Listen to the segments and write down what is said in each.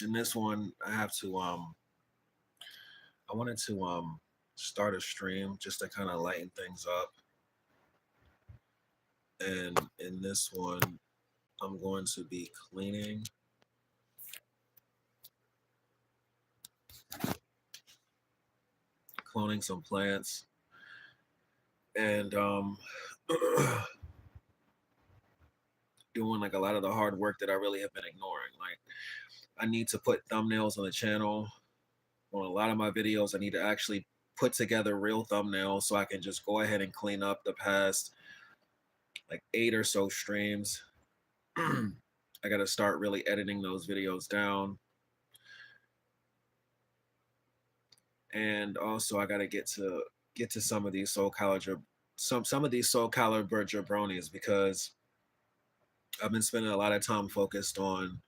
In this one, I wanted to start a stream just to kind of lighten things up. And in this one, I'm going to be cloning some plants, and doing like a lot of the hard work that I really have been ignoring. Like, I need to put thumbnails on the channel. On a lot of my videos, I need to actually put together real thumbnails so I can just go ahead and clean up the past like 8 or so streams. I got to start really editing those videos down. And also I got to get to some of these some of these soul caliber jabronis, because I've been spending a lot of time focused on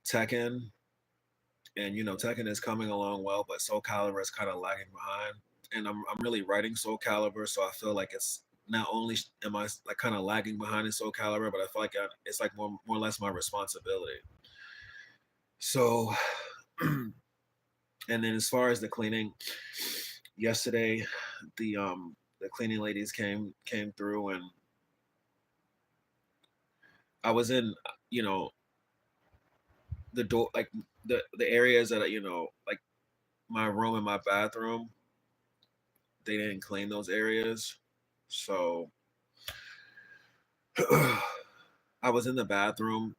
Tekken, and Tekken is coming along well, but Soul Calibur is kind of lagging behind. And I'm really writing Soul Calibur, so I feel like it's not only am I like kind of lagging behind in Soul Calibur, but I feel like it's like more or less my responsibility. So, and then as far as the cleaning, yesterday the cleaning ladies came through, and I was in the door, like the areas that like my room and my bathroom, they didn't clean those areas. So I was in the bathroom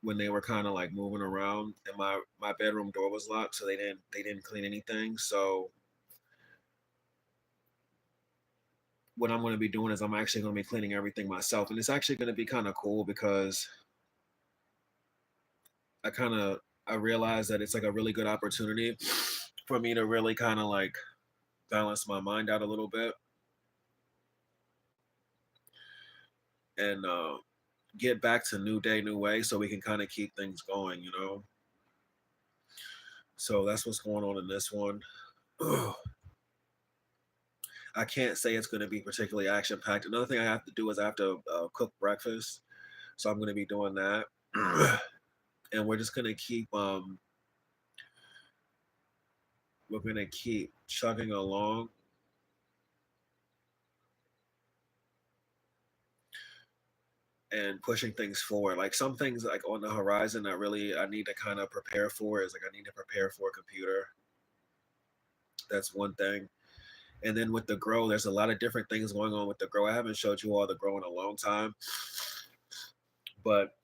when they were kind of like moving around, and my bedroom door was locked, so they didn't clean anything. So what I'm going to be doing is I'm actually going to be cleaning everything myself, and it's actually going to be kind of cool, because I realized that it's like a really good opportunity for me to really kind of like balance my mind out a little bit, and get back to new day, new way, so we can kind of keep things going. So that's what's going on in this one. I can't say it's going to be particularly action packed. Another thing I have to do is I have to cook breakfast, so I'm going to be doing that, and we're just going to keep chugging along. And pushing things forward. Like, some things like on the horizon that really I need to kind of prepare for is like I need to prepare for a computer. That's one thing. And then with the grow, there's a lot of different things going on with the grow. I haven't showed you all the grow in a long time, but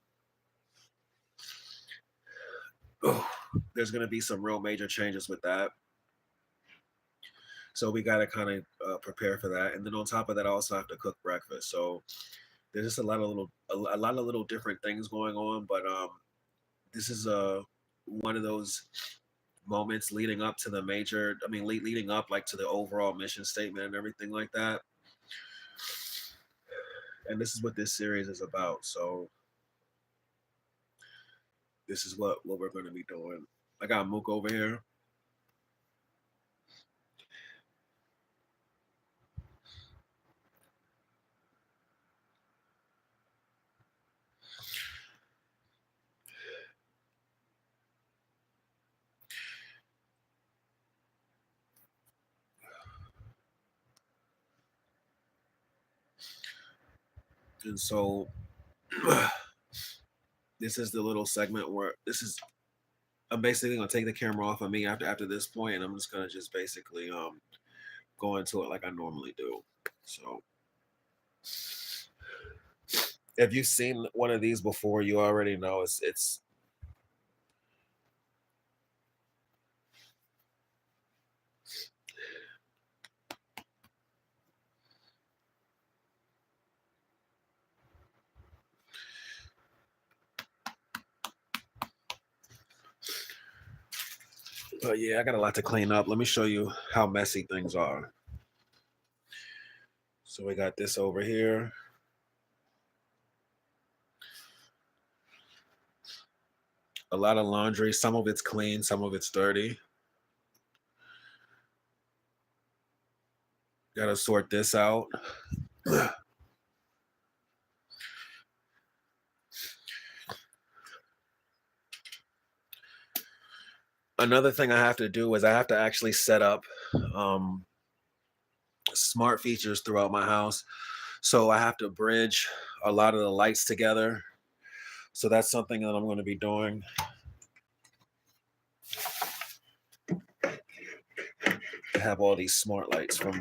there's going to be some real major changes with that. So we got to kind of prepare for that. And then on top of that, I also have to cook breakfast. So there's just a lot of little different things going on. But this is one of those moments leading up to the major. I mean, leading up like to the overall mission statement and everything like that. And this is what this series is about. So this is what we're going to be doing. I got Mook over here. And so this is the little segment where I'm basically gonna take the camera off of me after this point, and I'm just gonna just basically go into it like I normally do. So if you've seen one of these before, you already know it's but yeah, I got a lot to clean up. Let me show you how messy things are. So we got this over here. A lot of laundry. Some of it's clean, some of it's dirty. Got to sort this out. Another thing I have to do is I have to actually set up um, smart features throughout my house. So I have to bridge a lot of the lights together. So that's something that I'm going to be doing. I have all these smart lights from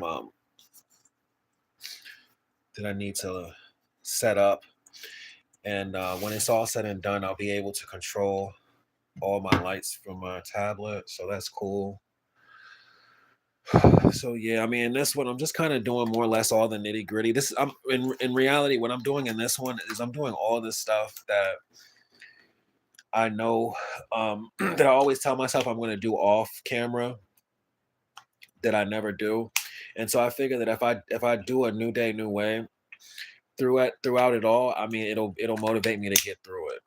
that I need to set up. And when it's all said and done, I'll be able to control all my lights from my tablet. So that's cool. So yeah, I mean, this one I'm just kind of doing more or less all the nitty gritty. This I'm in reality, what I'm doing in this one is I'm doing all this stuff that I know that I always tell myself I'm going to do off camera that I never do. And so I figure that if I do a new day, new way throughout it all, I mean, it'll motivate me to get through it.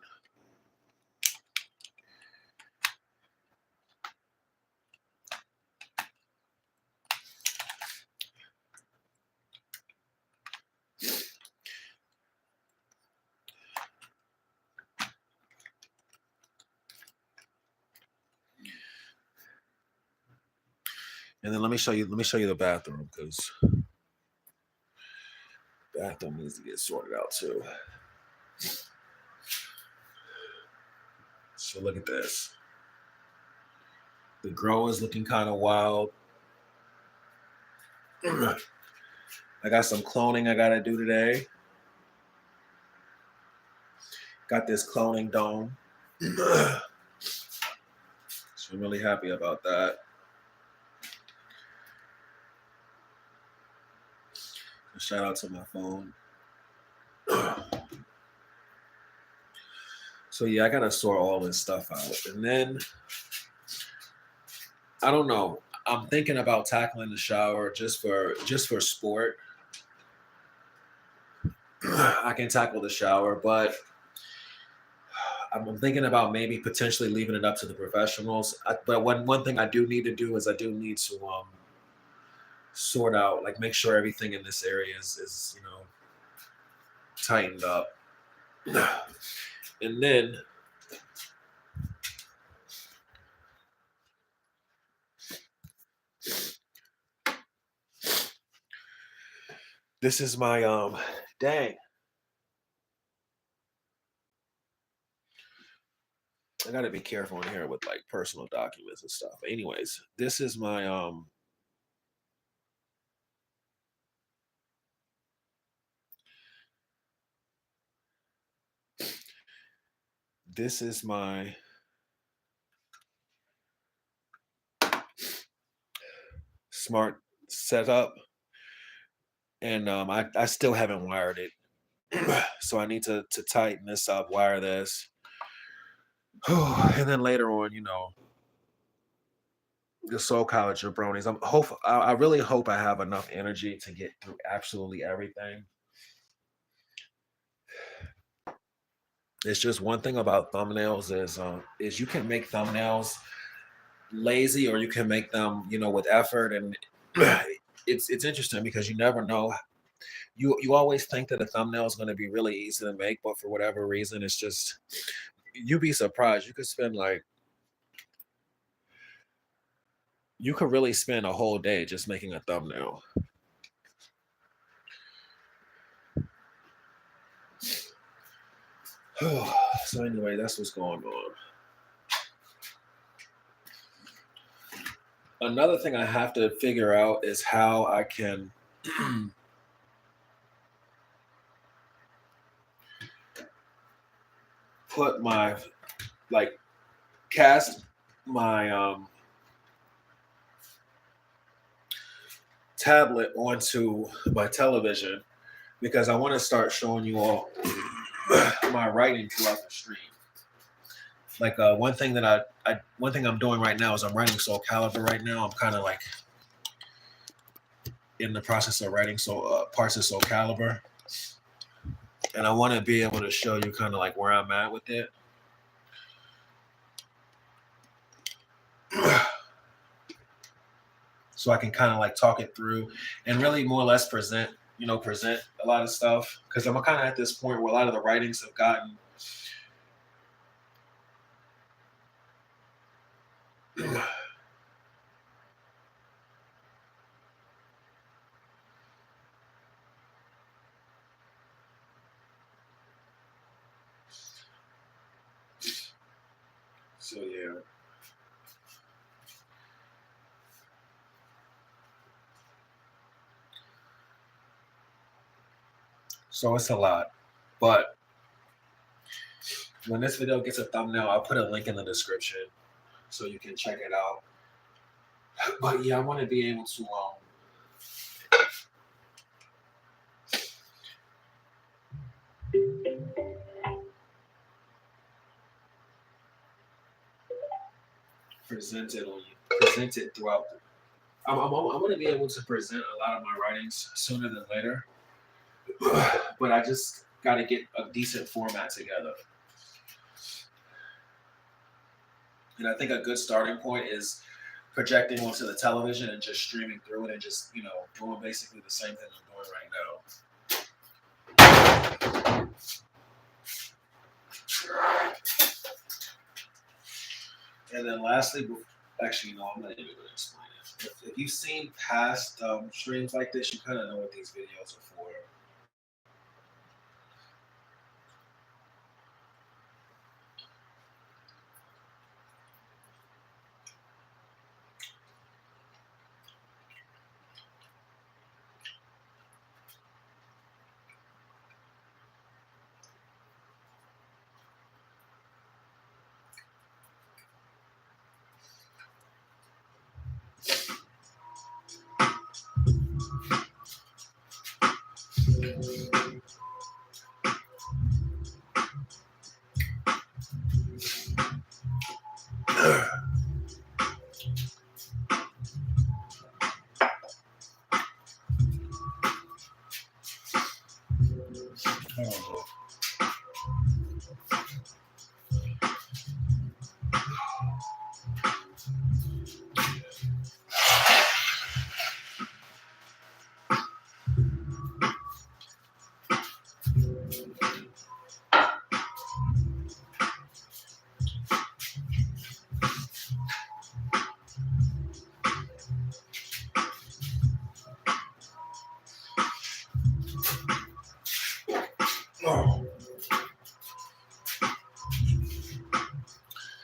And then let me show you the bathroom because bathroom needs to get sorted out too. So look at this. The grow is looking kind of wild. I got some cloning I gotta do today. Got this cloning dome. So I'm really happy about that. Shout out to my phone. So yeah, I gotta sort all this stuff out. And then I don't know. I'm thinking about tackling the shower just for sport. I can tackle the shower, but I'm thinking about maybe potentially leaving it up to the professionals. But one thing I do need to do is I do need to sort out, like make sure everything in this area is tightened up. And then this is my dang. I gotta be careful in here with like personal documents and stuff. Anyways, this is my smart setup, and I still haven't wired it. So I need to tighten this up, wire this. And then later on, the Soul College jabronis. I really hope I have enough energy to get through absolutely everything. It's just one thing about thumbnails is you can make thumbnails lazy or you can make them, with effort. And it's interesting because you never know. You always think that a thumbnail is going to be really easy to make, but for whatever reason, it's just you'd be surprised. You could really spend a whole day just making a thumbnail. So anyway, that's what's going on. Another thing I have to figure out is how I can put my like cast my tablet onto my television because I want to start showing you all my writing throughout the stream. Like one thing I'm doing right now is I'm writing Soul Calibur right now. I'm kind of like in the process of writing parts of Soul Calibur, and I want to be able to show you kind of like where I'm at with it. So I can kind of like talk it through and really more or less present a lot of stuff because I'm kind of at this point where a lot of the writings have gotten So yeah. So it's a lot. But when this video gets a thumbnail, I'll put a link in the description so you can check it out. But yeah, I want to be able to present it throughout. I want to be able to present a lot of my writings sooner than later, but I just got to get a decent format together. And I think a good starting point is projecting onto the television and just streaming through it and just, doing basically the same thing I'm doing right now. And then lastly, actually, no, I'm not even going to explain it. If you've seen past streams like this, you kind of know what these videos are for.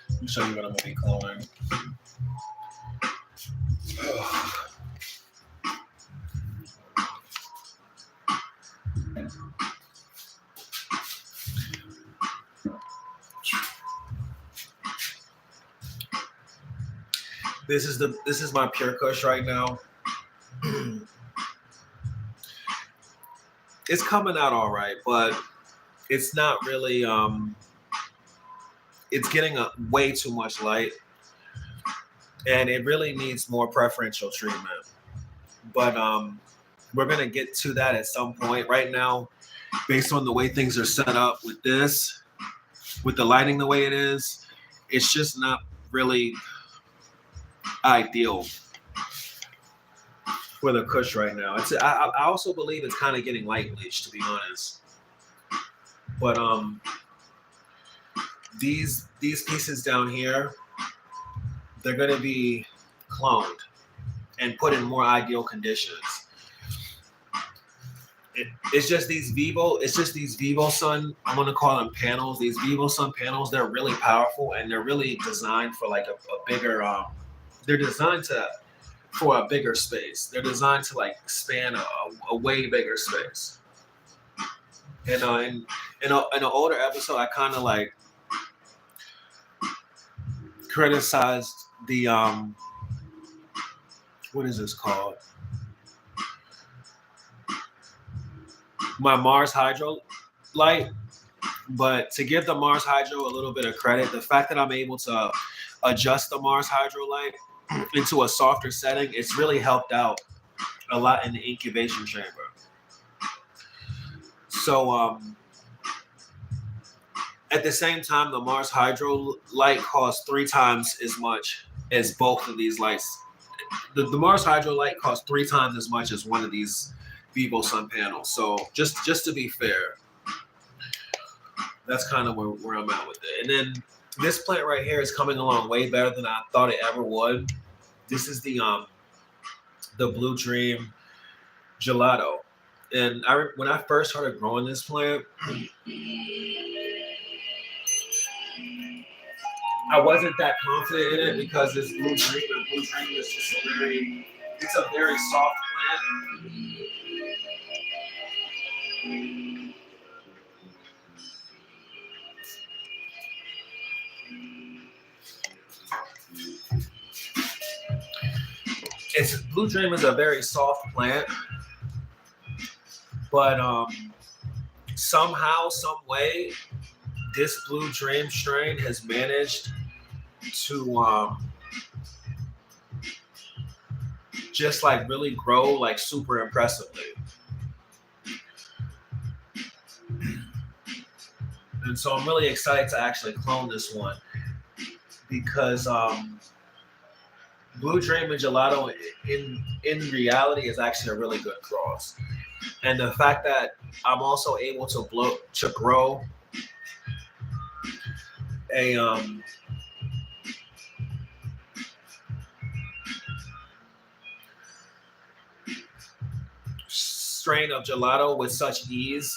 Let me show you what I'm going to be cloning. This is my pure kush right now. It's coming out all right, but it's not really it's getting way too much light, and it really needs more preferential treatment. But we're gonna get to that at some point. Right now, based on the way things are set up with this, with the lighting the way it is, it's just not really ideal for the kush right now. I also believe it's kind of getting light bleached, to be honest. But these pieces down here, they're gonna be cloned and put in more ideal conditions. It's just these Vivo Sun, I'm gonna call them panels. These Vivo Sun panels, they're really powerful and they're really designed for like a bigger they're designed for a bigger space. They're designed to like span a way bigger space. And in an older episode, I kind of like criticized the what is this called? My Mars Hydro light. But to give the Mars Hydro a little bit of credit, the fact that I'm able to adjust the Mars Hydro light into a softer setting, it's really helped out a lot in the incubation chamber. So at the same time, the Mars Hydro light costs 3 times as much as both of these lights. The Mars Hydro light costs 3 times as much as one of these Vivo Sun panels. So just to be fair, that's kind of where I'm at with it. And then This plant right here is coming along way better than I thought it ever would. This is the Blue Dream Gelato. And when I first started growing this plant, I wasn't that confident in it because this Blue Dream is just it's a very soft plant. Blue Dream is a very soft plant, but somehow, some way, this Blue Dream strain has managed to just like really grow like super impressively. And so I'm really excited to actually clone this one because Blue Dream and Gelato in reality is actually a really good cross. And the fact that I'm also able to grow a strain of Gelato with such ease,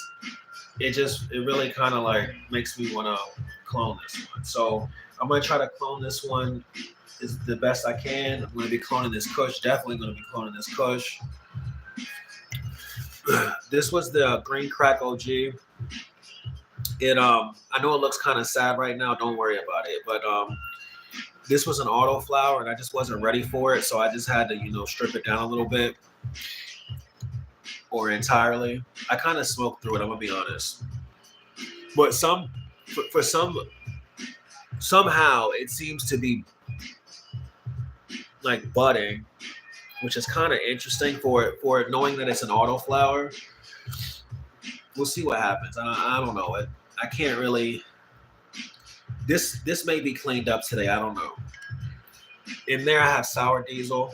it really kind of like makes me want to clone this one. So I'm gonna try to clone this one is the best I can. I'm gonna be cloning this Kush. Definitely gonna be cloning this Kush. This was the Green Crack OG. I know it looks kind of sad right now. Don't worry about it. But this was an auto flower, and I just wasn't ready for it, so I just had to strip it down a little bit or entirely. I kind of smoked through it. I'm gonna be honest. But somehow it seems to be like budding, which is kind of interesting for it knowing that it's an auto flower. We'll see what happens. I don't know it. I can't really. This may be cleaned up today. I don't know. In there, I have Sour Diesel.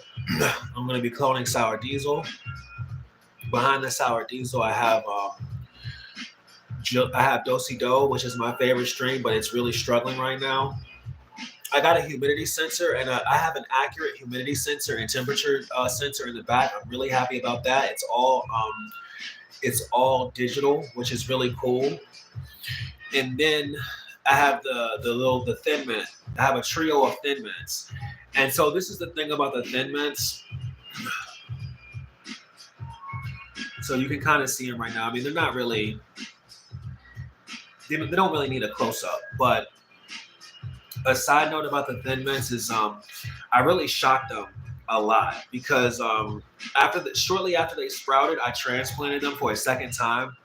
I'm going to be cloning Sour Diesel. Behind the Sour Diesel, I have Dosey Do, which is my favorite strain, but it's really struggling right now. I got a humidity sensor, and I have an accurate humidity sensor and temperature sensor in the back. I'm really happy about that. It's all digital, which is really cool. And then I have the Thin Mint. I have a trio of Thin Mints, and so this is the thing about the Thin Mints. So you can kind of see them right now. I mean, they're not really. They don't really need a close up, but. A side note about the Thin Mints is I really shocked them a lot because shortly after they sprouted, I transplanted them for a second time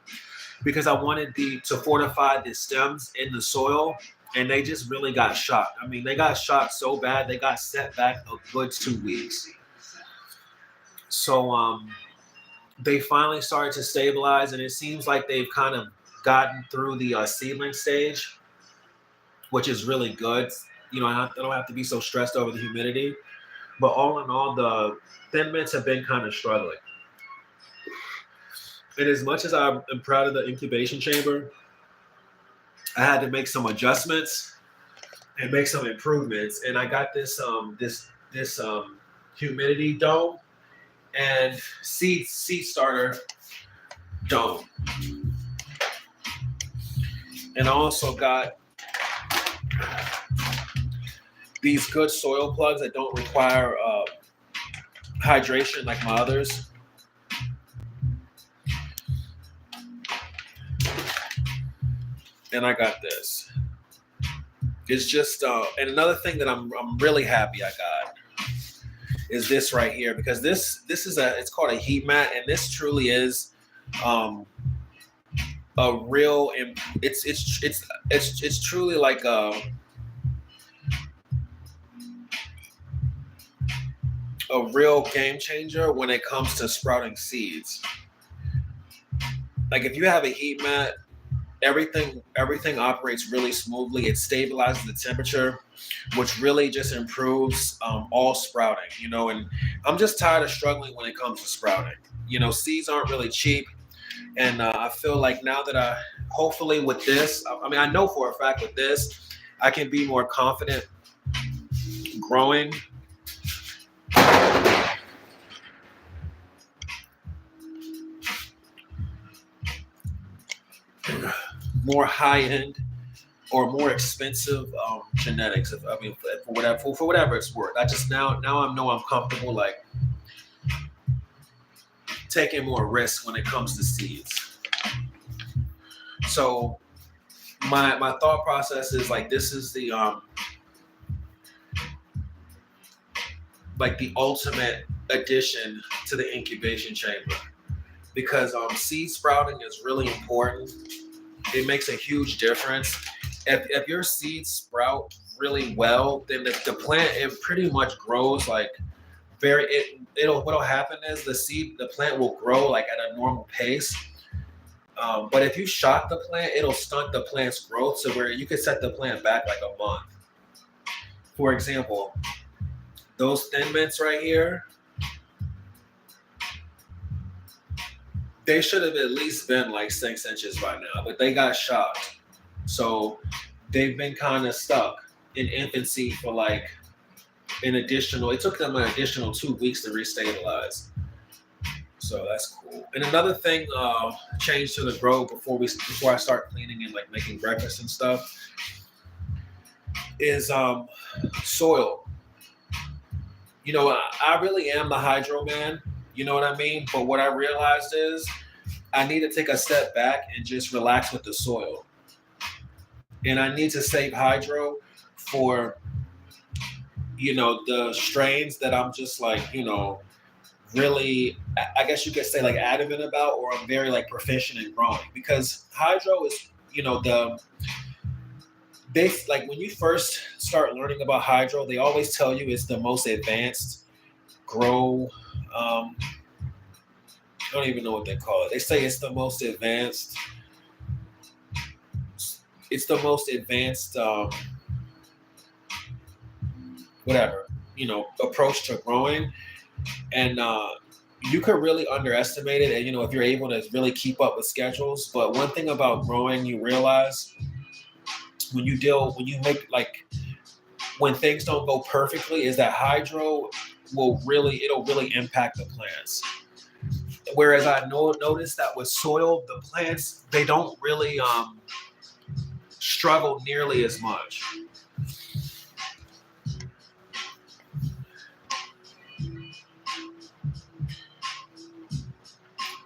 because I wanted to fortify the stems in the soil, and they just really got shocked. I mean, they got shocked so bad they got set back a good 2 weeks. So they finally started to stabilize, and it seems like they've kind of gotten through the seedling stage, which is really good. I don't have to be so stressed over the humidity. But all in all, the Thin Mints have been kind of struggling. And as much as I'm proud of the incubation chamber, I had to make some adjustments and make some improvements. And I got this humidity dome and seed starter dome. And I also got these good soil plugs that don't require hydration like my others. And I got this. It's just and another thing that I'm really happy I got is this right here, because this is it's called a heat mat, and this truly is a real. It's truly like a real game changer when it comes to sprouting seeds. Like if you have a heat mat, everything operates really smoothly. It stabilizes the temperature, which really just improves all sprouting, and I'm just tired of struggling when it comes to sprouting. Seeds aren't really cheap. And I feel like now that hopefully with this, I know for a fact with this, I can be more confident growing more high end or more expensive genetics. If, I mean, for whatever it's worth. I just now I know I'm comfortable like taking more risks when it comes to seeds. So my thought process is like this is the like the ultimate addition to the incubation chamber because seed sprouting is really important. It makes a huge difference. If your seeds sprout really well, then the plant it pretty much grows like what'll happen is the plant will grow like at a normal pace. But if you shock the plant, it'll stunt the plant's growth to where you could set the plant back like a month. For example, those thin mints right here, they should have at least been like 6 inches by now, but they got shocked. So they've been kind of stuck in infancy for like it took them an additional 2 weeks to restabilize. So that's cool. And another thing, change to the grow before I start cleaning and like making breakfast and stuff is soil. You know, I really am the hydro man. You know what I mean? But what I realized is I need to take a step back and just relax with the soil. And I need to save hydro for, you know, the strains that I'm just like, you know, really, I guess you could say like adamant about, or I'm very like proficient in growing because hydro is, you know, like when you first start learning about hydro, they always tell you it's the most advanced grow. I don't even know what they call it. They say it's the most advanced. It's the most advanced, whatever, you know, approach to growing. And you could really underestimate it. And, you know, if you're able to really keep up with schedules. But one thing about growing, you realize when things don't go perfectly is that hydro it'll really impact the plants. Whereas I noticed that with soil, the plants, they don't really struggle nearly as much.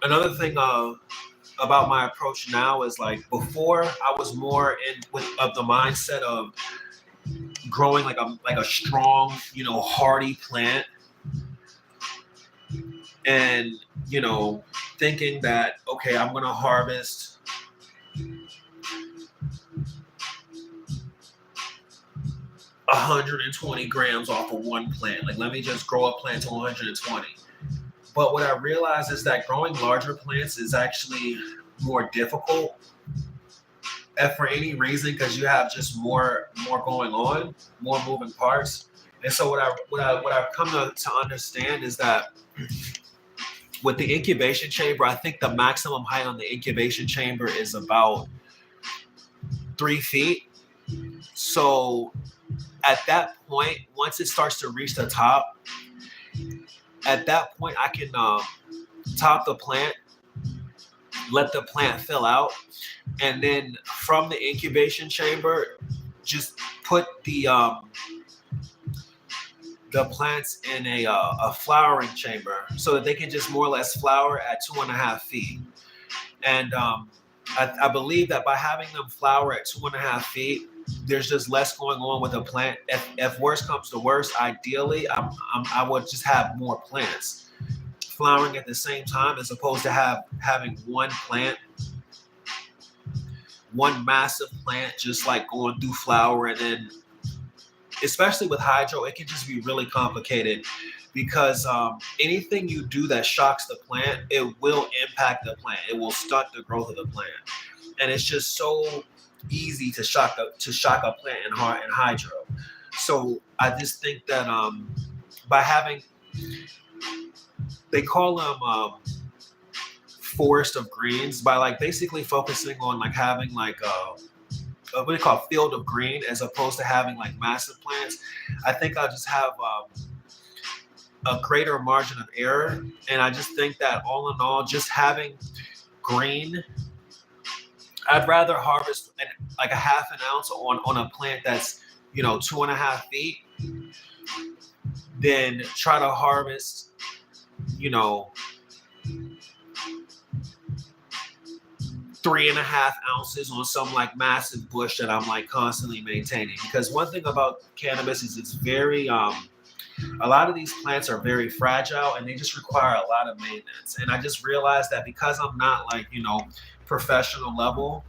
Another thing about my approach now is like before I was more of the mindset of growing like a strong, you know, hardy plant, and you know, thinking that okay, I'm gonna harvest 120 grams off of one plant. Like let me just grow a plant to 120. But what I realized is that growing larger plants is actually more difficult, if for any reason, because you have just more going on, more moving parts. And so what I've come to understand is that with the incubation chamber, I think the maximum height on the incubation chamber is about 3 feet. So at that point, once it starts to reach the top, at that point I can top the plant, let the plant fill out, and then from the incubation chamber, just put the plants in a flowering chamber so that they can just more or less flower at 2.5 feet. And I believe that by having them flower at 2.5 feet, there's just less going on with the plant. If worst comes to worst, ideally, I would just have more plants flowering at the same time, as opposed to having one massive plant just like going through flower. And then, especially with hydro, it can just be really complicated because anything you do that shocks the plant, it will impact the plant. It will stunt the growth of the plant, and it's just so easy to shock a plant in hydro. So I just think that by having, they call them forest of greens, by like basically focusing on like having like what they call field of green, as opposed to having like massive plants. I think I'll just have a greater margin of error. And I just think that all in all, just having green, I'd rather harvest like a half an ounce on a plant that's 2.5 feet than try to harvest 3.5 ounces on some like massive bush that I'm like constantly maintaining. Because one thing about cannabis is it's very a lot of these plants are very fragile and they just require a lot of maintenance. And I just realized that because I'm not like professional level,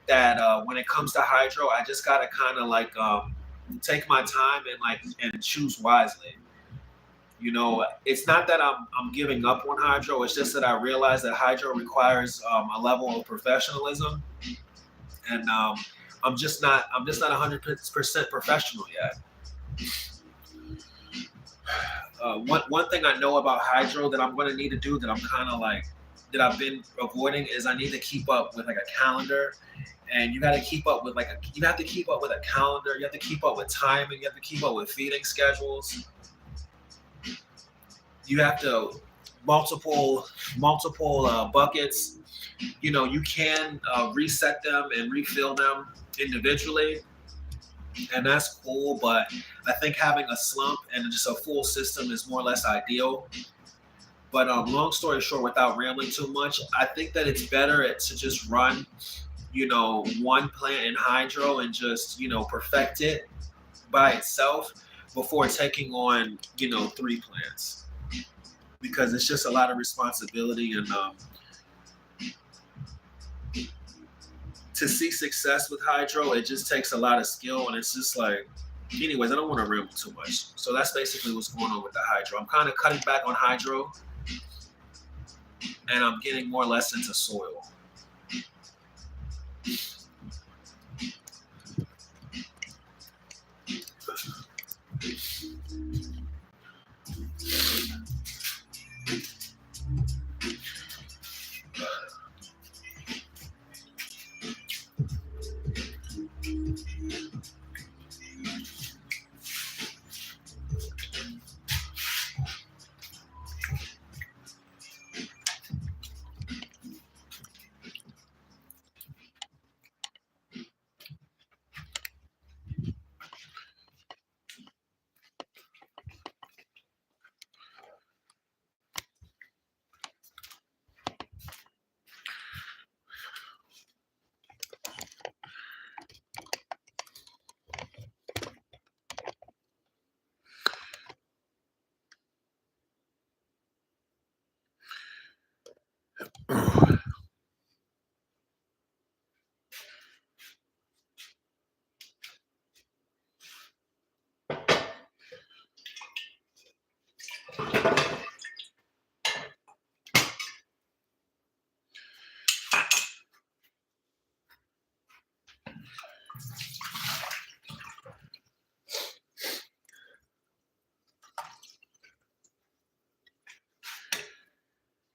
that when it comes to hydro, I just gotta kind of like take my time and choose wisely. It's not that I'm giving up on hydro. It's just that I realize that hydro requires a level of professionalism, and I'm just not 100% professional yet. One thing I know about hydro that I'm going to need to do that I'm kind of like that I've been avoiding is I need to keep up with like a calendar, and you got to keep up with you have to keep up with a calendar. You have to keep up with timing. You have to keep up with feeding schedules. You have to multiple buckets. You can reset them and refill them individually, and that's cool. But I think having a slump and just a full system is more or less ideal. But long story short, without rambling too much, I think that it's better to just run, one plant in hydro and just perfect it by itself before taking on 3 plants, because it's just a lot of responsibility, and to see success with hydro, it just takes a lot of skill, and it's just like, anyways, I don't want to ramble too much. So that's basically what's going on with the hydro. I'm kind of cutting back on hydro, and I'm getting more or less into soil.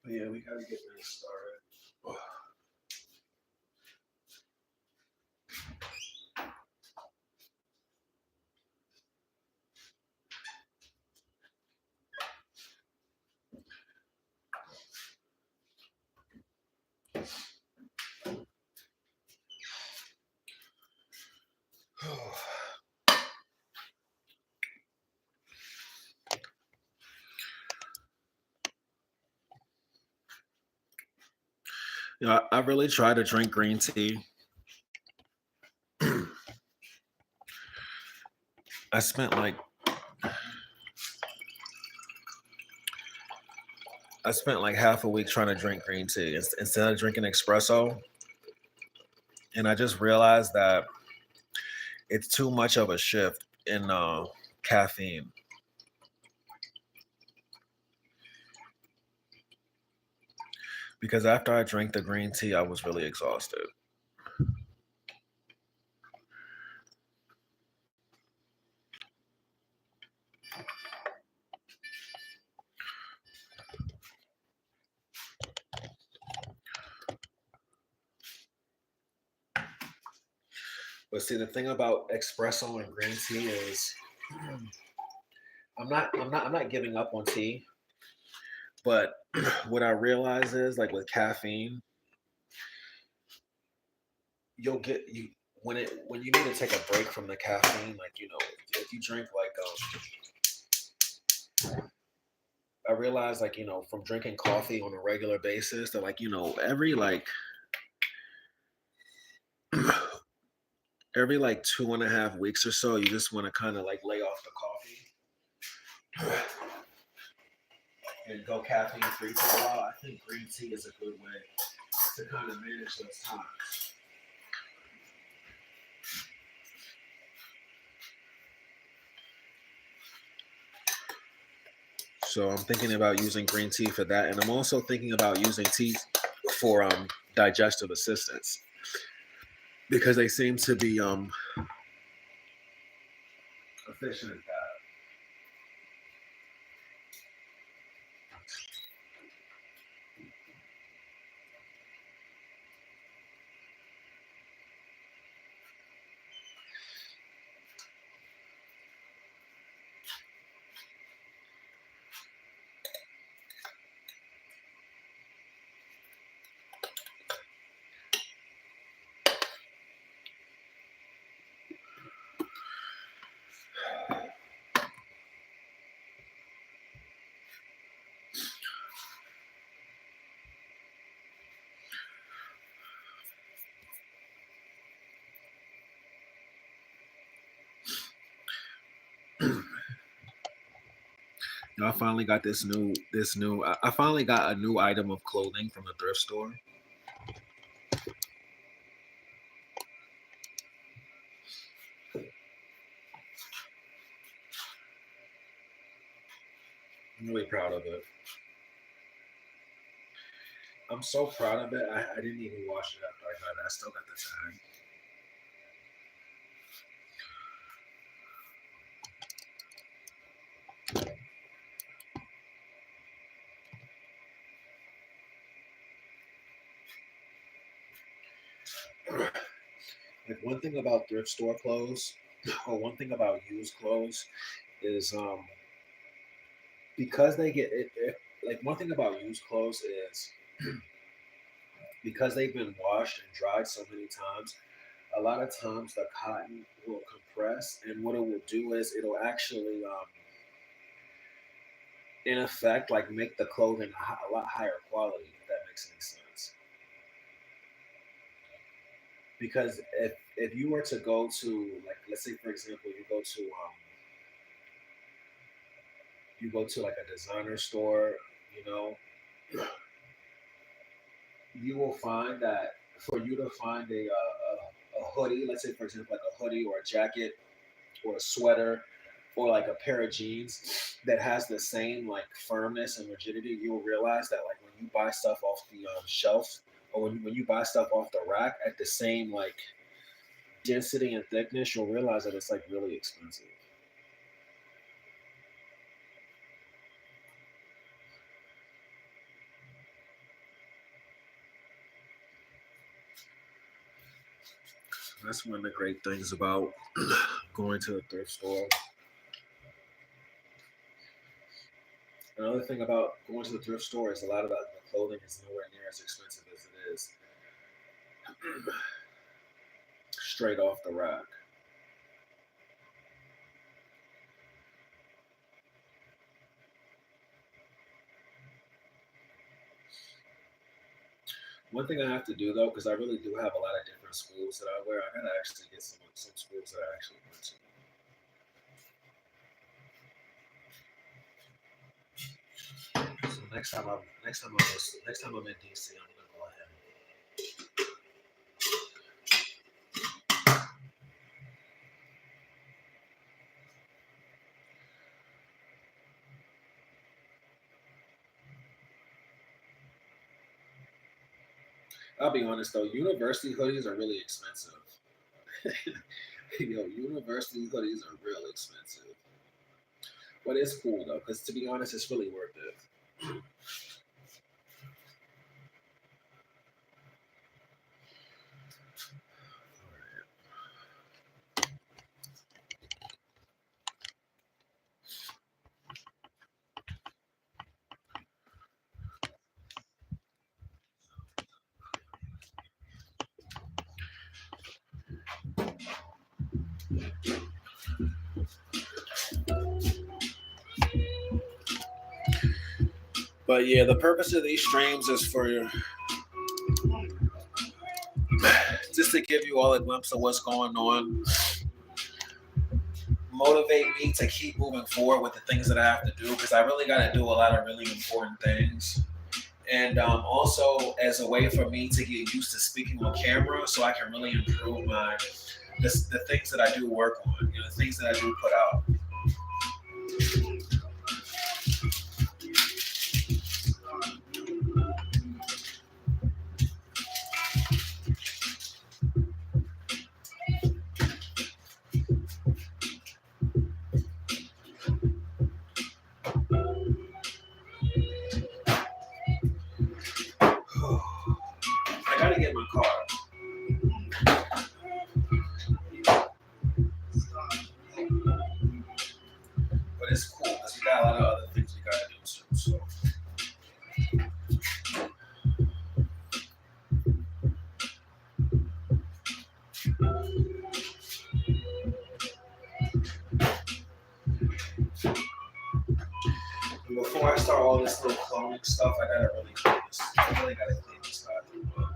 But yeah, we gotta get this started. I really try to drink green tea. I spent like half a week trying to drink green tea instead of drinking espresso, and I just realized that it's too much of a shift in caffeine. Because after I drank the green tea, I was really exhausted. But see, the thing about espresso and green tea is, I'm not giving up on tea. But what I realize is, like with caffeine, you'll get you when you need to take a break from the caffeine. Like if you drink like I realize like from drinking coffee on a regular basis that like every like every like 2.5 weeks or so, you just want to kind of like lay off the coffee and go caffeine free for a while. I think green tea is a good way to kind of manage those times. So I'm thinking about using green tea for that, and I'm also thinking about using tea for digestive assistance because they seem to be efficient at that. I finally got I finally got a new item of clothing from the thrift store. I'm really proud of it. I'm so proud of it. I didn't even wash it after I got it. I still got the tag. Like one thing about thrift store clothes, or one thing about used clothes, is because they get like one thing about used clothes is because they've been washed and dried so many times. A lot of times the cotton will compress, and what it will do is it'll actually, in effect, like make the clothing a lot higher quality. If that makes any sense. Because if you were to go to like let's say for example you go to like a designer store, you know, you will find that for you to find a hoodie, let's say for example like a hoodie or a jacket or a sweater or like a pair of jeans that has the same like firmness and rigidity, you'll realize that like when you buy stuff off the shelf or when you buy stuff off the rack at the same like density and thickness, you'll realize that it's like really expensive. That's one of the great things about going to a thrift store. Another thing about going to the thrift store is a lot of the clothing is nowhere near as expensive as it is straight off the rack. One thing I have to do though, because I really do have a lot of different schools that I wear, I gotta actually get some schools that I actually went to. So next time I'm in DC, I'm gonna go ahead. I'll be honest though, university hoodies are really expensive. University hoodies are real expensive, but it's cool though, because to be honest, it's really worth it. But yeah, the purpose of these streams is for just to give you all a glimpse of what's going on, motivate me to keep moving forward with the things that I have to do, because I really got to do a lot of really important things. And also as a way for me to get used to speaking on camera, so I can really improve the things that I do work on, the things that I do put out. I gotta get my car. But it's cool because we got a lot of other things we gotta do too. So before I start all this little cloning stuff, I gotta really clean this. I really gotta clean this bathroom up.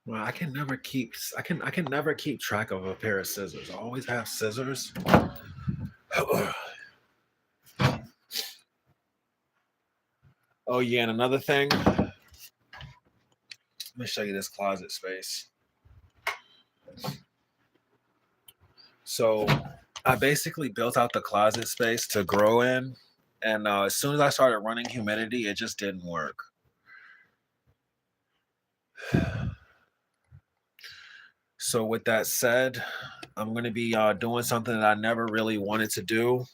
Well, I can never keep track of a pair of scissors. I always have scissors. Oh yeah, and another thing. Let me show you this closet space. So I basically built out the closet space to grow in, and as soon as I started running humidity, it just didn't work. So with that said, I'm going to be doing something that I never really wanted to do,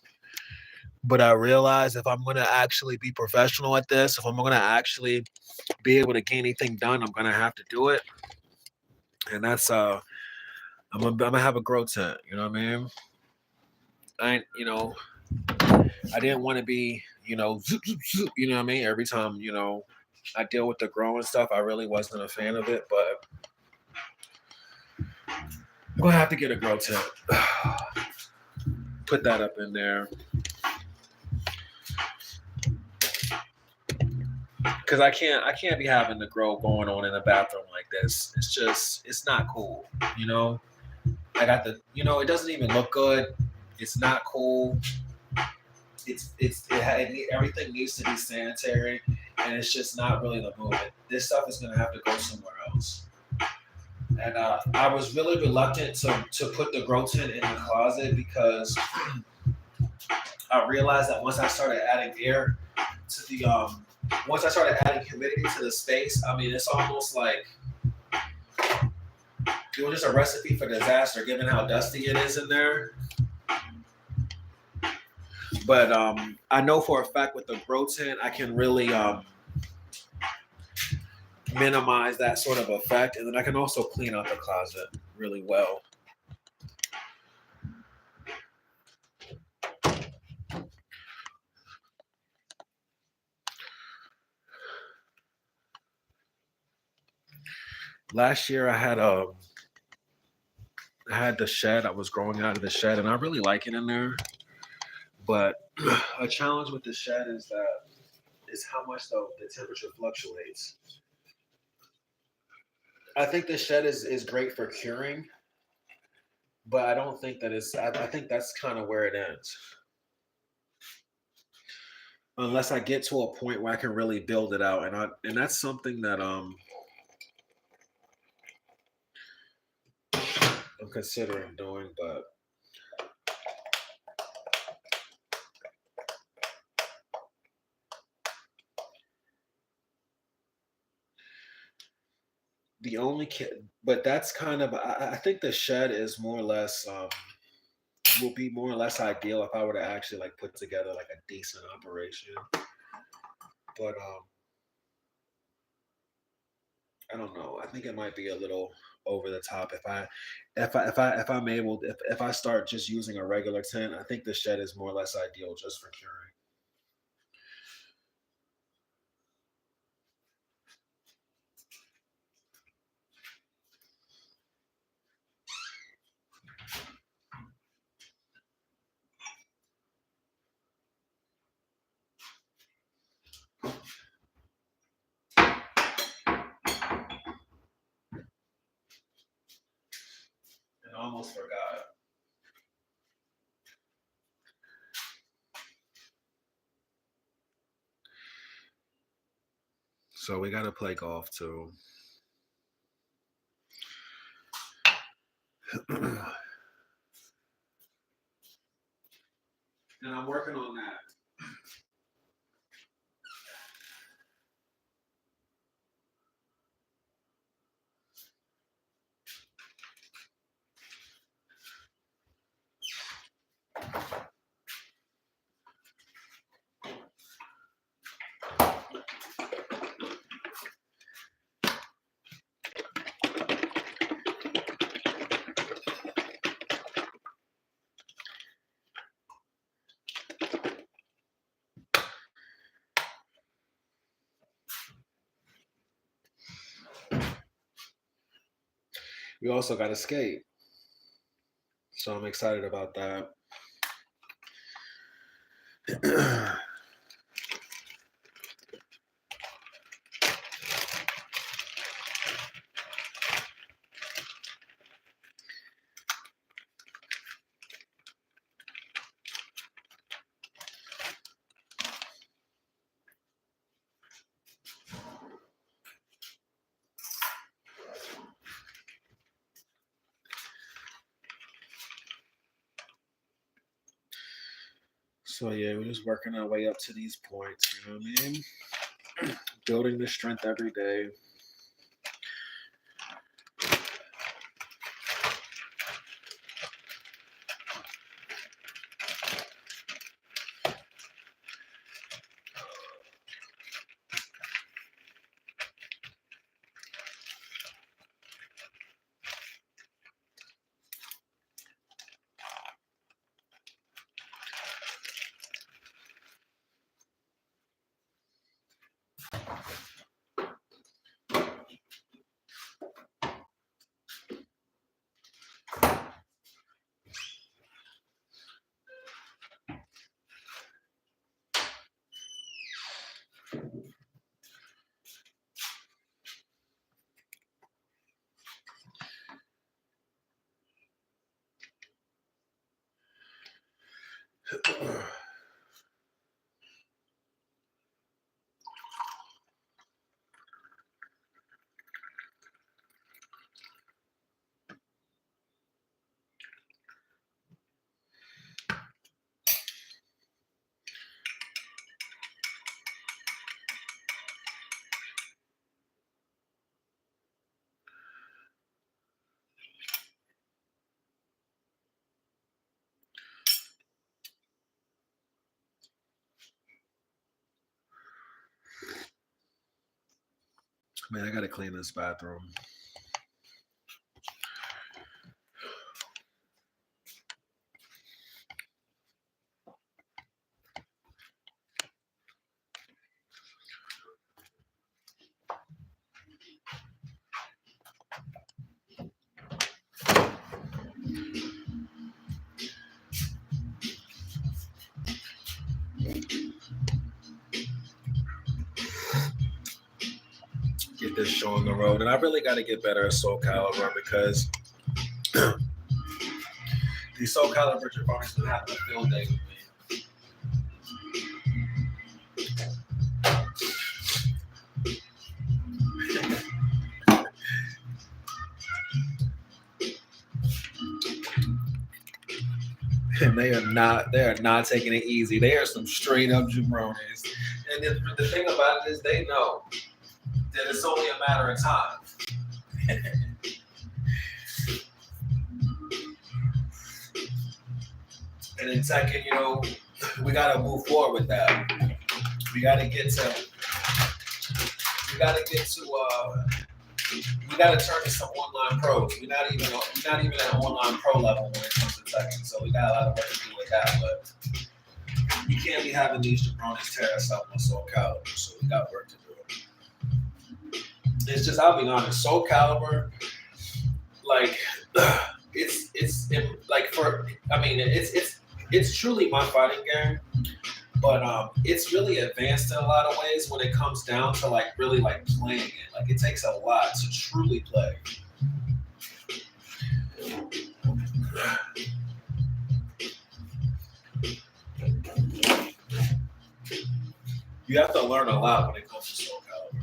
but I realized if I'm going to actually be professional at this, if I'm going to actually be able to get anything done, I'm going to have to do it. And that's I'm gonna have a grow tent. You know what I mean? I didn't want to be zoop, zoop, zoop, you know what I mean. Every time I deal with the growing stuff, I really wasn't a fan of it, but I'm gonna have to get a grow tent. Put that up in there. Because I can't be having the grow going on in the bathroom like this. It's not cool. I got it doesn't even look good. It's not cool. Everything needs to be sanitary, and it's just not really the movement. This stuff is gonna have to go somewhere else. And I was really reluctant to put the grow tent in the closet because I realized that once I started adding air to the once I started adding humidity to the space, I mean, it's almost like it was just a recipe for disaster, given how dusty it is in there. But I know for a fact with the grow tent, I can really minimize that sort of effect, and then I can also clean out the closet really well. Last year I had the shed. I was growing out of the shed, and I really like it in there. But a challenge with the shed is how much the temperature fluctuates. I think the shed is great for curing, but I don't think that it's. I think that's kind of where it ends. Unless I get to a point where I can really build it out, and that's something that I'm considering doing, but the only kid, but that's kind of, I think the shed is more or less, will be more or less ideal if I were to actually like put together like a decent operation. But I don't know. I think it might be a little over the top if I'm able if I start just using a regular tent. I think the shed is more or less ideal just for curing. And I almost forgot. So we gotta play golf too. And I'm working on that. We also got to skate. So I'm excited about that. So yeah, we're just working our way up to these points. You know what I mean? Building the strength every day. Man, I gotta clean this bathroom. Get this show on the road, and I really got to get better at Soul Calibur because these Soul Calibur Japanese been having a field day with me. And they are not taking it easy. They are some straight up jabronis. And the thing about it is they know that it's only a matter of time. And in second, we gotta move forward with that. We gotta get to we gotta turn to some online pros. We're not even at online pro level when it comes to second. So we got a lot of work to do with that, but we can't be having these jabronis tear us up on Soul Caliber, so we got work to do. It's just, I'll be honest, Soul Caliber, like it's truly my fighting game, but it's really advanced in a lot of ways when it comes down to like really like playing it. Like it takes a lot to truly play. You have to learn a lot when it comes to Soul Calibur.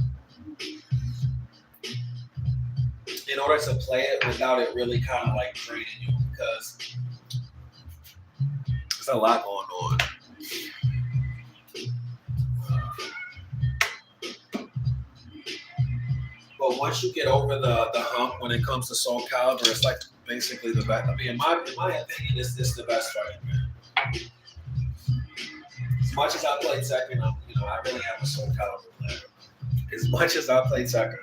In order to play it without it really kind of like draining you, because there's a lot going on. But once you get over the hump when it comes to Soul Calibur, it's like basically the best. I mean, in my opinion, this is the best fighting game. As much as I played Tekken, I really am a Soul Calibur player. As much as I played Tekken.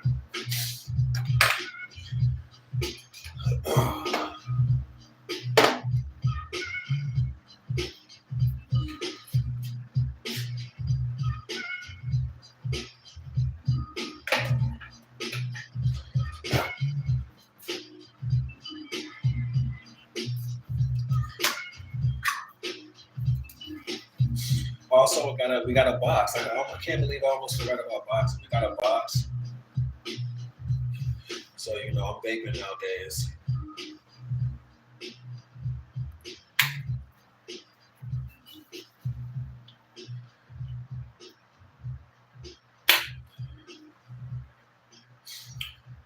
Also, we got a box. I can't believe I almost forgot about boxing. We got a box. So, I'm vaping nowadays.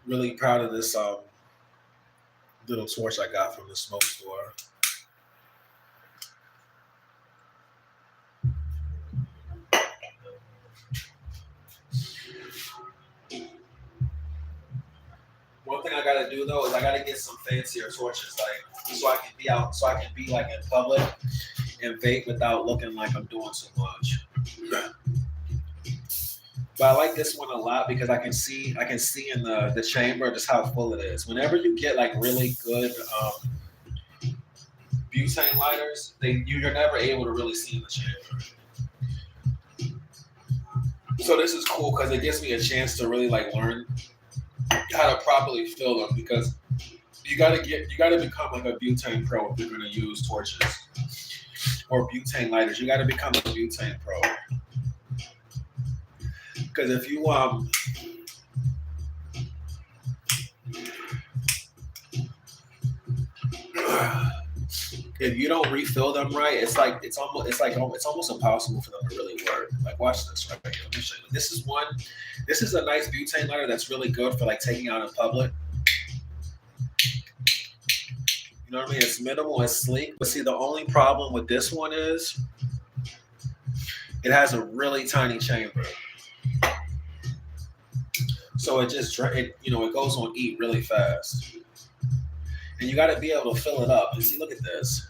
Really proud of this little torch I got from the smoke store. One thing I gotta do though is I gotta get some fancier torches, like so I can be like in public and vape without looking like I'm doing too much. But I like this one a lot because I can see in the chamber just how full it is. Whenever you get like really good butane lighters, you're never able to really see in the chamber. So this is cool because it gives me a chance to really like learn how to properly fill them, because you gotta become like a butane pro if you're gonna use torches or butane lighters. You gotta become a butane pro. Because if you don't refill them right, it's almost impossible for them to really work. Like watch this right here. Let me show you. This is a nice butane lighter that's really good for like taking out in public. You know what I mean? It's minimal, it's sleek. But see, the only problem with this one is it has a really tiny chamber. So it goes on E really fast. And you got to be able to fill it up. And see, look at this.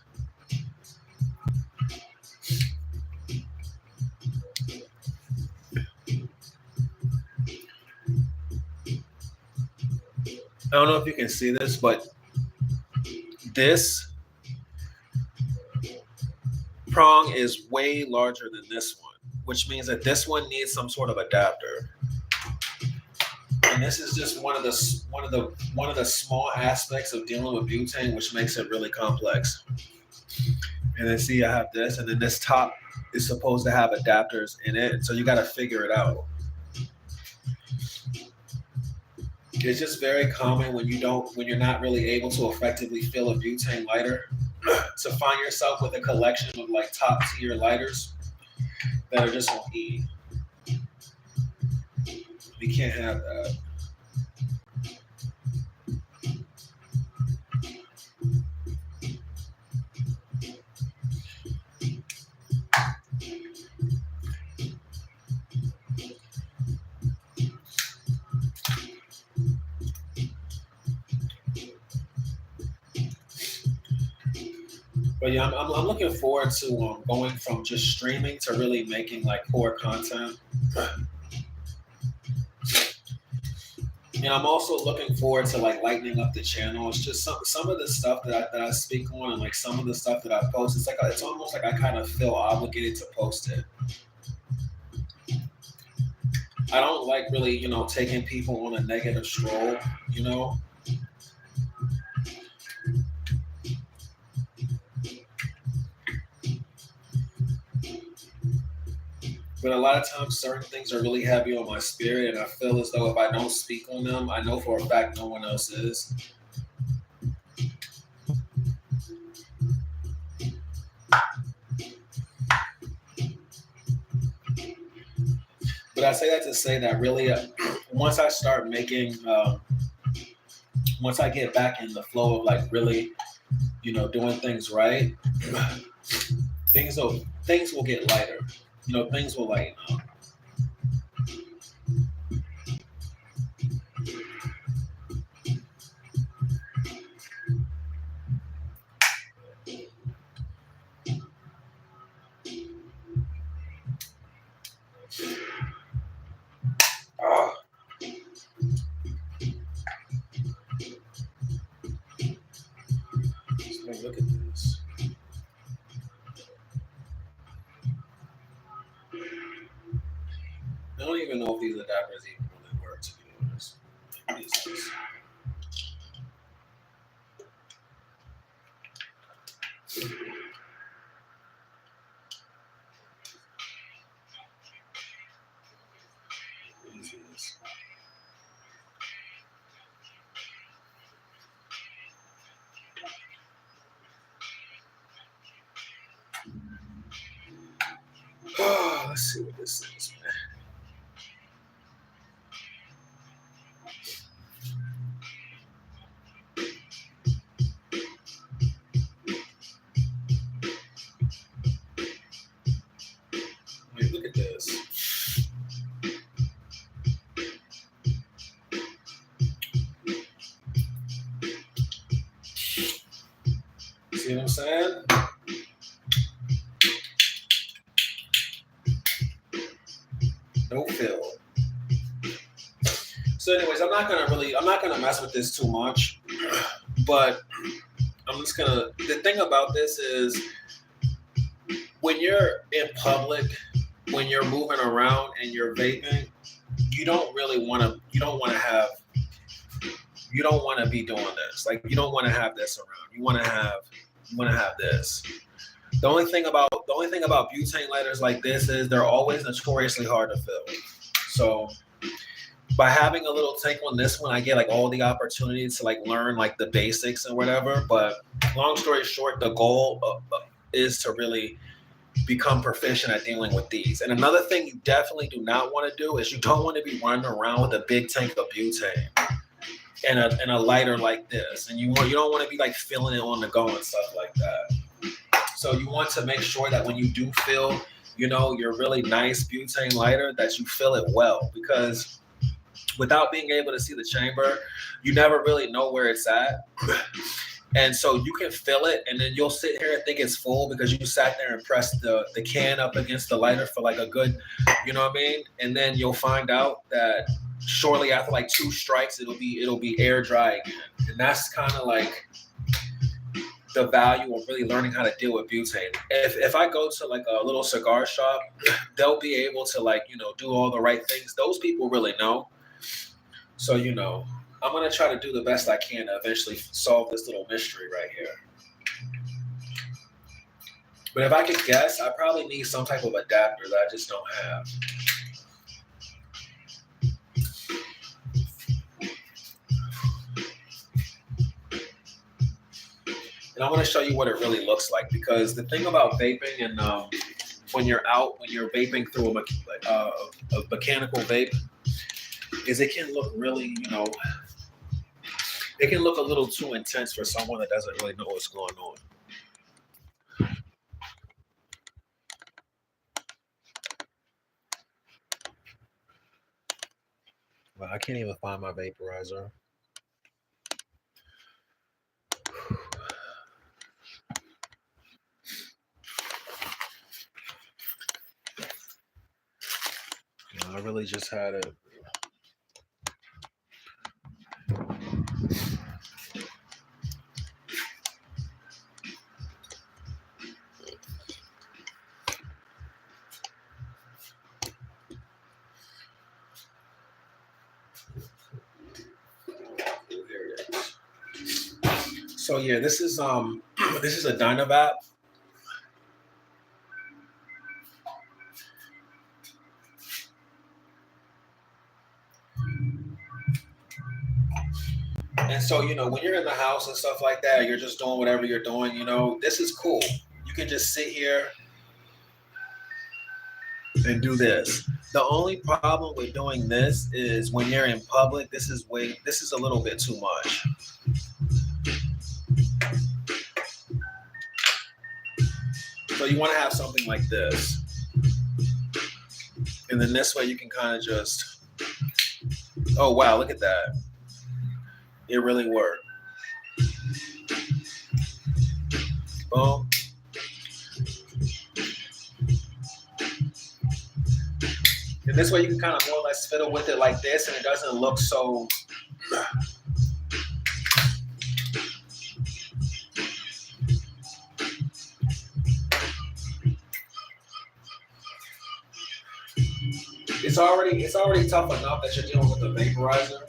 I don't know if you can see this, but this prong is way larger than this one, which means that this one needs some sort of adapter. And this is just one of the small aspects of dealing with butane, which makes it really complex. And then see, I have this, and then this top is supposed to have adapters in it, so you got to figure it out. It's just very common when you're not really able to effectively fill a butane lighter to find yourself with a collection of like top tier lighters that are just on E. We can't have that. But yeah, I'm looking forward to going from just streaming to really making like core content. And I'm also looking forward to like lightening up the channel. It's just some of the stuff that I speak on and like some of the stuff that I post. It's like it's almost like I kind of feel obligated to post it. I don't like really, taking people on a negative stroll, you know. But a lot of times, certain things are really heavy on my spirit, and I feel as though if I don't speak on them, I know for a fact no one else is. But I say that to say that really, once I start making, once I get back in the flow of like really, doing things right, things will get lighter. Things will lighten up. Oh, look at this. I don't even know if these adapters even really work, to be honest. What is this? What is this? Oh, let's see what this is, man. Wait, look at this. See what I'm saying? No fill. So, anyways, I'm not gonna mess with this too much, but the thing about this is when you're in public, when you're moving around and you're vaping, you don't want to be doing this. Like, you don't want to have this around. You want to have this. The only thing about butane lighters like this is they're always notoriously hard to fill. So by having a little take on this one, I get like all the opportunities to like learn like the basics and whatever. But long story short, the goal is to really become proficient at dealing with these. And another thing you definitely do not want to do is you don't want to be running around with a big tank of butane and a lighter like this. And you don't want to be like filling it on the go and stuff like that. So you want to make sure that when you do fill, your really nice butane lighter, that you fill it well, because without being able to see the chamber, you never really know where it's at. And so you can fill it, and then you'll sit here and think it's full because you sat there and pressed the can up against the lighter for like a good, you know what I mean? And then you'll find out that shortly after like 2 strikes, it'll be air dry again. And that's kind of like the value of really learning how to deal with butane. If I go to like a little cigar shop, they'll be able to like, do all the right things. Those people really know. So, I'm going to try to do the best I can to eventually solve this little mystery right here. But if I could guess, I probably need some type of adapter that I just don't have. And I want to show you what it really looks like, because the thing about vaping and when you're vaping through a mechanical vape, is it can look really, it can look a little too intense for someone that doesn't really know what's going on. Well, I can't even find my vaporizer. I really just had it. So yeah, this is this is a Dynavap. And so, you know, when you're in the house and stuff like that, you're just doing whatever you're doing, you know, this is cool. You can just sit here and do this. The only problem with doing this is when you're in public, this is a little bit too much. So you want to have something like this. And then this way you can kind of just, oh wow, look at that. It really worked. Boom. And this way you can kind of more or less fiddle with it like this and it doesn't look so it's already tough enough that you're dealing with a vaporizer.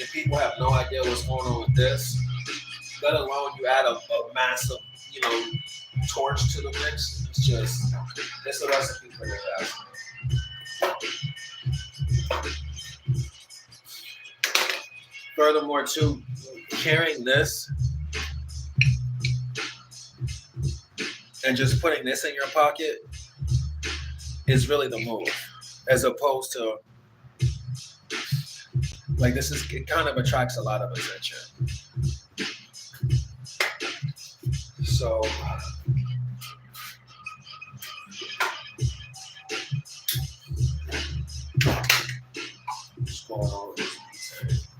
And people have no idea what's going on with this. Let alone you add a massive, you know, torch to the mix. It's a recipe for disaster. Furthermore, too, carrying this and just putting this in your pocket is really the move, as opposed to like this is it kind of attracts a lot of attention. So what's going on with this E10?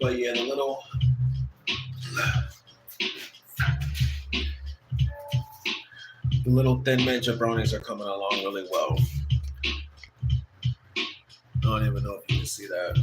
But yeah, the little thin mint jabronis are coming along really well. I don't even know if you can see that.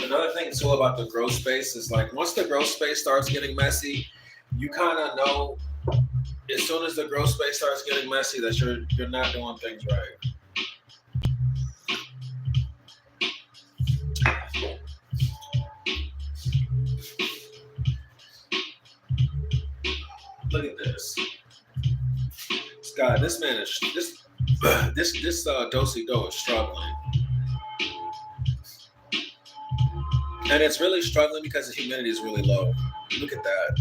Another thing too about the grow space is like once the grow space starts getting messy, you kind of know as soon as the grow space starts getting messy that you're not doing things right. Look at this. God, this man is this Dosey Do is struggling, and it's really struggling because the humidity is really low. Look at that.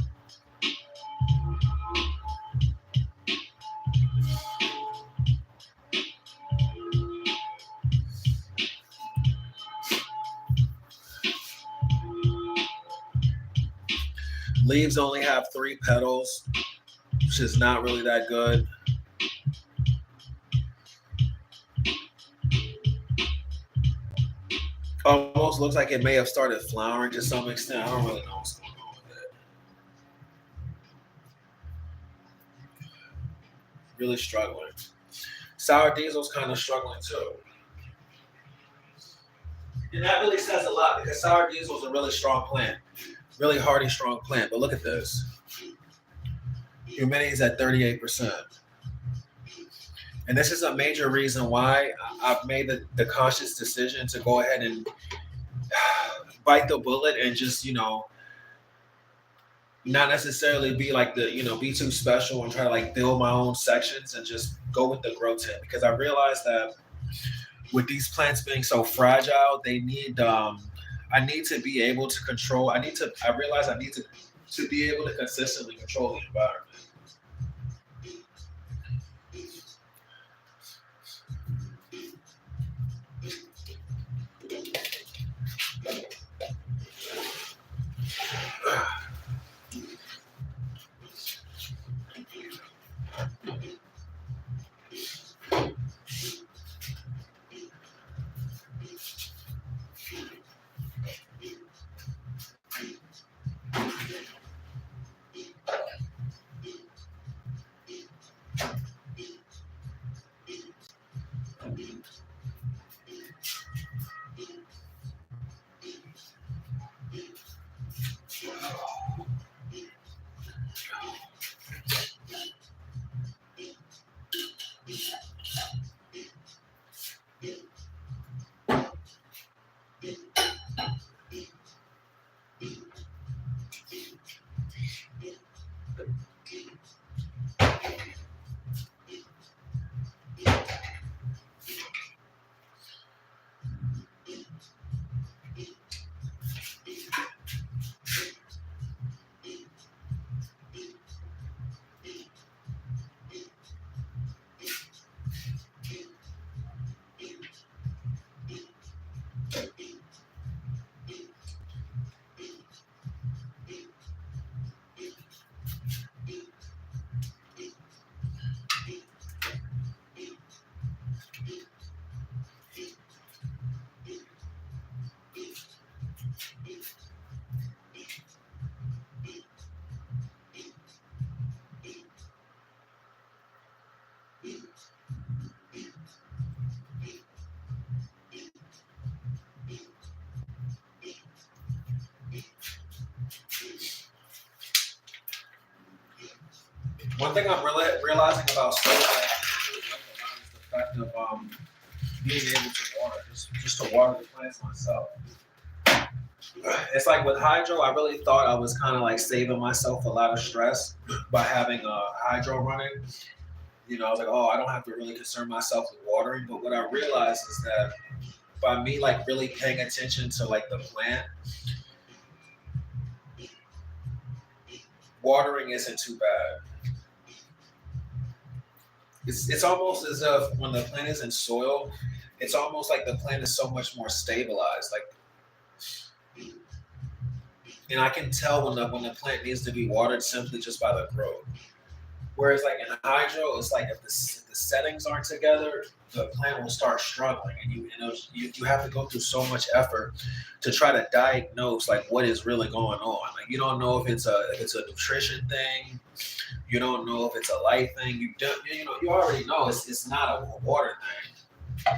Leaves only have 3 petals, which is not really that good. Almost looks like it may have started flowering to some extent. I don't really know what's going on with it. Really struggling. Sour Diesel's kind of struggling too. And that really says a lot because Sour Diesel is a really strong plant. Really hardy, strong plant. But look at this. Humidity is at 38%. And this is a major reason why I've made the conscious decision to go ahead and bite the bullet and just, not necessarily be like be too special and try to like build my own sections and just go with the grow tent. Because I realized that with these plants being so fragile, they need, I need to be able to control, I realize I need to be able to consistently control the environment. One thing I'm realizing about solar that I really like a lot is the fact of being able to water, just to water the plants myself. It's like with hydro, I really thought I was kind of like saving myself a lot of stress by having a hydro running. I was like, oh, I don't have to really concern myself with watering. But what I realized is that by me like really paying attention to like the plant, watering isn't too bad. It's almost as if when the plant is in soil, it's almost like the plant is so much more stabilized. Like, and I can tell when the plant needs to be watered simply just by the growth. Whereas like in hydro, it's like if the settings aren't together, the plant will start struggling, and you have to go through so much effort to try to diagnose like what is really going on. Like you don't know if it's a nutrition thing, you don't know if it's a light thing. You already know it's not a water thing.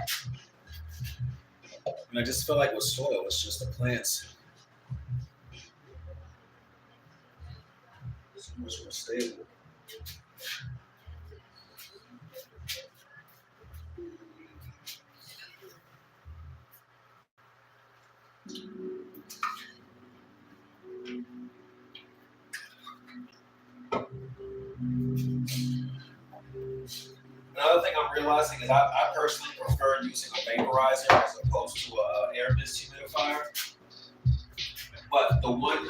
And I just feel like with soil, it's just the plants so much more stable. Another thing I'm realizing is I personally prefer using a vaporizer as opposed to a air mist humidifier. But the one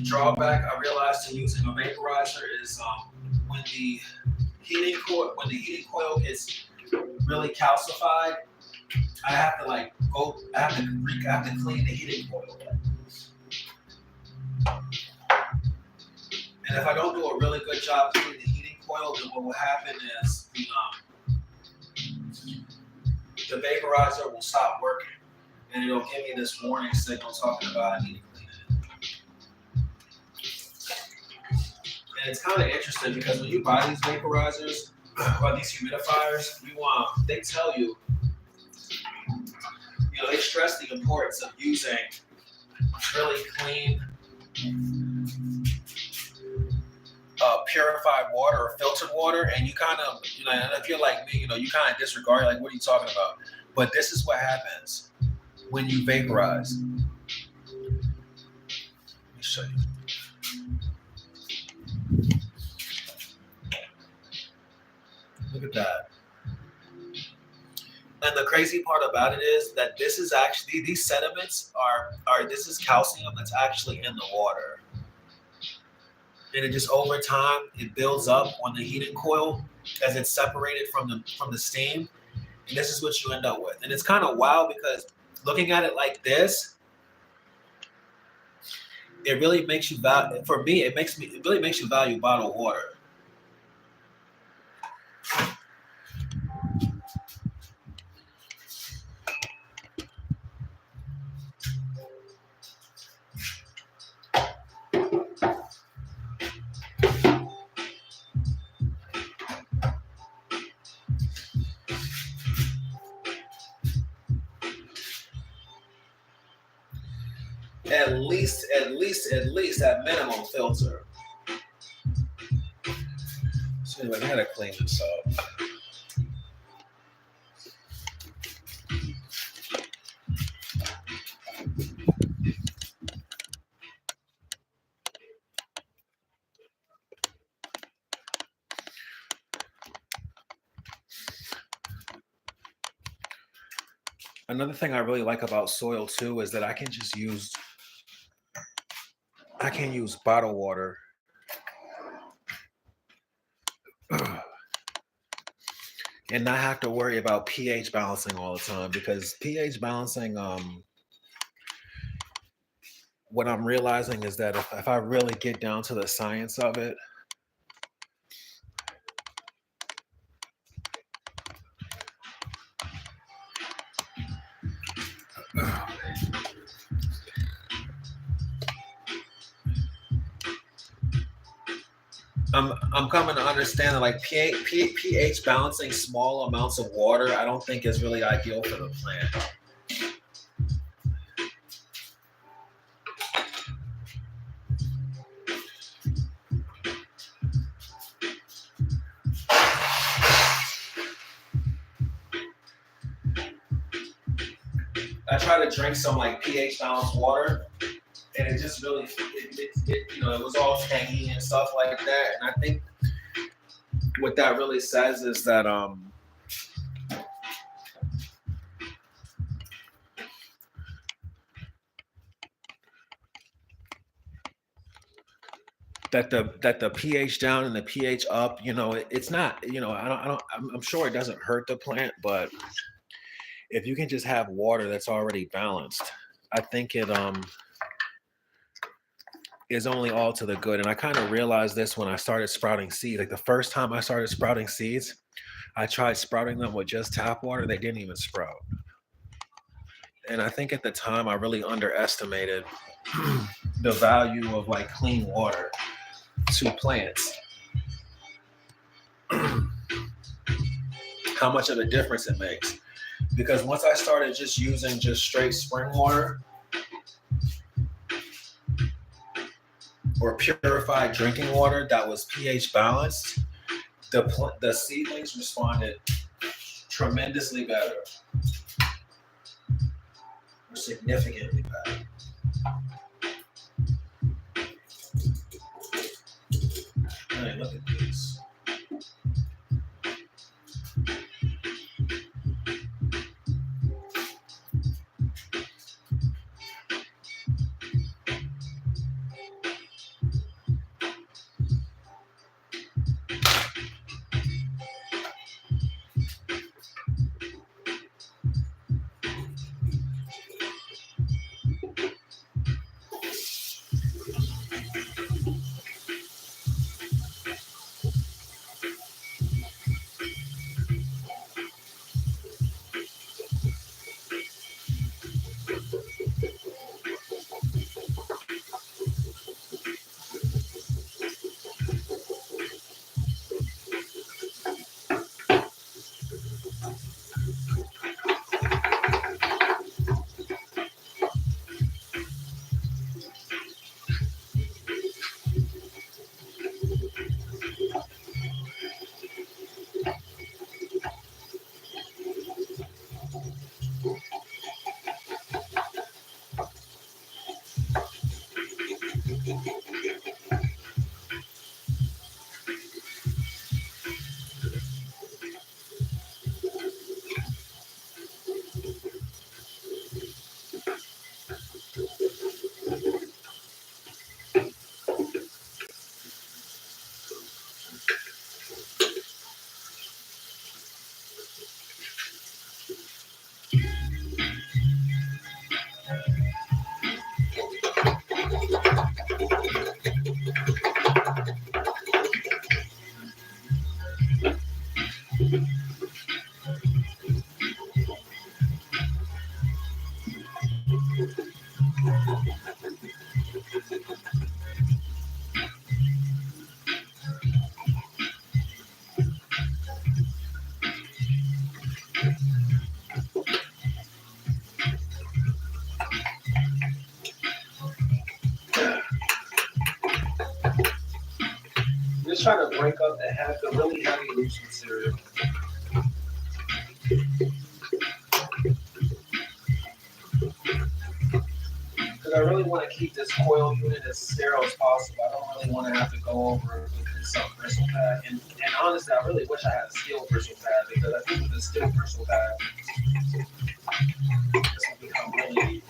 drawback I realized to using a vaporizer is when the heating coil gets really calcified, I have to I have to clean the heating coil. And if I don't do a really good job cleaning the heating coil, then what will happen is the vaporizer will stop working, and it'll give me this warning signal talking about I need to clean it. And it's kind of interesting because when you buy these vaporizers or these humidifiers, they tell you, they stress the importance of using really clean, purified water or filtered water, and you kind of, and if you're like me, you kind of disregard, like, what are you talking about? But this is what happens when you vaporize. Let me show you. Look at that. And the crazy part about it is that this is actually, these sediments this is calcium that's actually in the water. And it just over time, it builds up on the heating coil as it's separated from the steam. And this is what you end up with. And it's kind of wild because looking at it like this, it really makes you value, for me, it really makes you value bottled water. At least at minimum filter. So anyway, I gotta clean this up. Another thing I really like about soil too is that I can use bottled water and not have to worry about pH balancing all the time, because pH balancing, what I'm realizing is that if I really get down to the science of it, I'm coming to understand that like pH balancing small amounts of water, I don't think is really ideal for the plant. I try to drink some like pH balanced water, and it just really, it was all tangy and stuff like that. And I think what that really says is that that the pH down and the pH up, it's not, I'm sure it doesn't hurt the plant, but if you can just have water that's already balanced, I think it is only all to the good. And I kind of realized this when I started sprouting seeds. Like the first time I started sprouting seeds, I tried sprouting them with just tap water. They didn't even sprout. And I think at the time I really underestimated the value of like clean water to plants. How much of a difference it makes. because once I started just using just straight spring water or purified drinking water that was pH balanced, the seedlings responded tremendously better, or significantly better. Man, look at this. Just trying to break up the really heavy loose material. Because I really want to keep this coil unit as sterile as possible. I don't really want to have to go over it with some bristle pad. And honestly, I really wish I had a steel bristle pad, because I think with a steel bristle pad, this will become really easy.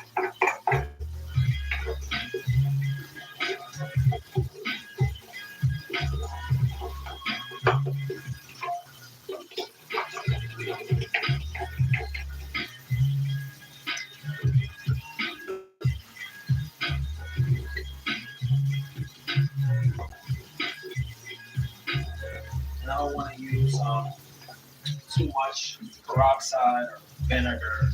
And I don't want to use too much peroxide or vinegar.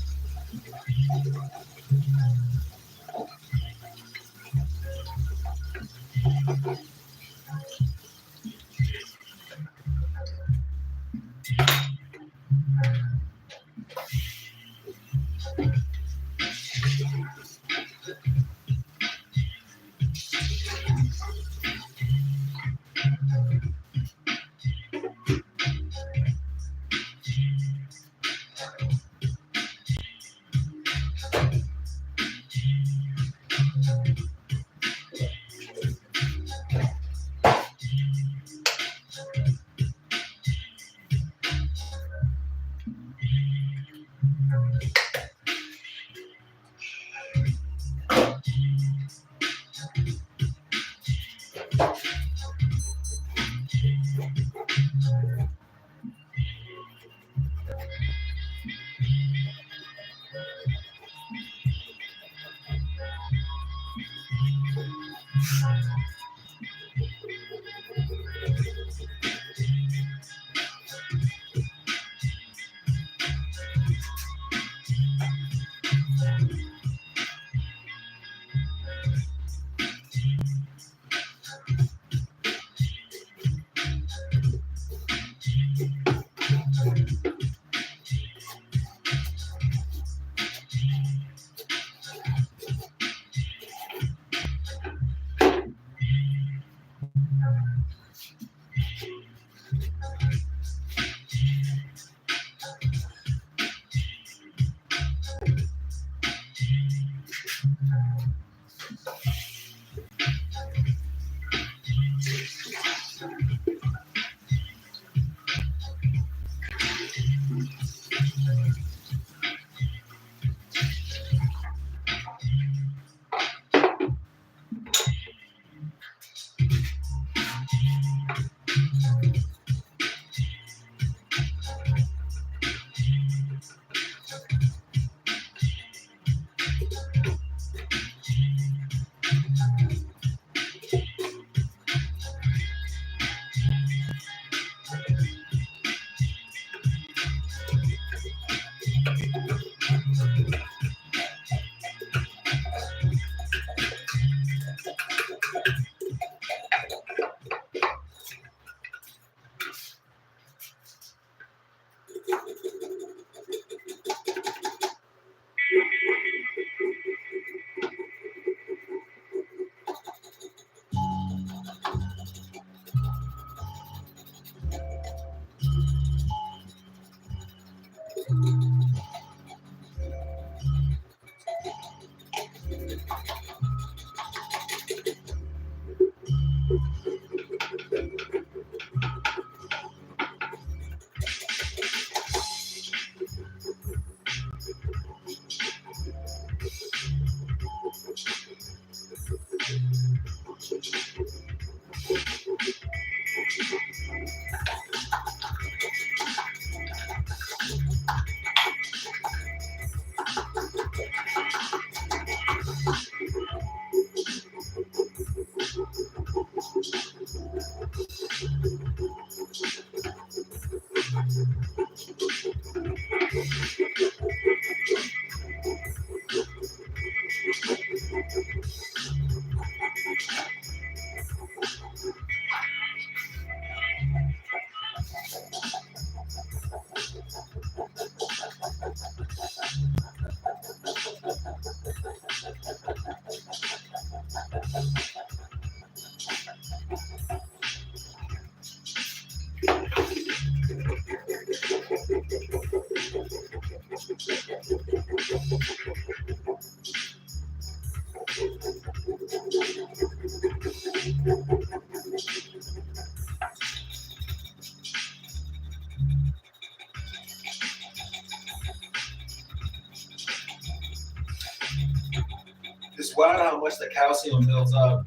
It's wild how much the calcium builds up.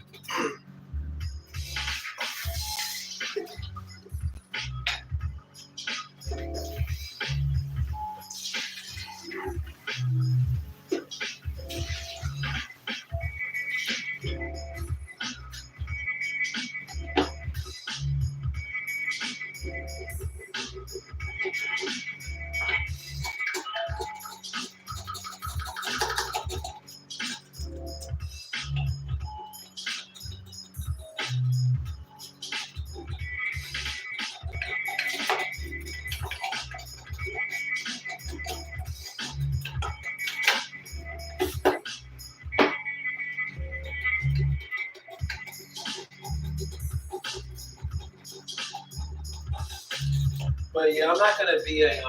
But yeah, I'm not gonna be a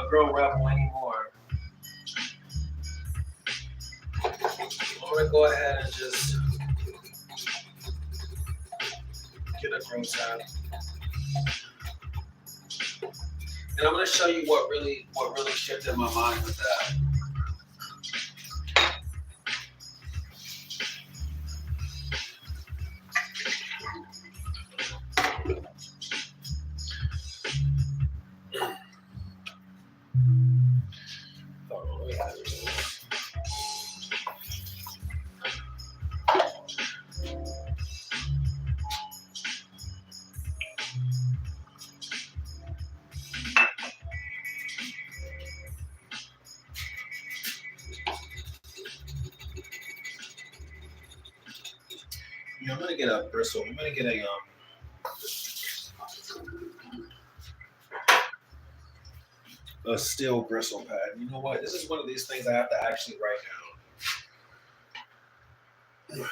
girl rebel anymore. I'm gonna go ahead and just get a grow tab. And I'm gonna show you what really shifted my mind with that. Yeah, I'm gonna get a bristle. I'm gonna get a steel bristle pad. You know what? This is one of these things I have to actually write down.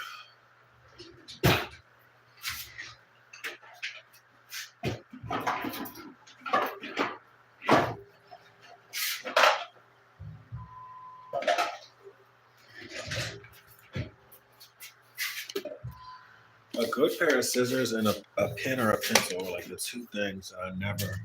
A good pair of scissors and a pen or a pencil are like the two things that I never.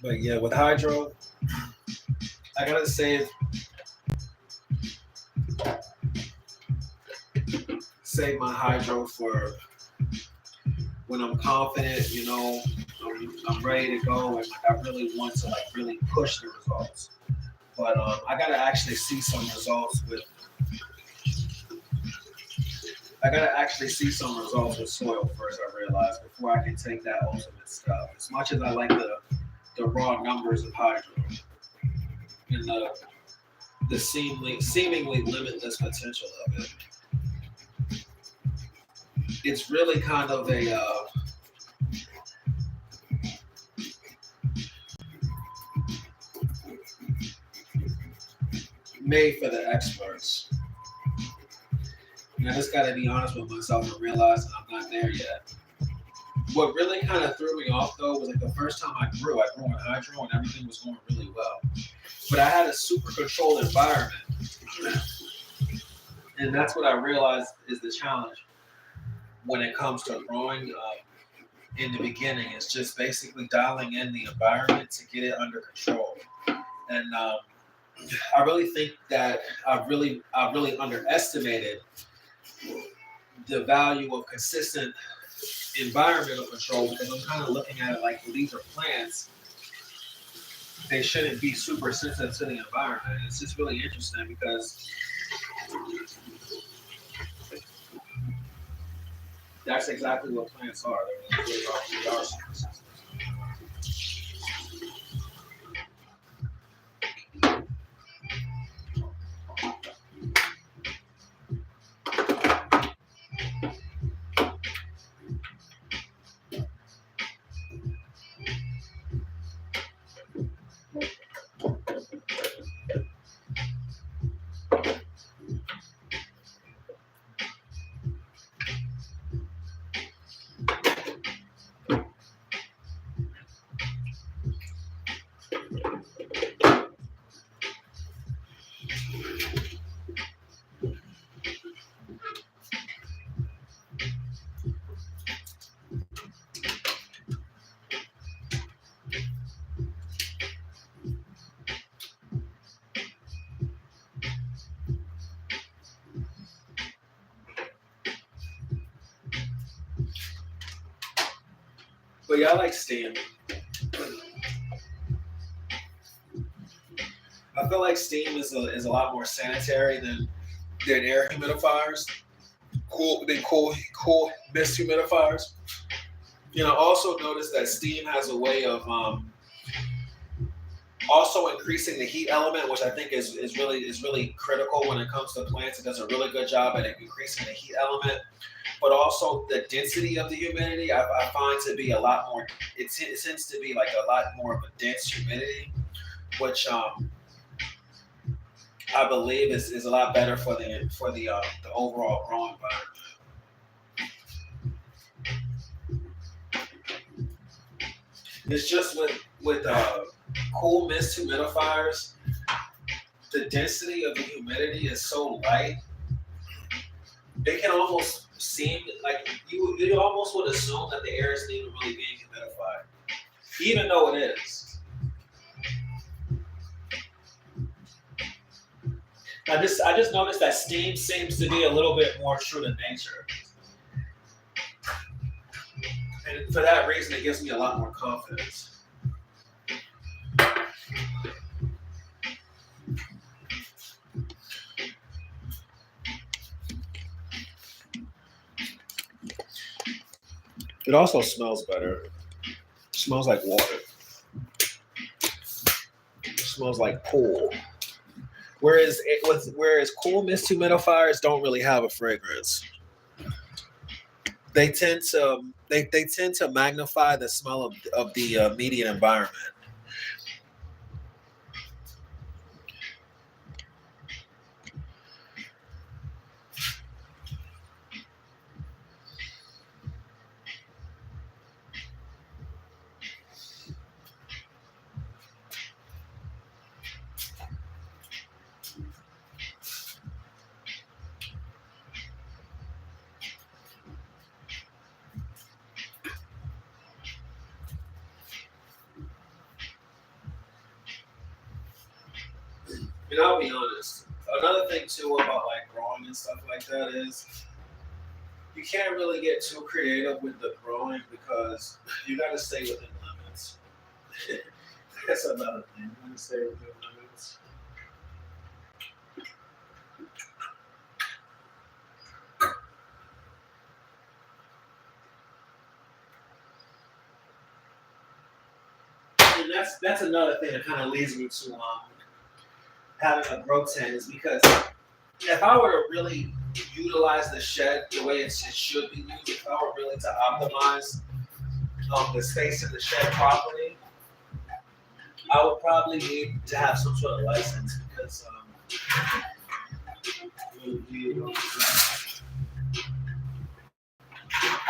But yeah, with hydro, I gotta save my hydro for when I'm confident, I'm ready to go, and like I really want to like really push the results. But I gotta actually see some results with. I gotta actually see some results with soil first. I realize before I can take that ultimate stuff. As much as I like the raw numbers of hydro and the seemingly limitless potential of it, it's really kind of a made for the experts. And I just got to be honest with myself and realize that I'm not there yet. What really kind of threw me off though was like the first time I grew in hydro and everything was going really well. But I had a super controlled environment. And that's what I realized is the challenge when it comes to growing in the beginning. It's just basically dialing in the environment to get it under control. And I really think that I really underestimated the value of consistent environmental control because I'm kind of looking at it like, well, these are plants. They shouldn't be super sensitive to the environment. It's just really interesting because that's exactly what plants are. They are super sensitive. But yeah, I like steam. I feel like steam is a lot more sanitary than air humidifiers. Cool mist humidifiers. Also notice that steam has a way of also increasing the heat element, which I think is really critical when it comes to plants. It does a really good job at increasing the heat element, but also the density of the humidity. I find to be a lot more. It tends to be like a lot more of a dense humidity, which I believe is a lot better for the overall growing environment. It's just with cool mist humidifiers, the density of the humidity is so light, it can almost seem like you almost would assume that the air isn't even really being humidified, even though it is. I just noticed that steam seems to be a little bit more true to nature. And for that reason, it gives me a lot more confidence. It also smells better. It smells like water. It smells like pool. Whereas cool mist humidifiers don't really have a fragrance. They tend to magnify the smell of the immediate environment. And I'll be honest. Another thing too about like growing and stuff like that is you can't really get too creative with the growing because you got to stay within limits. That's another thing. You got to stay within limits. And that's another thing that kind of leads me to having a grow tent is because if I were to really utilize the shed the way it should be used, if I were really to optimize the space in the shed properly, I would probably need to have some sort of license because I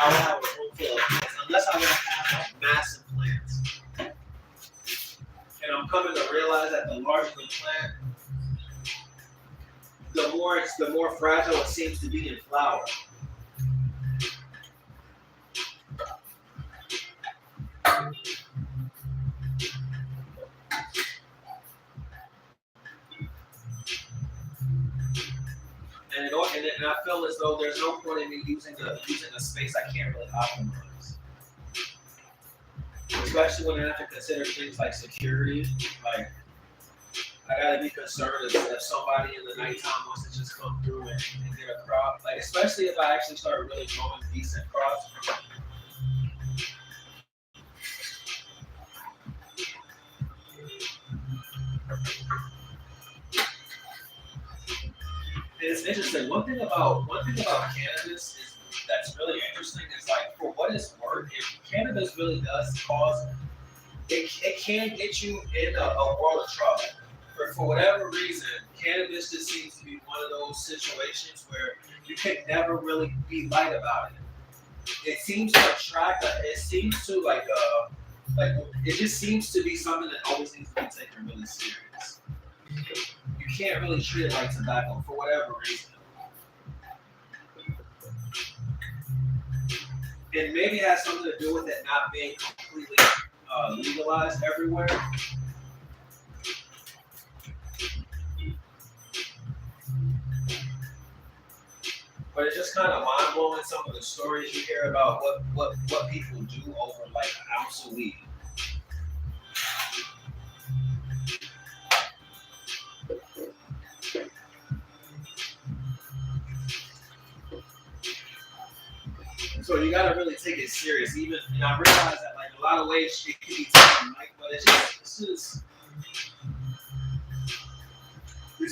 would have a room full of plants unless I want to have like, massive plants. And I'm coming to realize that the larger the plant, the more fragile it seems to be in flower. And I feel as though there's no point in me using a space I can't really optimize. Especially when I have to consider things like security. Like I gotta be concerned if somebody in the nighttime wants to just come through and get a crop. Like especially if I actually start really growing decent crops. It's interesting. One thing about cannabis is that's really interesting is like for what it's worth, if cannabis really does cause it can get you in a world of trouble. For whatever reason, cannabis just seems to be one of those situations where you can never really be light about it. It seems to attract. It seems to like it just seems to be something that always needs to be taken really serious. You can't really treat it like tobacco for whatever reason. And maybe it has something to do with it not being completely legalized everywhere. But it's just kind of mind blowing some of the stories you hear about what people do over like an ounce of weed. So you gotta really take it serious. Even and I realize that like a lot of ways it can be taken, like, but it's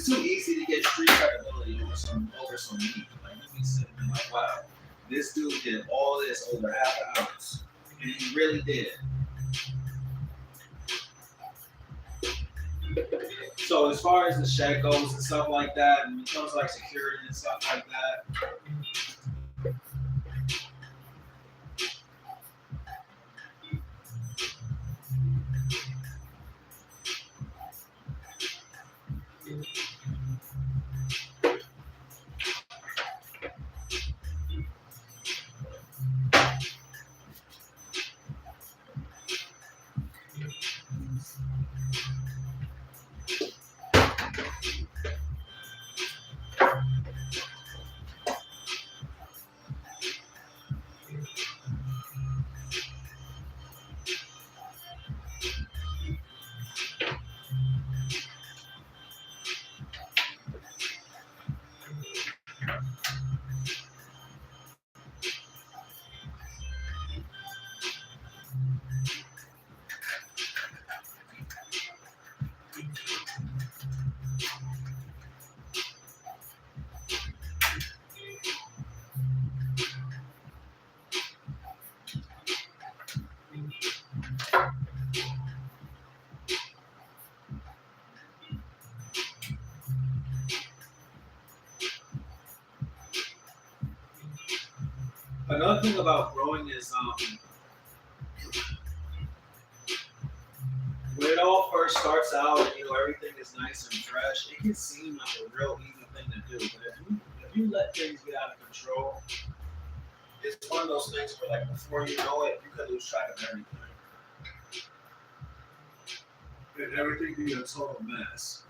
too easy to get street credibility over some weed. Like you be sitting there like, wow, this dude did all this over half an ounce, and he really did. So as far as the shed goes and stuff like that, and it comes to like security and stuff like that. Another thing about growing is when it all first starts out and everything is nice and fresh, it can seem like a real easy thing to do. But if you let things get out of control, it's one of those things where like before you know it, you could lose track of everything. And everything be a total mess.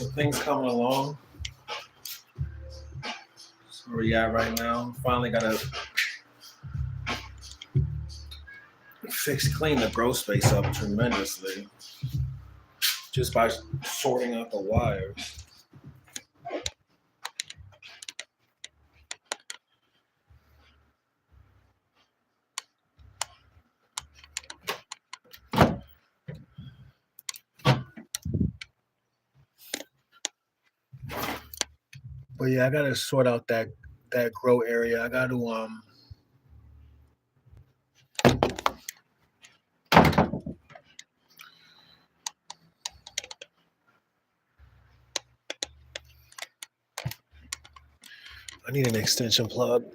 So things coming along. That's where we at right now. Finally got to clean the grow space up tremendously just by sorting out the wires. But yeah, I gotta sort out that grow area. I got to I need an extension plug.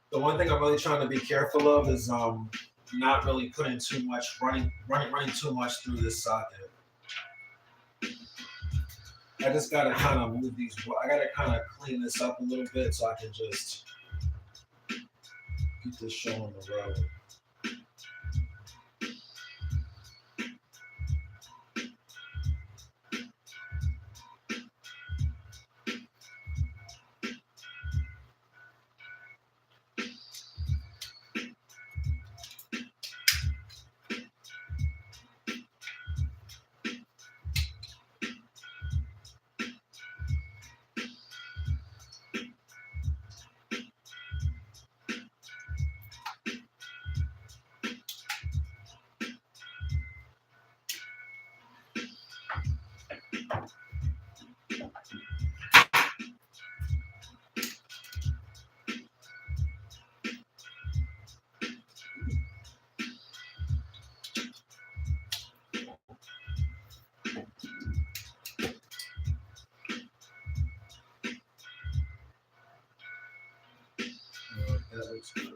The one thing I'm really trying to be careful of is not really putting too much running too much through this socket. I just gotta kind of move these. I gotta kind of clean this up a little bit so I can just get this show on the road. That looks good.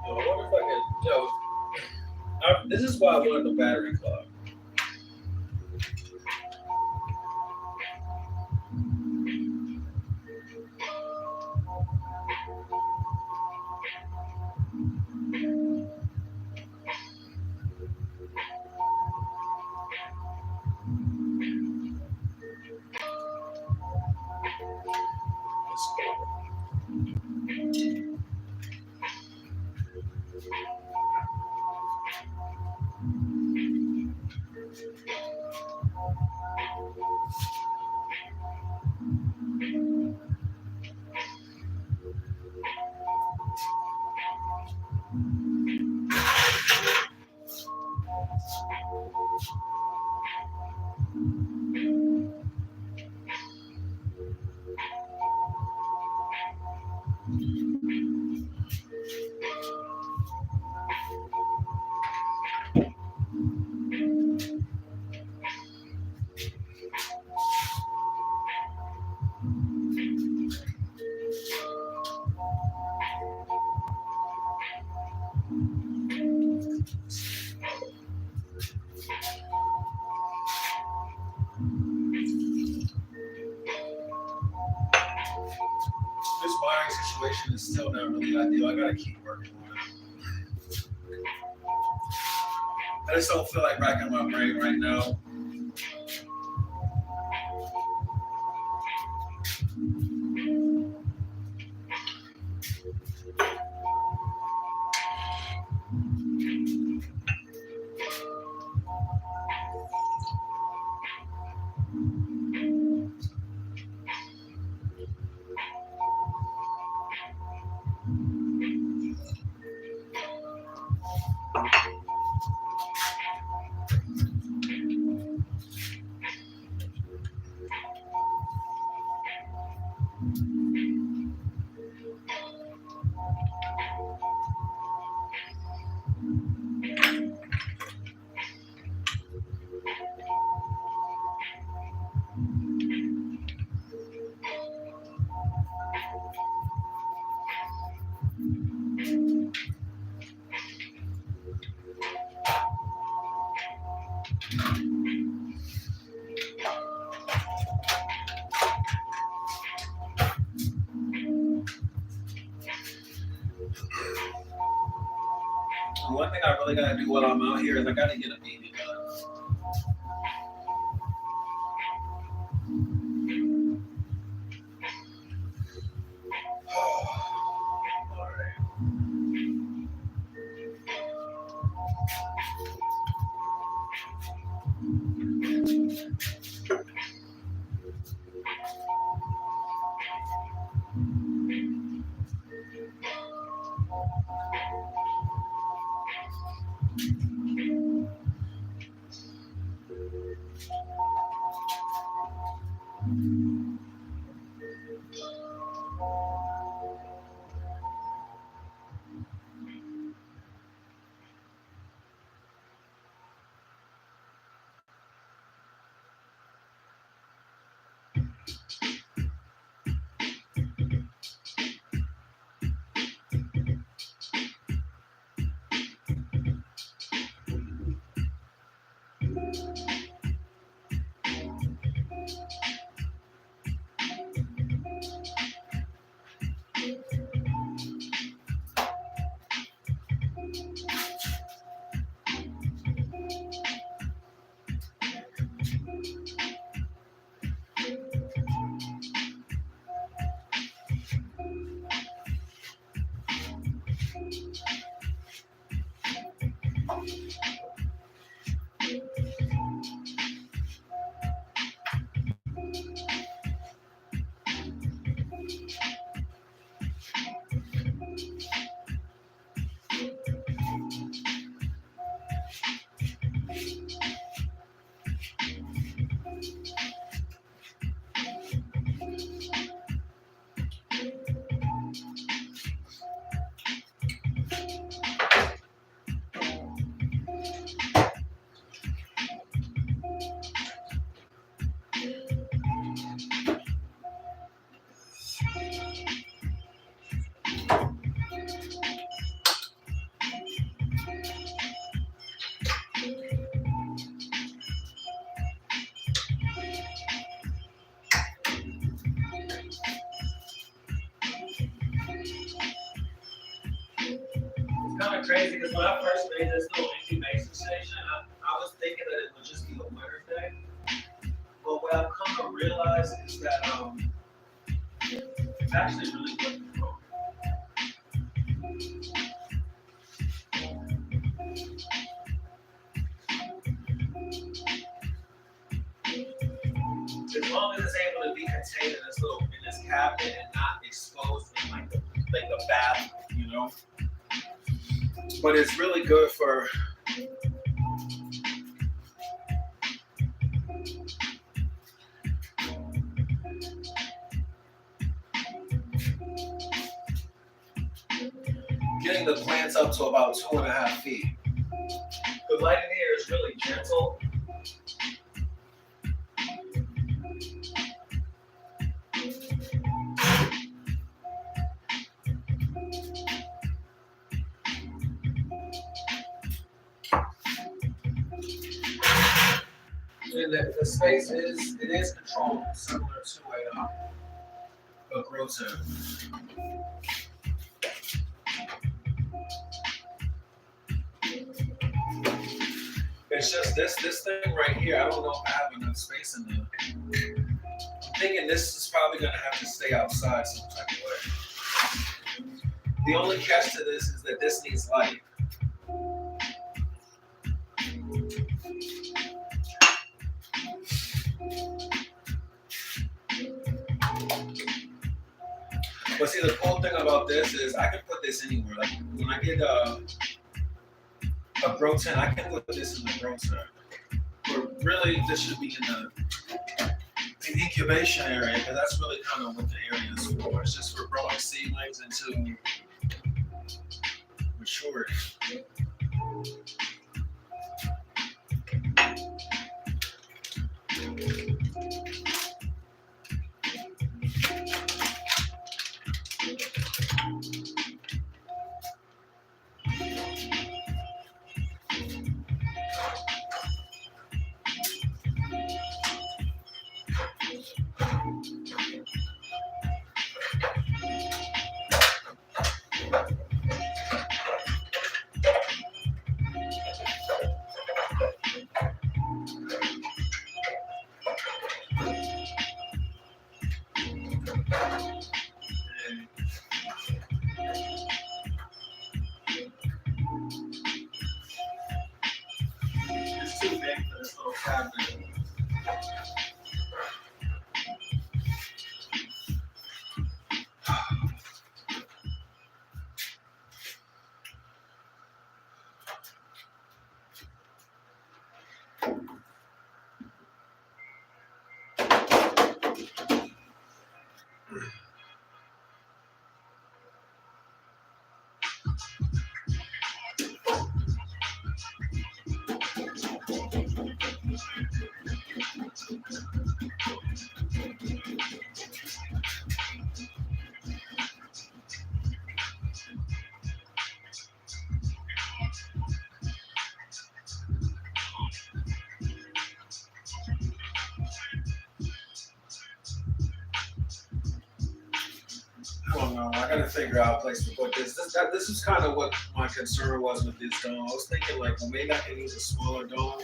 Yo, I wonder if I can. Yo, this is why I wanted the battery clock. Let's go. This wiring situation is still not really ideal. I gotta keep working on it. I just don't feel like racking my brain right now. And one thing I really gotta do while I'm out here is I gotta get a BB gun. All right. Kind of crazy because when I first made this little incubation station, I was thinking that it would just be a winter thing. But what I've come to realize is that it's actually really good for growth. As long as it's able to be contained in this cabinet and not exposed in like the bathroom, you know. But it's really good for getting the plants up to about 2.5 feet. The lighting here is really gentle. And the space is controlled similar to a grow tent. It's just this thing right here. I don't know if I have enough space in there. I'm thinking this is probably gonna have to stay outside some type of way. The only catch to this is that this needs light. But see, the cool thing about this is I can put this anywhere. Like when I get a grow tent, I can put this in the grow tent. But really, this should be in the incubation area, because that's really kind of what the area is for. It's just for growing seedlings into maturity. It's too big for this little cabinet. I don't know. I gotta figure out a place to put this. This is kind of what my concern was with this dome. I was thinking like, well, maybe I can use a smaller dome.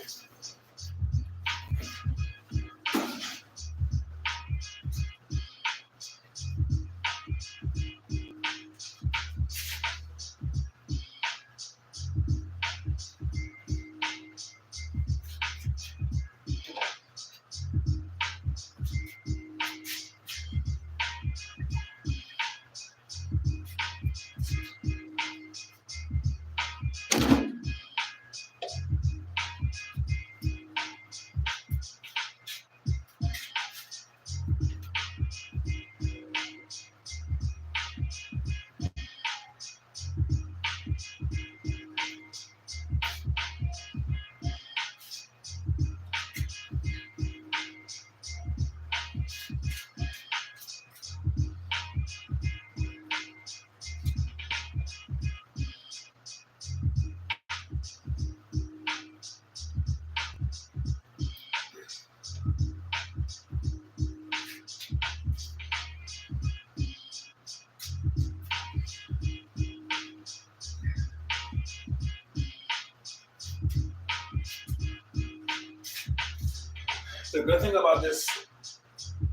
The good thing about this,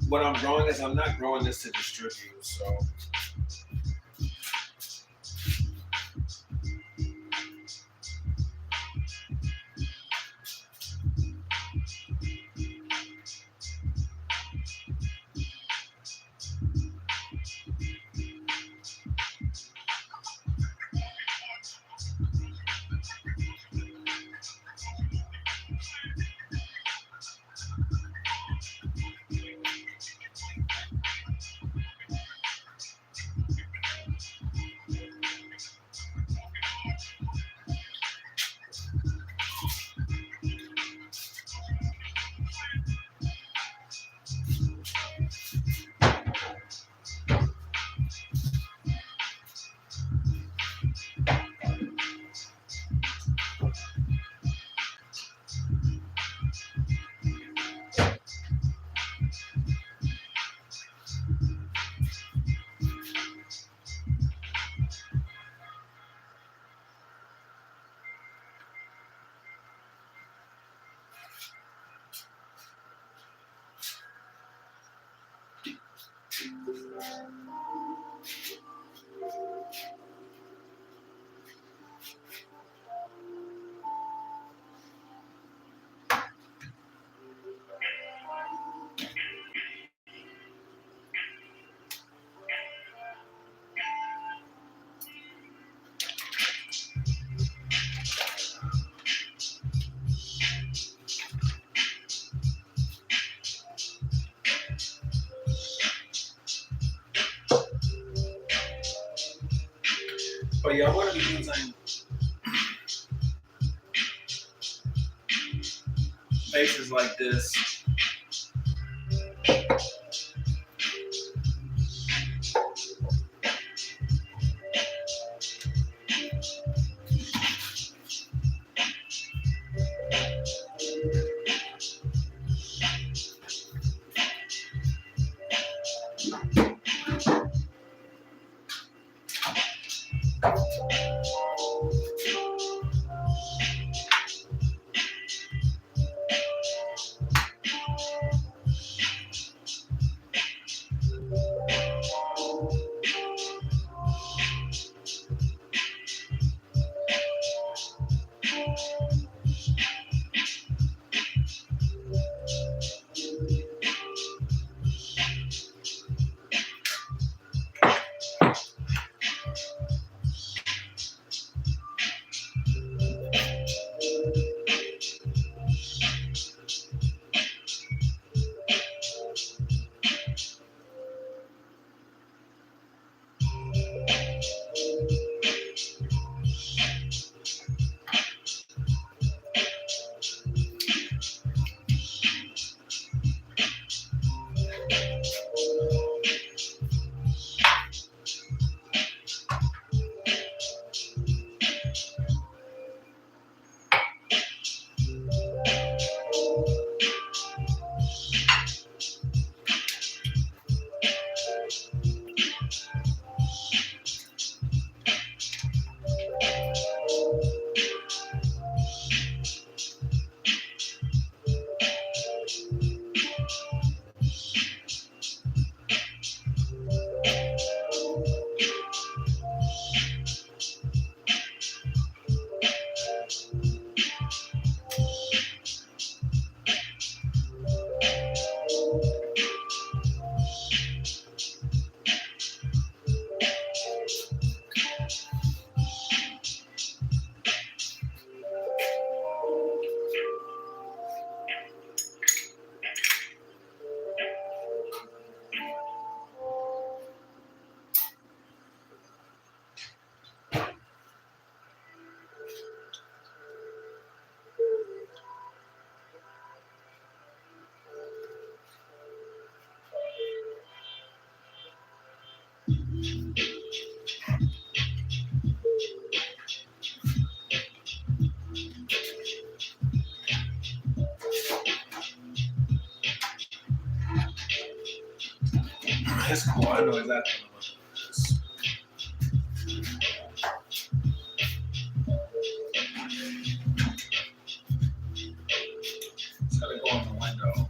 what I'm growing is I'm not growing this to distribute. So but yeah, I'm going to be using bases like this. It's cool. I know exactly what I'm doing this. It's gotta go on the window.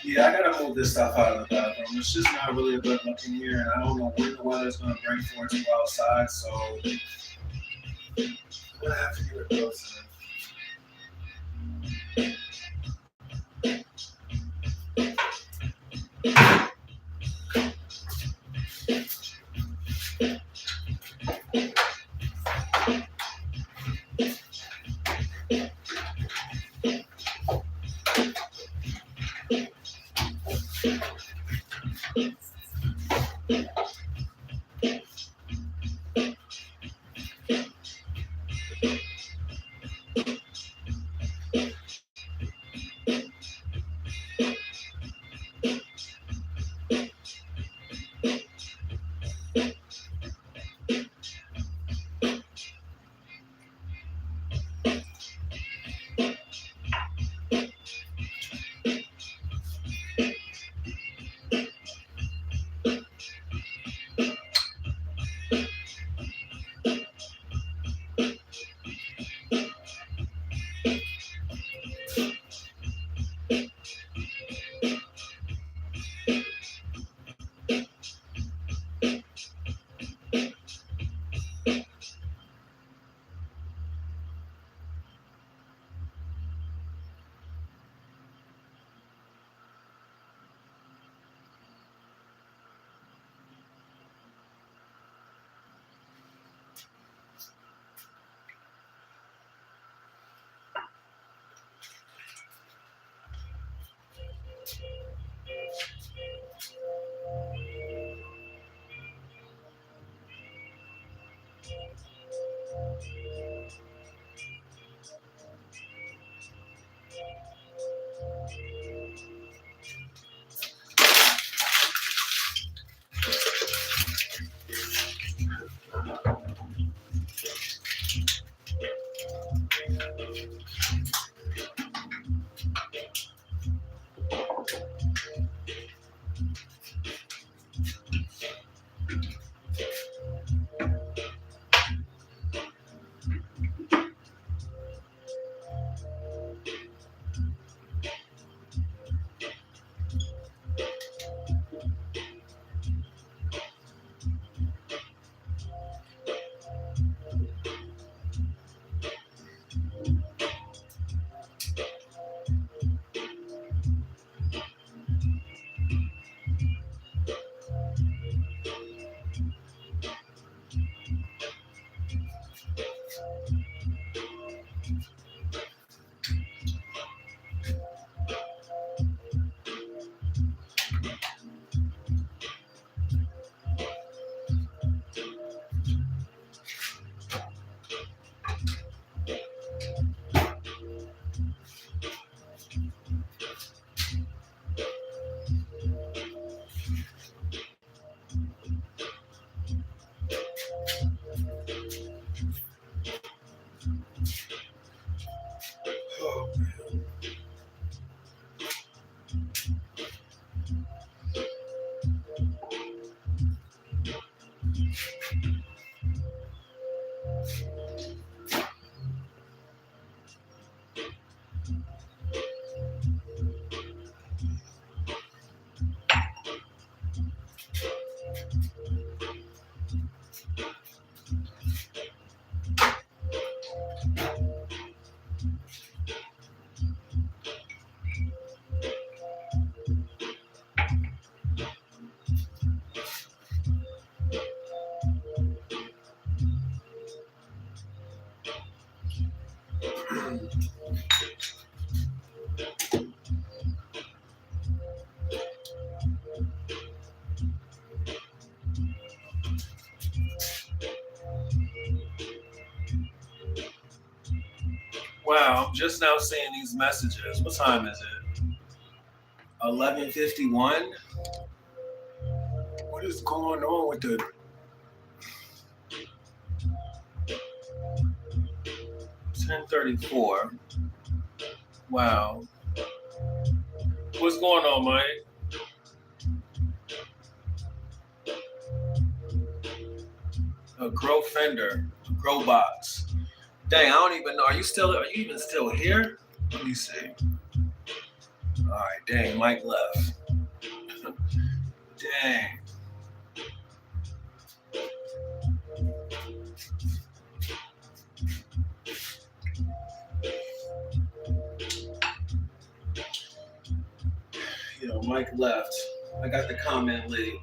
Yeah, I gotta move this stuff out of the bathroom. It's just not really a good look in here, and I don't know when the weather's gonna break for it to go outside, so I'm gonna have to get it closer. Oh, wow, I'm just now seeing these messages. What time is it? 11:51. What is going on with the 10:34? Wow. What's going on, Mike? A grow fender, a grow box. Dang, I don't even know. Are you even still here? Let me see. All right, dang, Mike left. Dang. You know, Mike left. I got the comment late.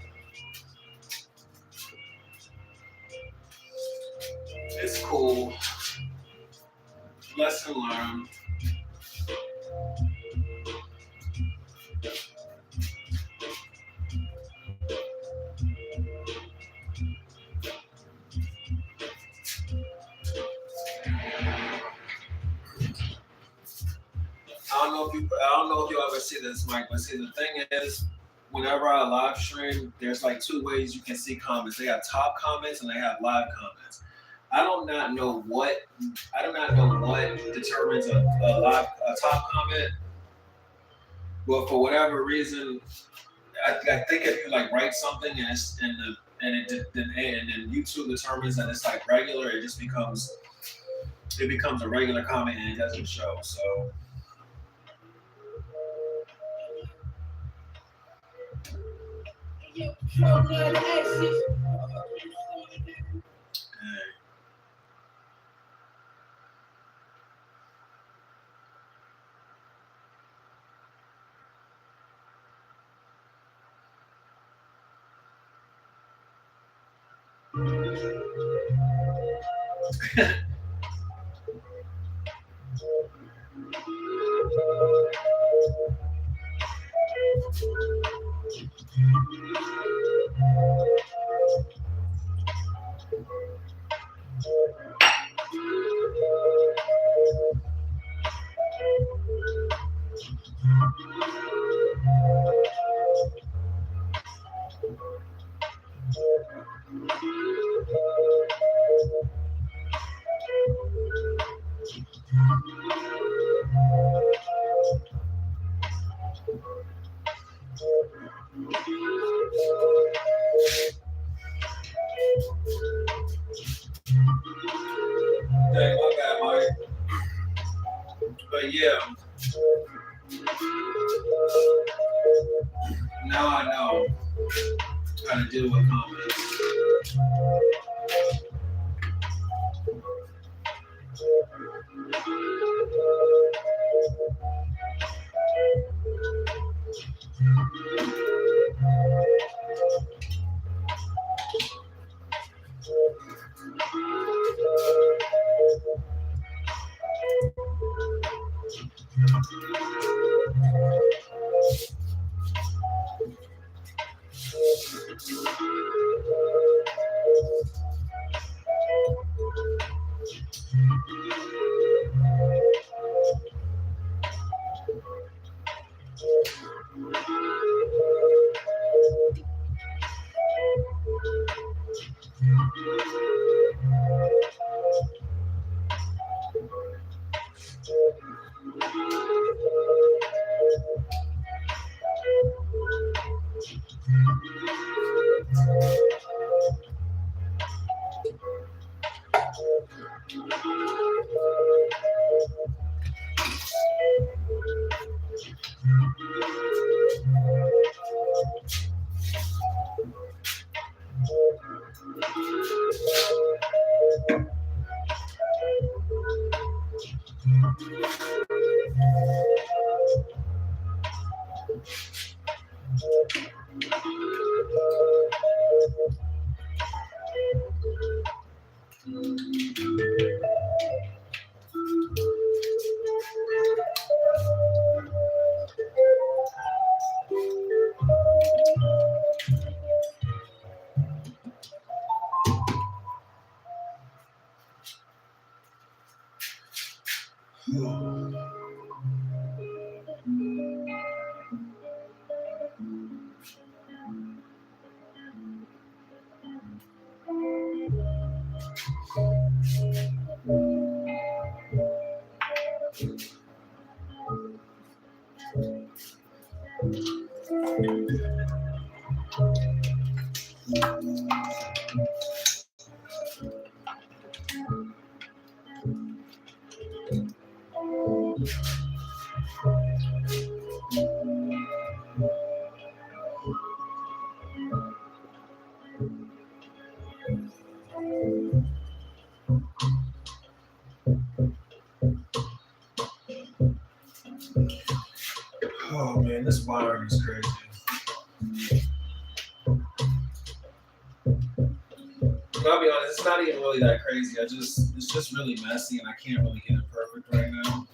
It's cool. Lesson learned. I don't know if you ever see this, Mike, but see, the thing is, whenever I live stream, there's like two ways you can see comments. They have top comments and they have live comments. I do not know what determines a top comment, but for whatever reason, I think if you like write something and then YouTube determines that it's like regular, it becomes a regular comment and it doesn't show. So. Dang, my bad, Mike. But yeah, now I know how to deal with comments. Oh man, this wiring is crazy. But I'll be honest, it's not even really that crazy. It's just really messy, and I can't really get it perfect right now.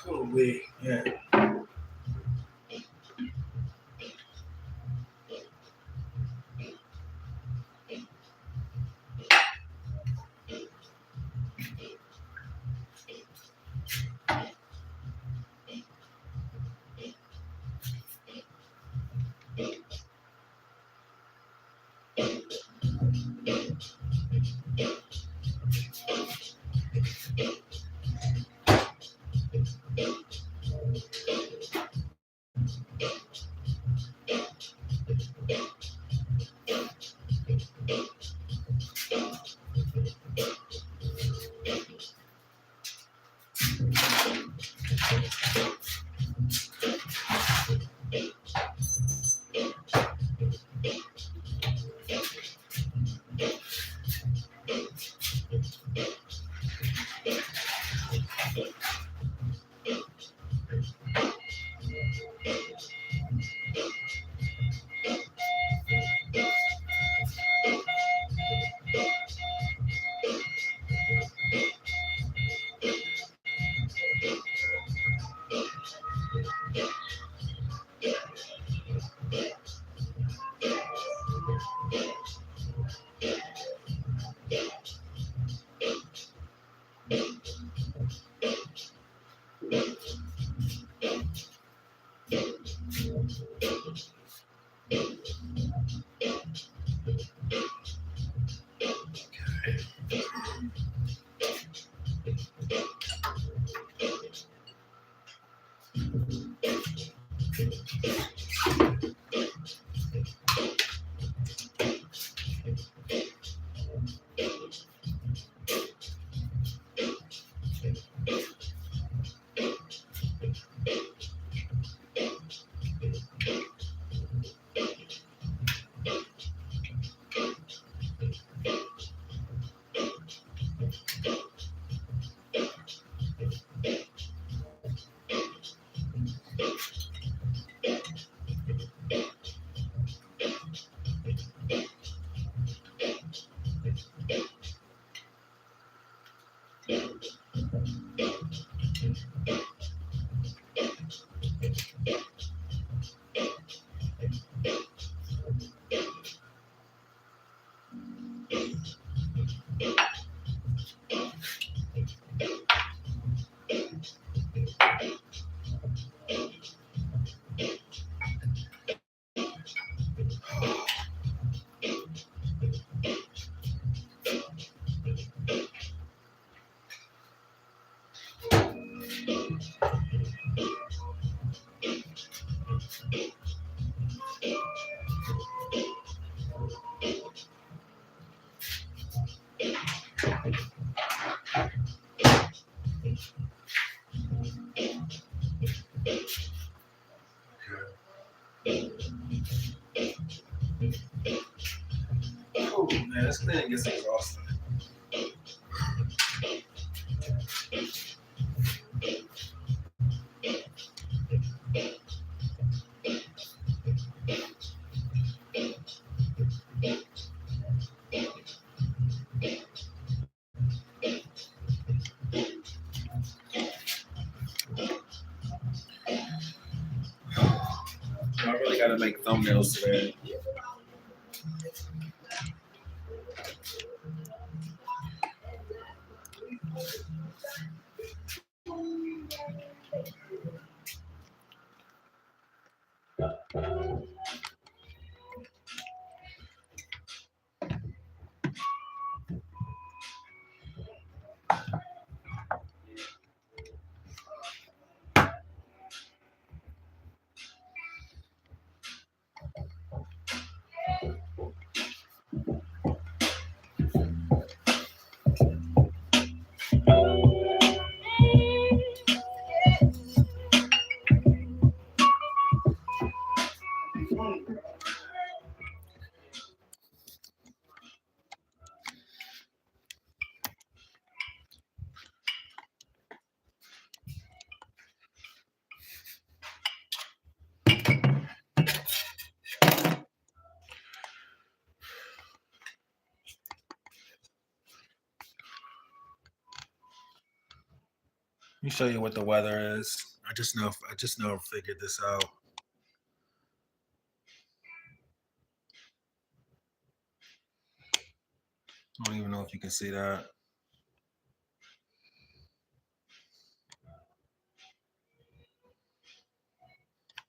Holy, yeah. Oh man, this thing gets exhausting. I really gotta make thumbnails today. Let me show you what the weather is. I just now figured this out. I don't even know if you can see that.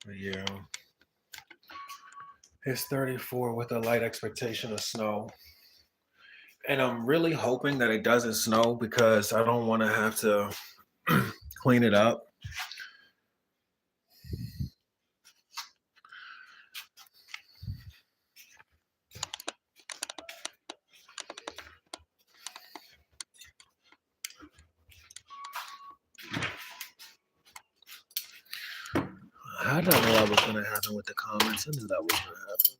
But yeah. It's 34 with a light expectation of snow. And I'm really hoping that it doesn't snow because I don't want to have to clean it up. I don't know what was going to happen with the comments. I knew that was going to happen.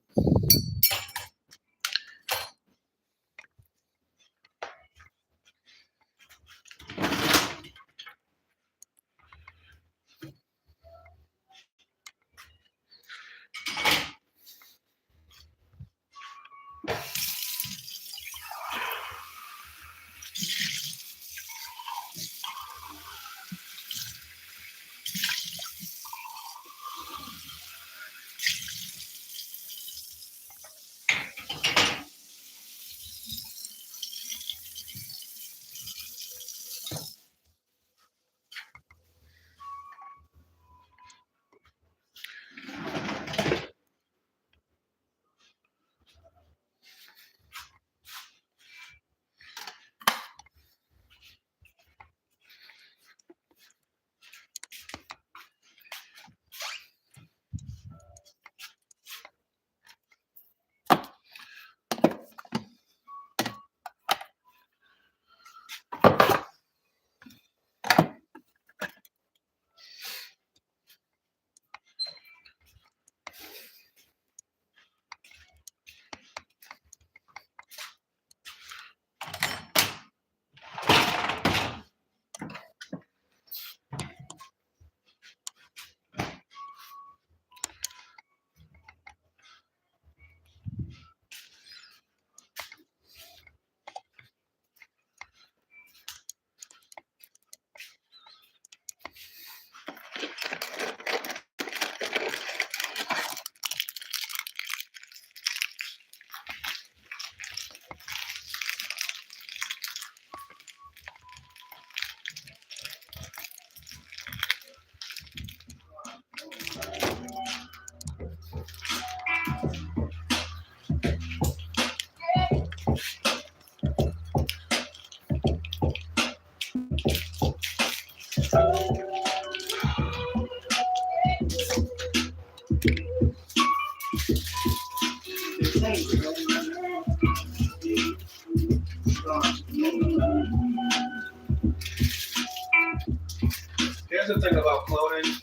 the thing about cloning.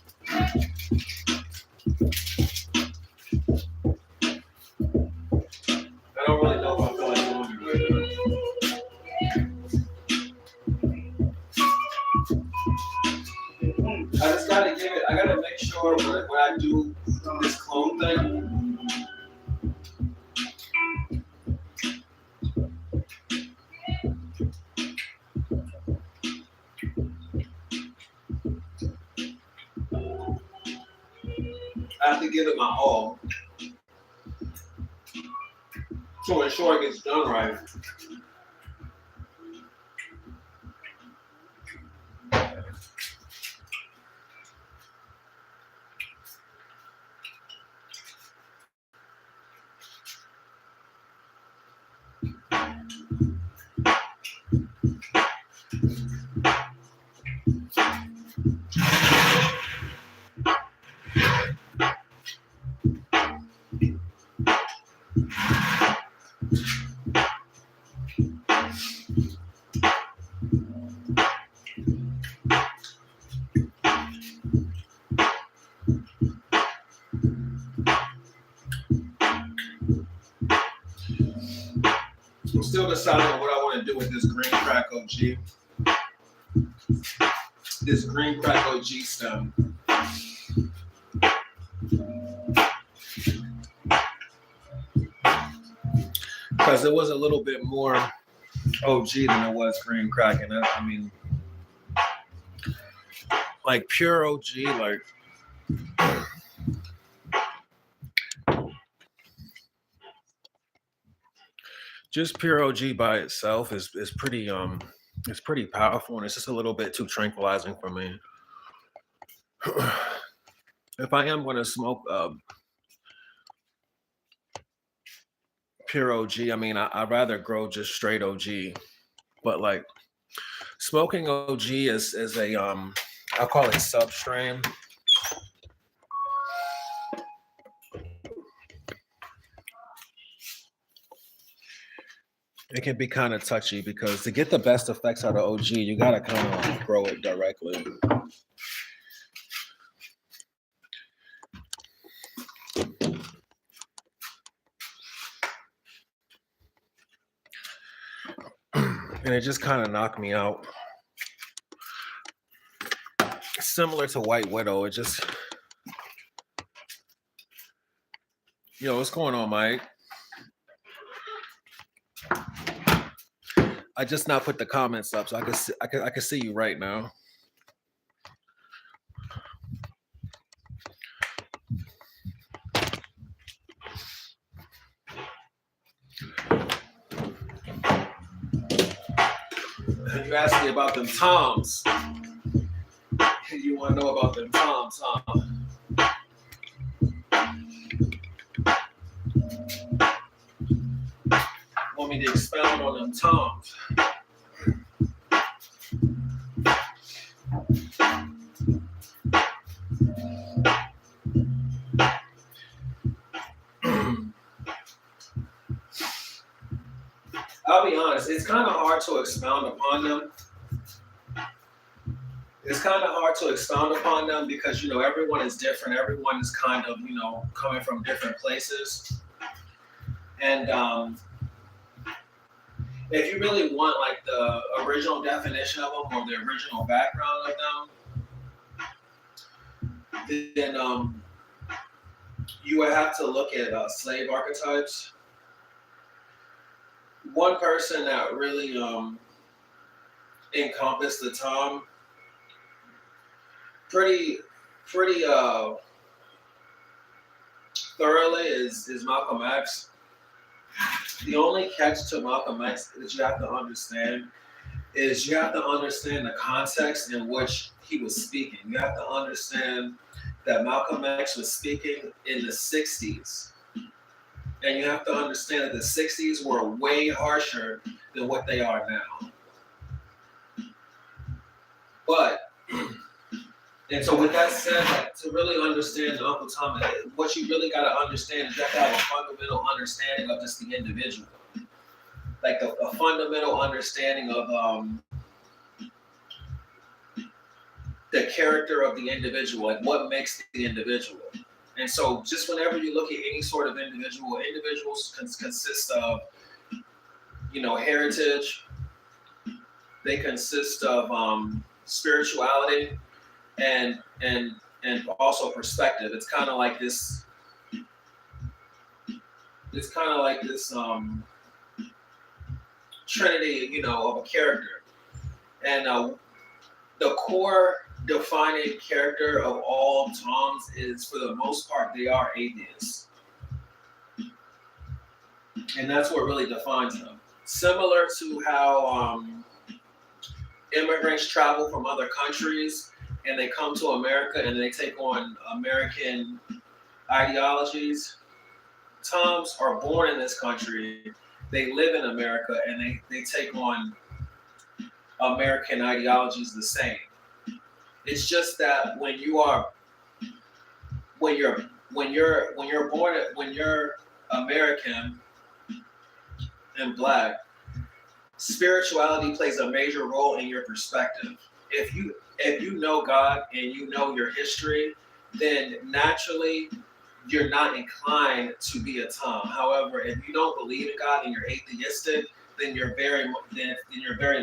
I don't really know if I feel like doing it right now. I just gotta give it. I gotta make sure when I do this clone thing. I have to give it my all to ensure it gets done right. I'm still deciding on what I want to do with this green crack OG. This green crack OG stem. Because it was a little bit more OG than it was green crack. And I mean, like pure OG, like just pure OG by itself is pretty it's pretty powerful, and it's just a little bit too tranquilizing for me. If I am going to smoke pure OG, I mean, I'd rather grow just straight OG, but like smoking OG is a I'll call it substrain. It can be kind of touchy because to get the best effects out of OG, you gotta kind of like grow it directly. And it just kind of knocked me out. Similar to White Widow, it just, yo, what's going on, Mike? I just now put the comments up, so I can see you right now. You asked me about them toms. You want to know about them toms, huh? Want me to expound on them toms? I'll be honest, it's kind of hard to expound upon them. It's kind of hard to expound upon them because, you know, everyone is different. Everyone is kind of, you know, coming from different places. And if you really want like the original definition of them or the original background of them, then you would have to look at slave archetypes. One person that really encompassed the Tom pretty thoroughly is Malcolm X. The only catch to Malcolm X that you have to understand is you have to understand the context in which he was speaking. You have to understand that Malcolm X was speaking in the 60s. And you have to understand that the 60s were way harsher than what they are now. But, and so with that said, like, to really understand Uncle Tom, what you really got to understand is you have to have a fundamental understanding of just the individual. Like a fundamental understanding of the character of the individual, like what makes the individual. And so just whenever you look at any sort of individual, individuals consist of, heritage, they consist of spirituality and also perspective. It's kind of like this trinity, of a character. And the core defining character of all Toms is, for the most part, they are atheists. And that's what really defines them. Similar to how immigrants travel from other countries and they come to America and they take on American ideologies, Toms are born in this country, they live in America, and they take on American ideologies the same. It's just that when you're American and Black, spirituality plays a major role in your perspective. If you know God and you know your history, then naturally you're not inclined to be a Tom. However, if you don't believe in God and you're atheistic, then you're very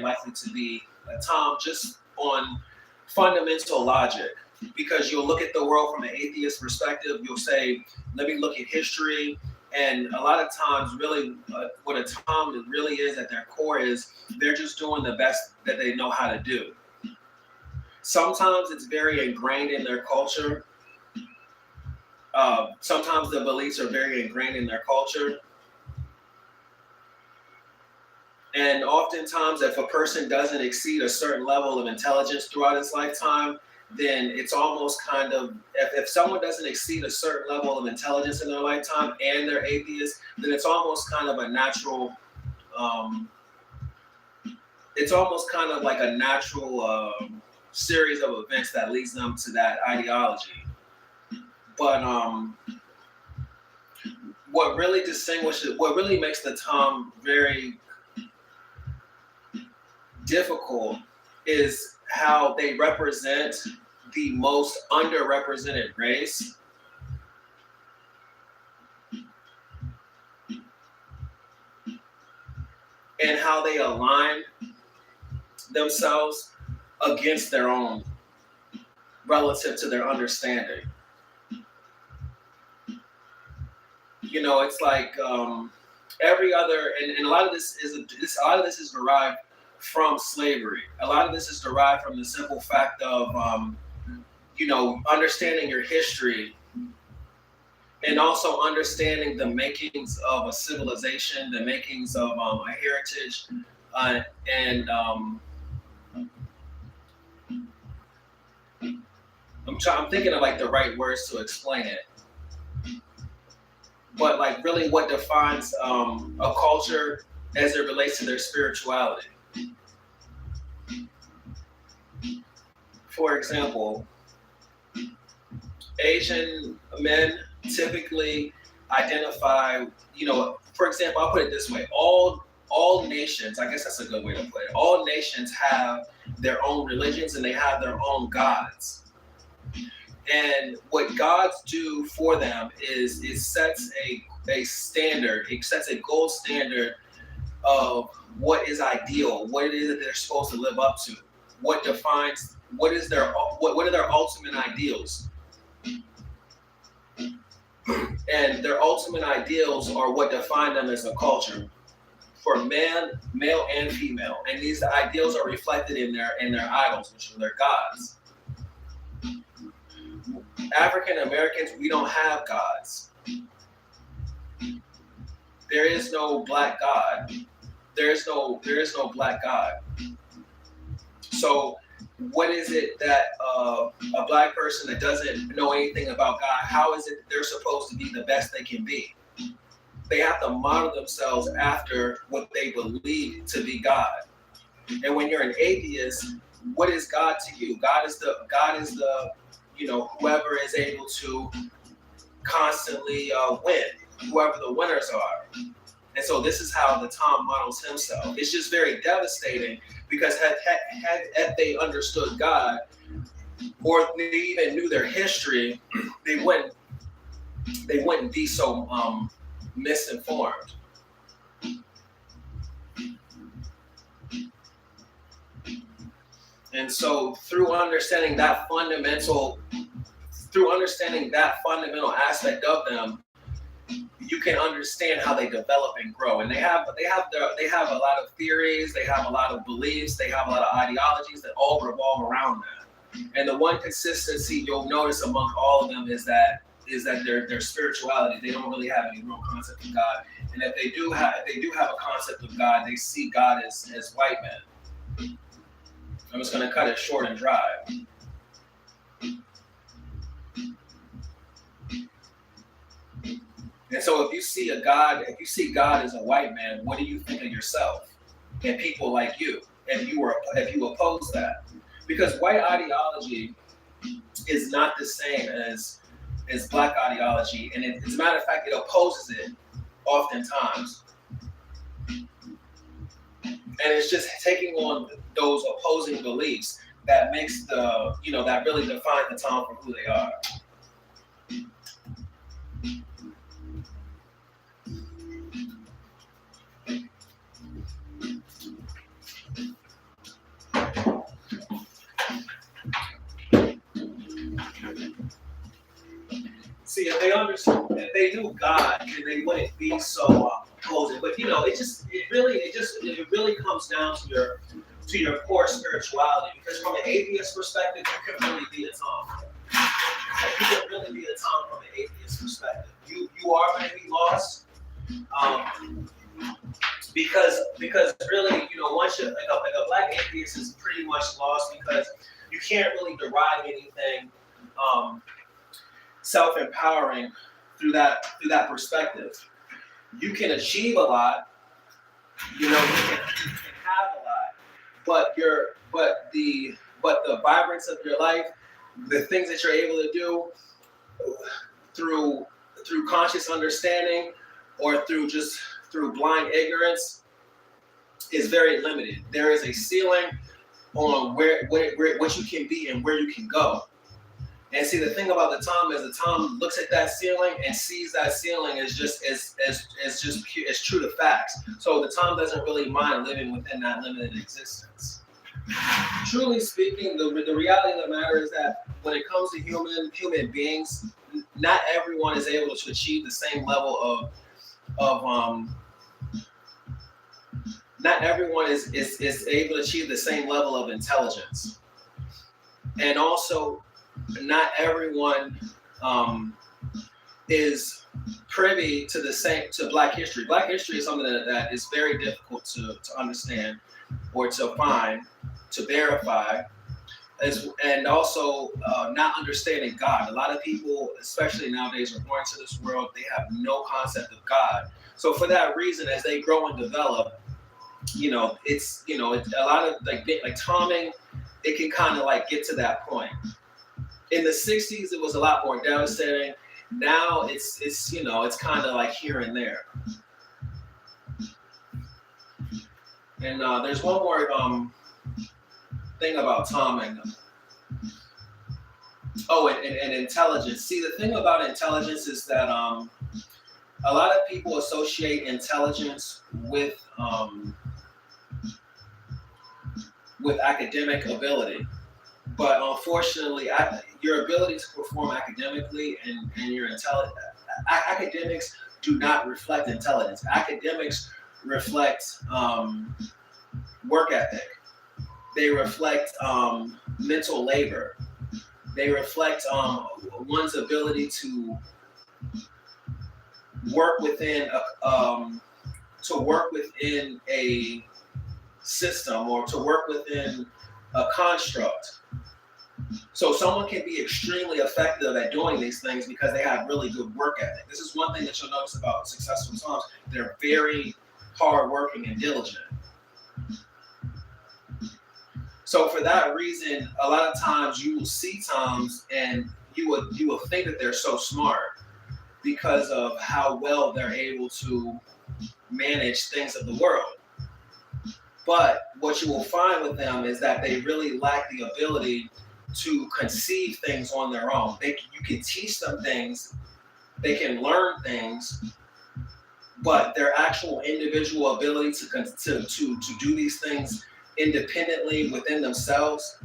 likely to be a Tom, just on fundamental logic. Because you'll look at the world from an atheist perspective, you'll say, let me look at history. And a lot of times, really, what a Tom really is at their core is they're just doing the best that they know how to do. Sometimes it's very ingrained in their culture. Sometimes the beliefs are very ingrained in their culture. And oftentimes, if a person doesn't exceed a certain level of intelligence throughout his lifetime, then it's almost kind of, if someone doesn't exceed a certain level of intelligence in their lifetime and they're atheist, then it's almost kind of a natural, series of events that leads them to that ideology. But what really makes the Tom very difficult is how they represent the most underrepresented race. And how they align themselves against their own relative to their understanding. It's like every other, and a lot of this is derived from slavery. A lot of this is derived from the simple fact of, understanding your history and also understanding the makings of a civilization, the makings of a heritage, and I'm thinking of like the right words to explain it. But like really what defines a culture as it relates to their spirituality. For example, Asian men typically identify, for example, I'll put it this way, all nations, I guess that's a good way to put it, all nations have their own religions and they have their own gods. And what gods do for them is it sets a standard, it sets a gold standard of what is ideal, what it is that they're supposed to live up to, what are their ultimate ideals. And their ultimate ideals are what define them as a culture for man, male and female. And these ideals are reflected in their idols, which are their gods. African Americans, we don't have gods. There is no black God. There is no black God. So what is it that a black person that doesn't know anything about God, how is it that they're supposed to be the best they can be? They have to model themselves after what they believe to be God. And when you're an atheist, what is God to you? God is the whoever is able to constantly win, whoever the winners are. And so this is how the Tom models himself. It's just very devastating because had they understood God, or they even knew their history, they wouldn't be so misinformed. And so through understanding that fundamental aspect of them, you can understand how they develop and grow. And they have a lot of theories, they have a lot of beliefs, they have a lot of ideologies that all revolve around that. And the one consistency you'll notice among all of them is that their spirituality. They don't really have any real concept of God. And if they do have a concept of God, they see God as white men. I'm just going to cut it short and dry. And so if you see God as a white man, what do you think of yourself and people like you if you oppose that? Because white ideology is not the same as black ideology, and as a matter of fact, it opposes it oftentimes. And it's just taking on those opposing beliefs that makes that really defines the town for who they are. See, if they knew God, then they wouldn't be so opposing. But it really comes down to your core spirituality. Because from an atheist perspective, you can really be a Tom. You can really be a Tom from an atheist perspective. You are going to be lost, because really, once you're like a black atheist is pretty much lost because you can't really derive anything self-empowering through that perspective. You can achieve a lot, you can have a lot, but the vibrance of your life, the things that you're able to do through conscious understanding or through blind ignorance is very limited. There is a ceiling on what you can be and where you can go. And see, the thing about the Tom is the Tom looks at that ceiling and sees that ceiling as true to facts. So the Tom doesn't really mind living within that limited existence. Truly speaking, the reality of the matter is that when it comes to human beings, not everyone is able to achieve the same level not everyone is able to achieve the same level of intelligence. And also, not everyone is privy to Black history. Black history is something that is very difficult to understand or to find, to verify, and also not understanding God. A lot of people, especially nowadays, are born into this world, they have no concept of God. So for that reason, as they grow and develop, it's a lot of like Toming, it can kind of like get to that point. In the 60s, it was a lot more devastating. Now it's kind of like here and there. And there's one more thing about Toming. Oh, and intelligence. See, the thing about intelligence is that a lot of people associate intelligence with academic ability. But unfortunately, your ability to perform academically and your intelligence, academics do not reflect intelligence. Academics reflect work ethic. They reflect mental labor. They reflect one's ability to work within a system or to work within a construct. So someone can be extremely effective at doing these things because they have really good work ethic. This is one thing that you'll notice about successful Toms. They're very hardworking and diligent. So for that reason, a lot of times you will see Toms and you will think that they're so smart because of how well they're able to manage things of the world. But what you will find with them is that they really lack the ability to conceive things on their own. You can teach them things, they can learn things, but their actual individual ability to do these things independently within themselves,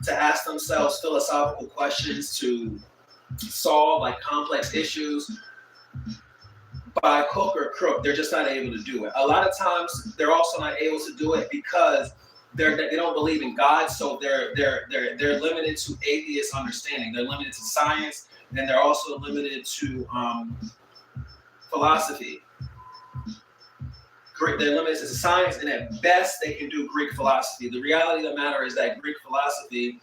to ask themselves philosophical questions, to solve like complex issues, by hook or crook, they're just not able to do it. A lot of times, they're also not able to do it because they don't believe in God, so they're limited to atheist understanding. They're limited to science, and they're also limited to philosophy. They're limited to science, and at best, they can do Greek philosophy. The reality of the matter is that Greek philosophy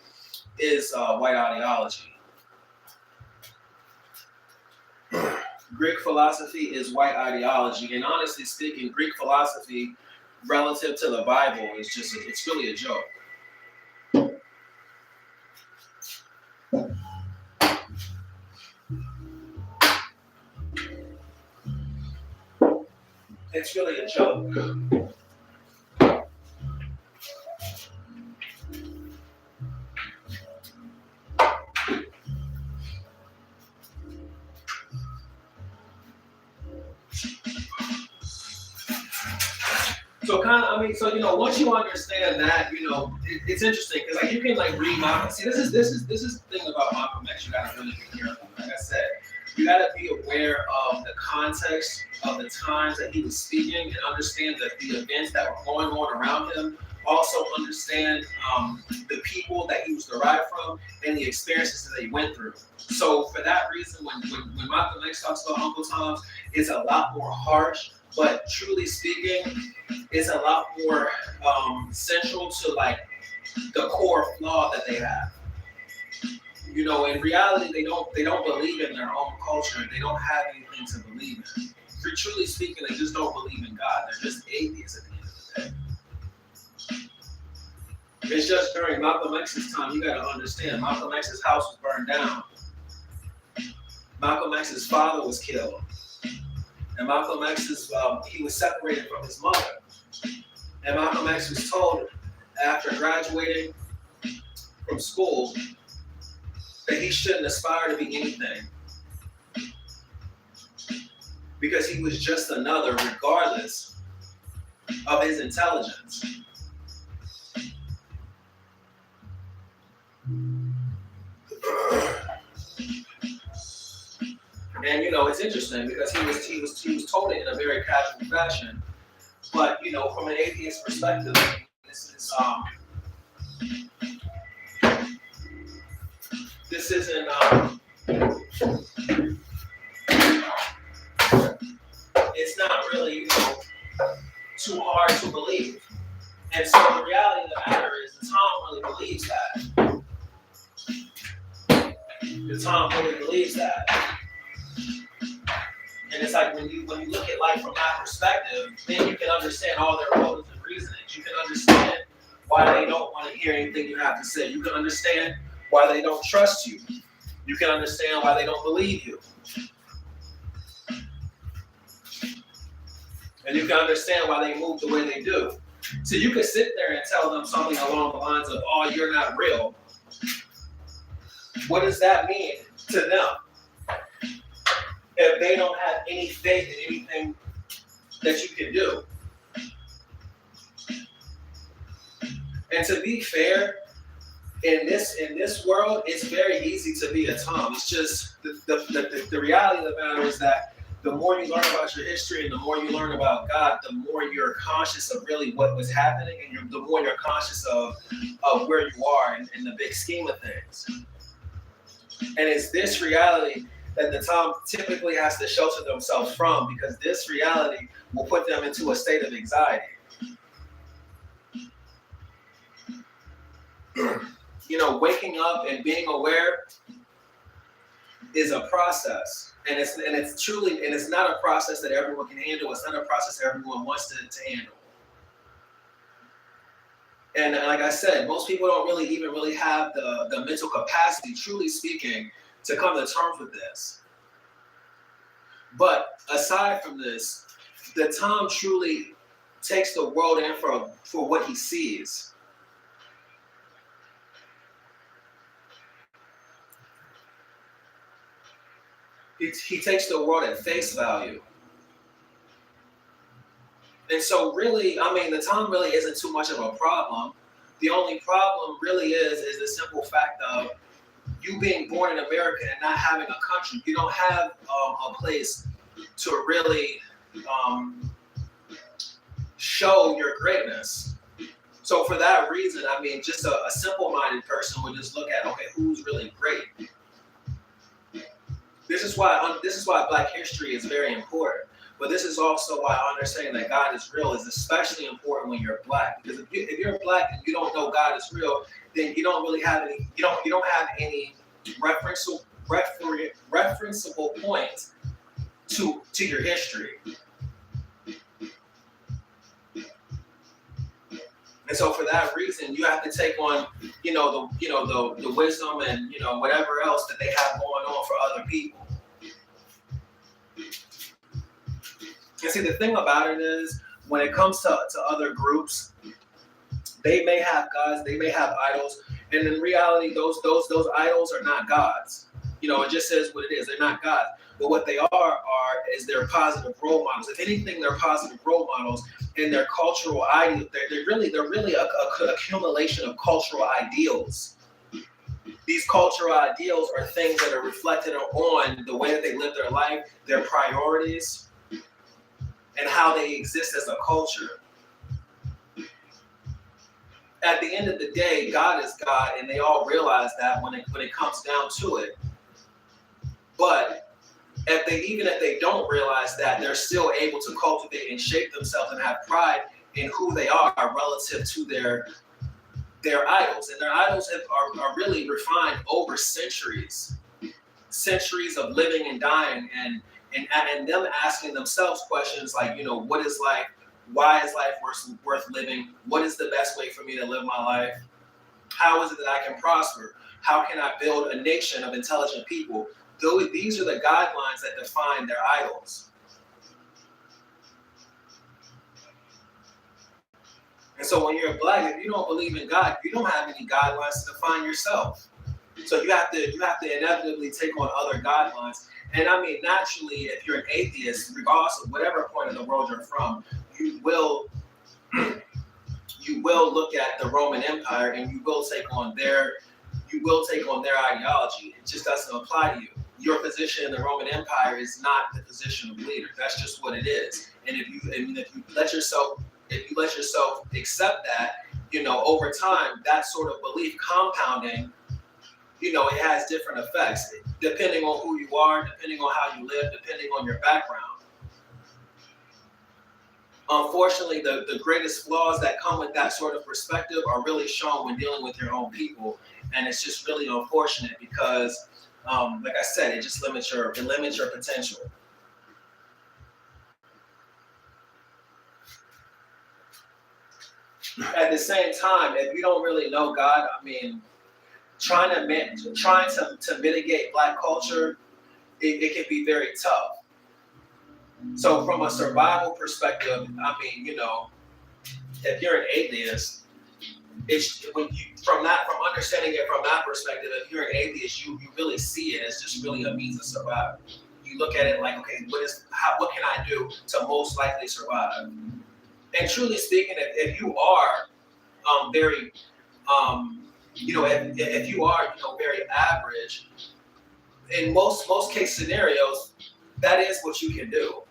is white ideology. Greek philosophy is white ideology, and honestly speaking, Greek philosophy relative to the Bible is it's really a joke. It's really a joke. So once you understand that, it's interesting because like you can like read Malcolm. See, this is the thing about Malcolm X. You gotta really be careful. Like I said, you gotta be aware of the context of the times that he was speaking and understand that the events that were going on around him. Also understand the people that he was derived from and the experiences that he went through. So for that reason, when Malcolm X talks about Uncle Tom's, it's a lot more harsh. But truly speaking, it's a lot more central to like the core flaw that they have. In reality, they don't believe in their own culture. They don't have anything to believe in. For truly speaking, they just don't believe in God. They're just atheists at the end of the day. It's just during Malcolm X's time, you got to understand, Malcolm X's house was burned down. Malcolm X's father was killed. And Malcolm X he was separated from his mother. And Malcolm X was told after graduating from school that he shouldn't aspire to be anything. Because he was just another, regardless of his intelligence. And it's interesting because he was told it in a very casual fashion, but from an atheist perspective, this isn't it's not really too hard to believe. And so the reality of the matter is that Tom really believes that. And it's like when you look at life from that perspective, then you can understand all their motives and reasonings. You can understand why they don't want to hear anything you have to say. You can understand why they don't trust you. You can understand why they don't believe you. And you can understand why they move the way they do. So you could sit there and tell them something along the lines of, "Oh, you're not real." What does that mean to them? If they don't have any faith in anything that you can do. And to be fair, in this world, it's very easy to be a Tom. It's just the reality of the matter is that the more you learn about your history and the more you learn about God, the more you're conscious of really what was happening, and the more you're conscious of where you are in the big scheme of things. And it's this reality that the Tom typically has to shelter themselves from, because this reality will put them into a state of anxiety. Waking up and being aware is a process, and it's not a process that everyone can handle. It's not a process everyone wants to handle. And like I said, most people don't really have the mental capacity, truly speaking, to come to terms with this. But aside from this, the Tom truly takes the world in for what he sees. He takes the world at face value. And so really, I mean, the time really isn't too much of a problem. The only problem really is the simple fact of you being born in America and not having a country. You don't have a place to really show your greatness. So for that reason, I mean, just a simple-minded person would just look at, okay, who's really great? This is why Black history is very important. But this is also why understanding that God is real is especially important when you're Black. Because if you're Black and you don't know God is real, then you don't really have any. You don't have any referenceable points to your history. And so for that reason, you have to take on, the wisdom and whatever else that they have going on for other people. And see, the thing about it is, when it comes to other groups, they may have gods, they may have idols, and in reality, those idols are not gods. It just says what it is. They're not gods. But what they are they're positive role models. If anything, they're positive role models, and their cultural ideals. They're really a accumulation of cultural ideals. These cultural ideals are things that are reflected on the way that they live their life, their priorities, and how they exist as a culture. At the end of the day, God is God, and they all realize that when it comes down to it. But even if they don't realize that, they're still able to cultivate and shape themselves and have pride in who they are relative to their idols. And their idols are really refined over centuries of living and dying, and them asking themselves questions like, what is life? Why is life worth living? What is the best way for me to live my life? How is it that I can prosper? How can I build a nation of intelligent people? These are the guidelines that define their idols. And so when you're Black, if you don't believe in God, you don't have any guidelines to define yourself. So you have to inevitably take on other guidelines. And I mean, naturally, if you're an atheist, regardless of whatever point in the world you're from, you will look at the Roman Empire and you will take on their ideology. It just doesn't apply to you. Your position in the Roman Empire is not the position of leader. That's just what it is. And if you let yourself accept that, over time, that sort of belief compounding, it has different effects depending on who you are, depending on how you live, depending on your background. Unfortunately, the greatest flaws that come with that sort of perspective are really shown when dealing with your own people. And it's just really unfortunate because, like I said, it limits your potential. At the same time, if you don't really know God, I mean, trying to mitigate Black culture, it can be very tough. So from a survival perspective, I mean, if you're an atheist, from understanding it from that perspective, if you're an atheist, you really see it as just really a means of survival. You look at it like, okay, what can I do to most likely survive? And truly speaking, if you are very if you are very average, in most case scenarios, that is what you can do.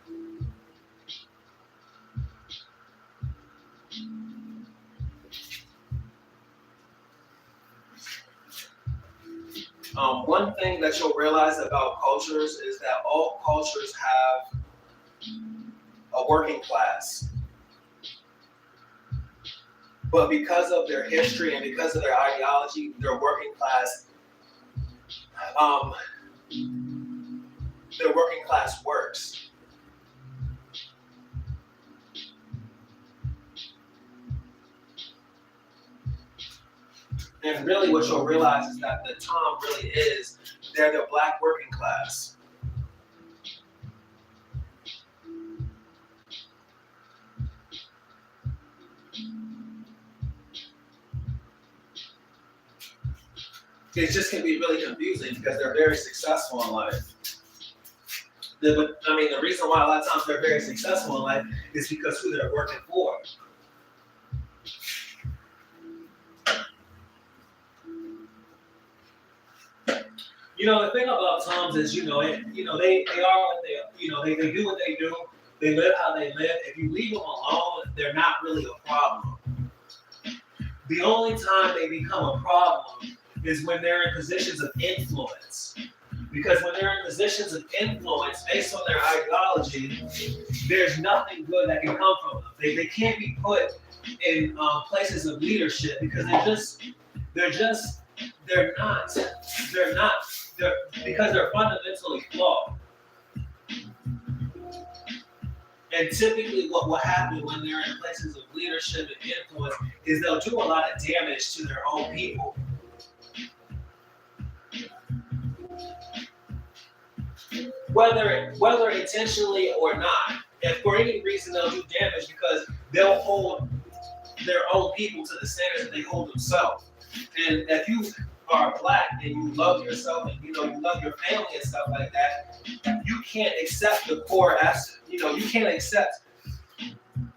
One thing that you'll realize about cultures is that all cultures have a working class. But because of their history and because of their ideology, their working class works. And really what you'll realize is that the Tom really is, they're the Black working class. It just can be really confusing because they're very successful in life. the reason why a lot of times they're very successful in life is because who they're working for. The thing about Toms is, they are what they do what they do. They live how they live. If you leave them alone, they're not really a problem. The only time they become a problem is when they're in positions of influence. Because when they're in positions of influence based on their ideology, there's nothing good that can come from them. They can't be put in places of leadership because because they're fundamentally flawed. And typically what will happen when they're in places of leadership and influence is they'll do a lot of damage to their own people. Whether intentionally or not, and for any reason they'll do damage because they'll hold their own people to the standards that they hold themselves. And if you are black and you love yourself and you love your family and stuff like that, you can't accept the core essence. You can't accept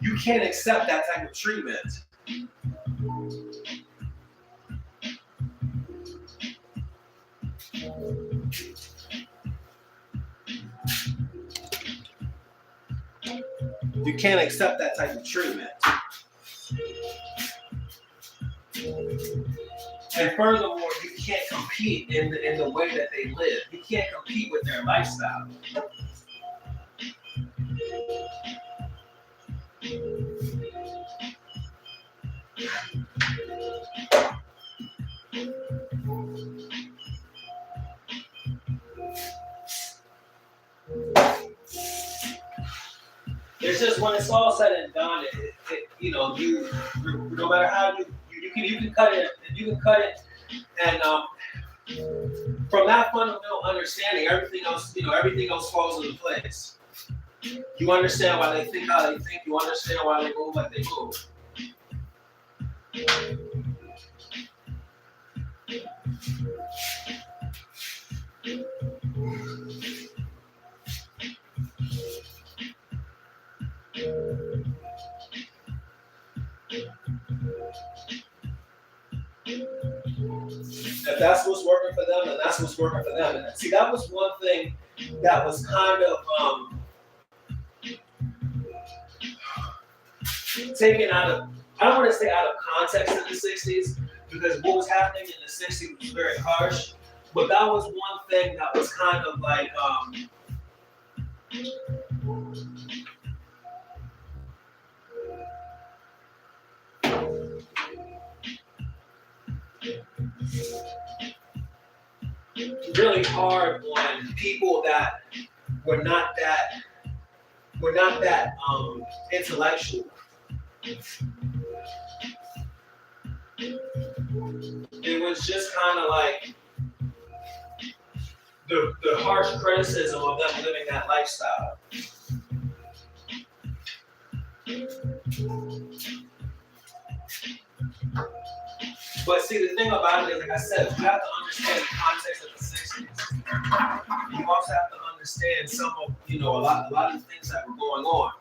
that type of treatment. You can't accept that type of treatment. And furthermore, you can't compete in the way that they live. You can't compete with their lifestyle. It's just when it's all said and done, no matter how you can cut it, and from that fundamental understanding, everything else falls into place. You understand why they think how they think. You understand why they move like they move. If that's what's working for them, then that's what's working for them. And see, that was one thing that was kind of taken out of, I don't want to say out of context in the 60s, because what was happening in the 60s was very harsh, but that was one thing that was kind of like, really hard on people that were not that intellectual. It was just kind of like the harsh criticism of them living that lifestyle. But see, the thing about it is, like I said, you have to understand the context of the 60s. You also have to understand some of, a lot of the things that were going on.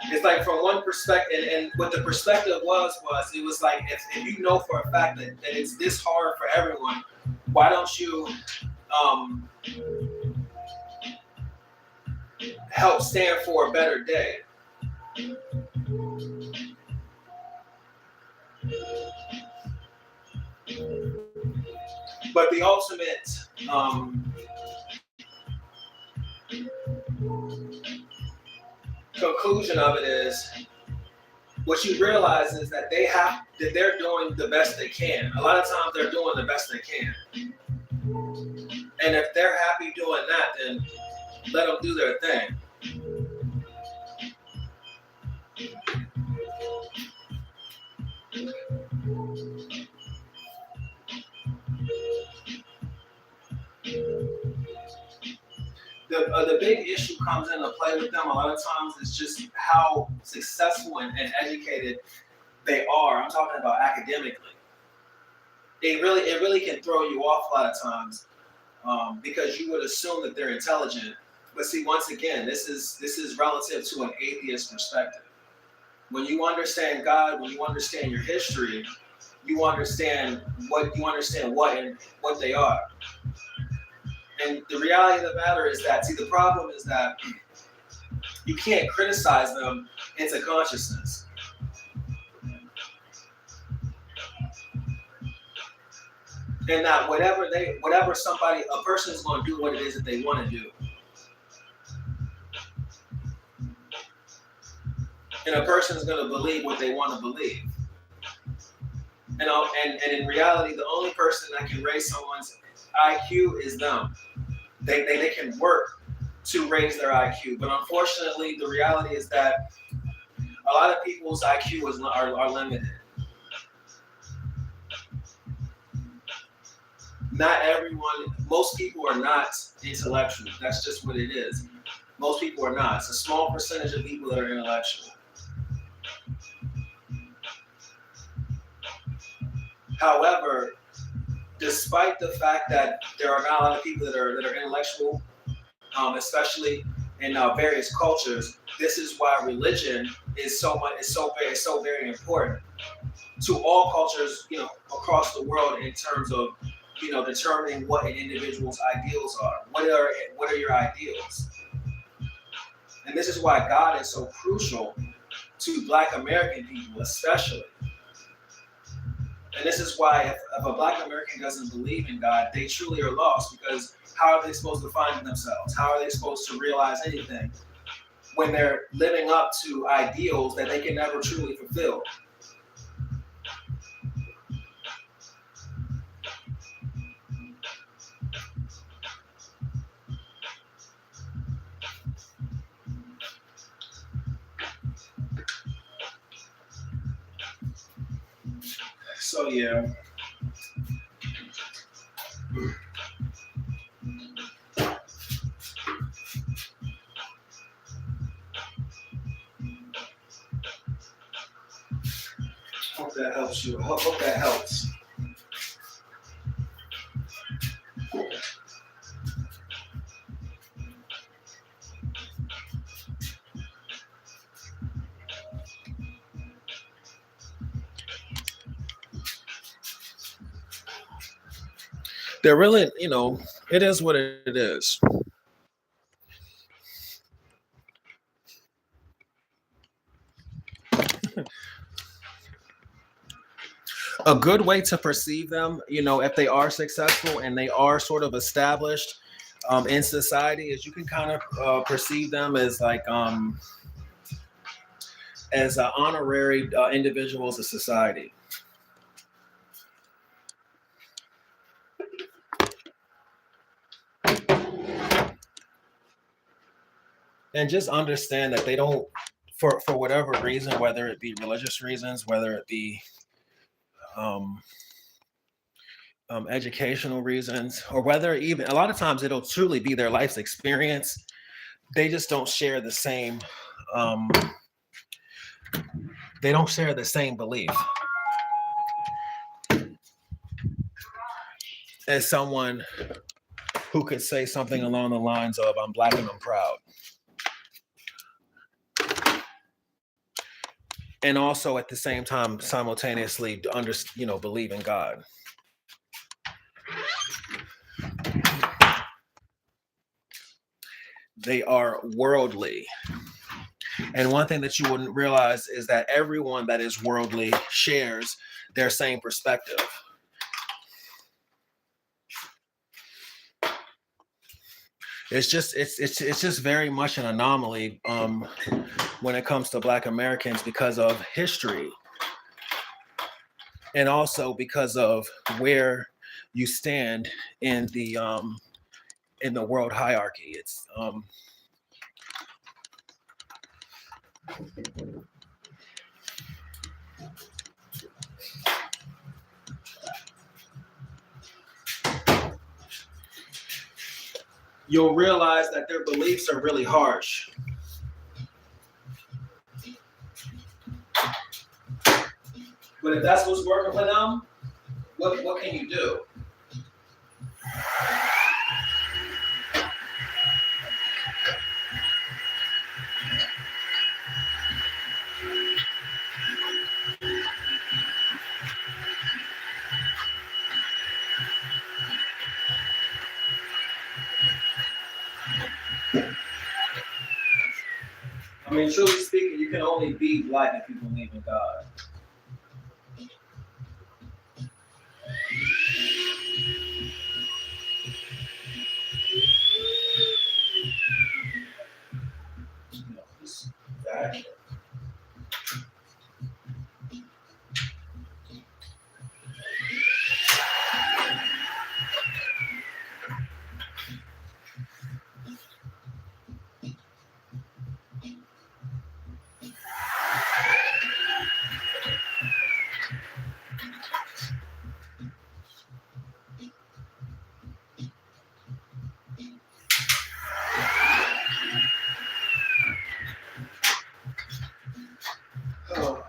It's like from one perspective, and what the perspective was it was like, if you know for a fact that it's this hard for everyone, why don't you help stand for a better day? But the ultimate conclusion of it is, what you realize is that they're doing the best they can. A lot of times they're doing the best they can. And if they're happy doing that, then let them do their thing. The big issue comes into play with them a lot of times is just how successful and educated they are. I'm talking about academically. It really can throw you off a lot of times because you would assume that they're intelligent. But see, once again, this is relative to an atheist perspective. When you understand God, when you understand your history, you understand what and what they are. And the reality of the matter is that, see, the problem is that you can't criticize them into consciousness. And that whatever a person is going to do what it is that they want to do. And a person is going to believe what they want to believe. And in reality, the only person that can raise someone's IQ is them. They can work to raise their IQ. But unfortunately, the reality is that a lot of people's IQ are limited. Not everyone, most people are not intellectual. That's just what it is. Most people are not. It's a small percentage of people that are intellectual. However, despite the fact that there are not a lot of people that are intellectual, especially in various cultures, this is why religion is so very important to all cultures, across the world in terms of, determining what an individual's ideals are. What are your ideals? And this is why God is so crucial to Black American people, especially. And this is why if a Black American doesn't believe in God, they truly are lost, because how are they supposed to find themselves? How are they supposed to realize anything when they're living up to ideals that they can never truly fulfill? So yeah. Hope that helps you. Hope that helps. They're really, it is what it is. A good way to perceive them, if they are successful and they are sort of established in society, is you can kind of perceive them as like as honorary individuals of society. And just understand that they don't, for whatever reason, whether it be religious reasons, whether it be educational reasons, or whether even a lot of times it'll truly be their life's experience, they just don't share the same belief as someone who could say something along the lines of, I'm Black and I'm proud. And also at the same time, simultaneously, believe in God. They are worldly. And one thing that you wouldn't realize is that everyone that is worldly shares their same perspective. It's just very much an anomaly when it comes to Black Americans, because of history, and also because of where you stand in the world hierarchy. It's you'll realize that their beliefs are really harsh. But if that's what's working for them, what can you do? I mean, truly speaking, you can only be black if you believe in God. You know, this vacuum. Oh.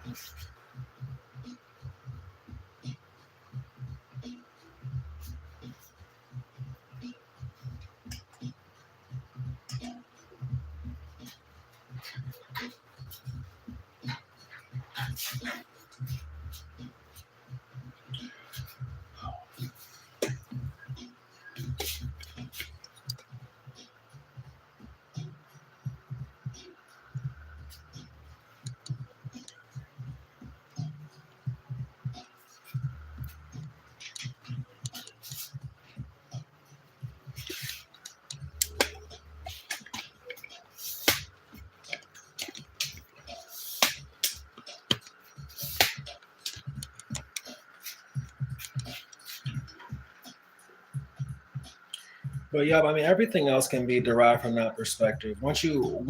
But yeah, I mean, everything else can be derived from that perspective. Once you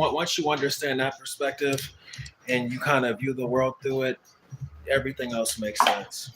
understand that perspective, and you kind of view the world through it, everything else makes sense.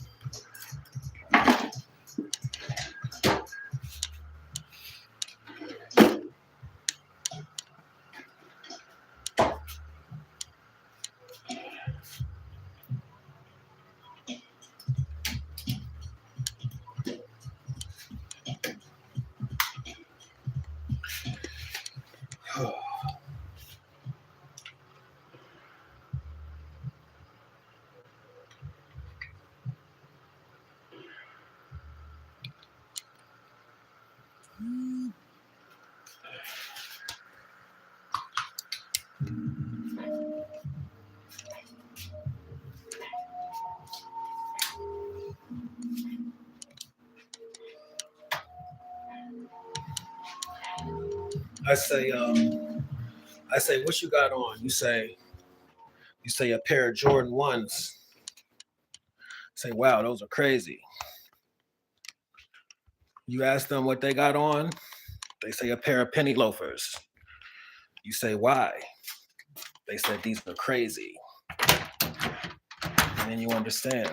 I say, what you got on? You say a pair of Jordan ones. Say, wow, those are crazy. You ask them what they got on. They say a pair of penny loafers. You say, why? They said these are crazy. And then you understand.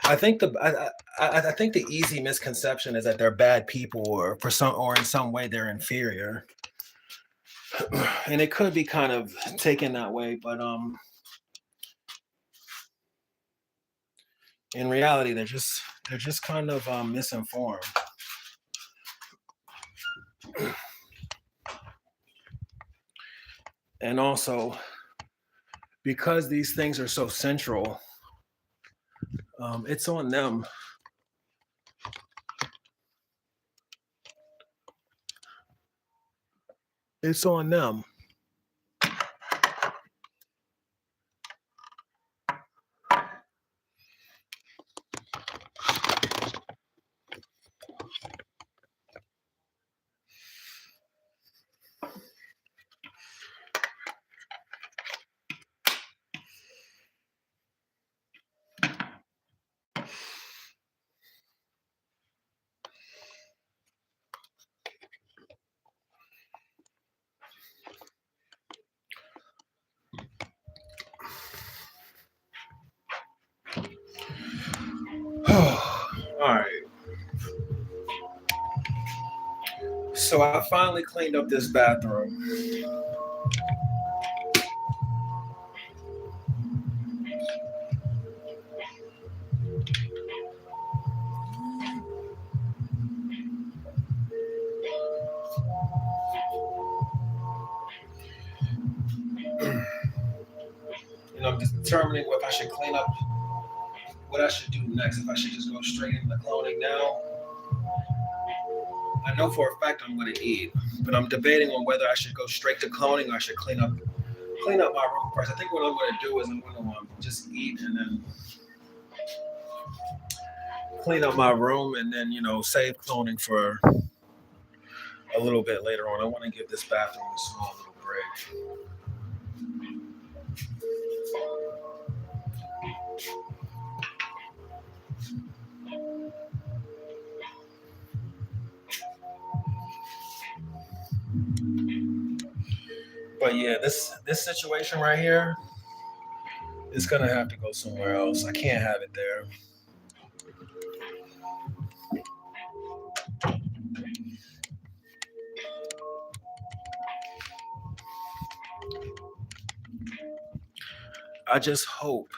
I think I think the easy misconception is that they're bad people, or in some way they're inferior, and it could be kind of taken that way. But in reality, they're just kind of misinformed. And also, because these things are so central, it's on them. It's on them. All right. So I finally cleaned up this bathroom. And I'm determining if I should clean up what I should do next. If I should just go straight into cloning now. I know for a fact I'm going to eat, but I'm debating on whether I should go straight to cloning or I should clean up my room first. I think what I'm going to do is I'm going to just eat and then clean up my room and then, save cloning for a little bit later on. I want to give this bathroom a small little break. But yeah, this situation right here is gonna have to go somewhere else. I can't have it there. I just hope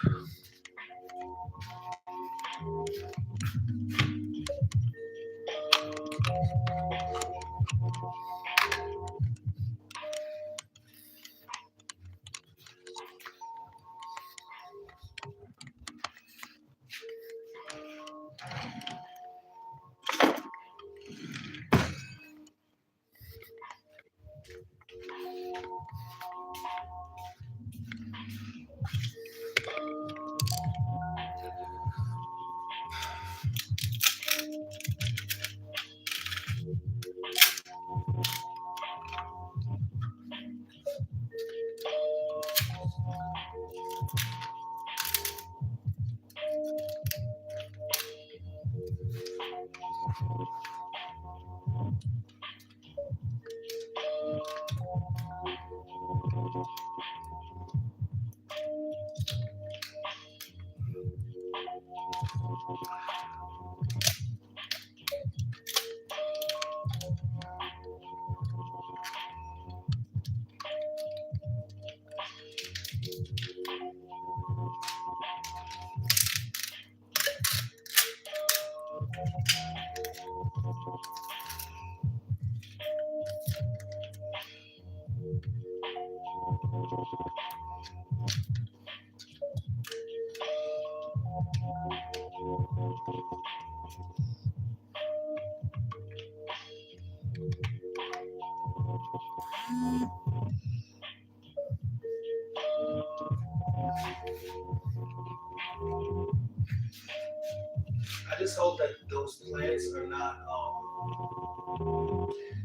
I just hope that those plants are not.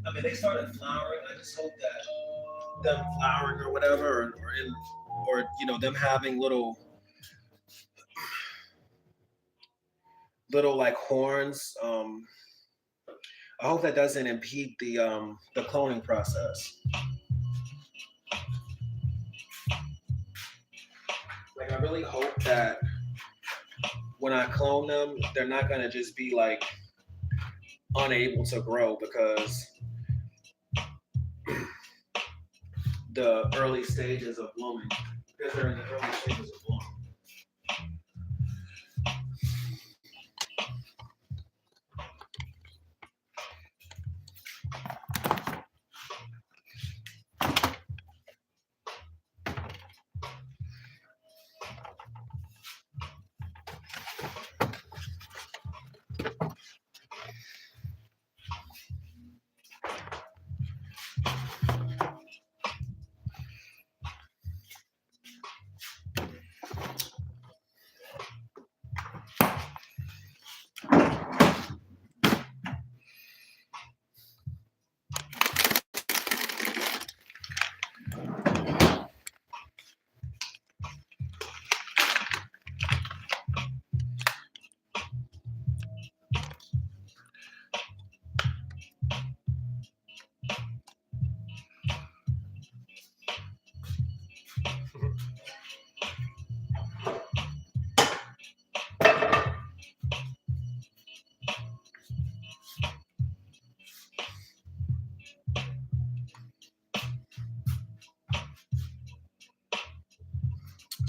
I mean, they started flowering. I just hope that them flowering or whatever, or them having little like horns. I hope that doesn't impede the cloning process. Like, I really hope that when I clone them, they're not gonna just be like unable to grow because the early stages of blooming, because they're in the early stages of blooming.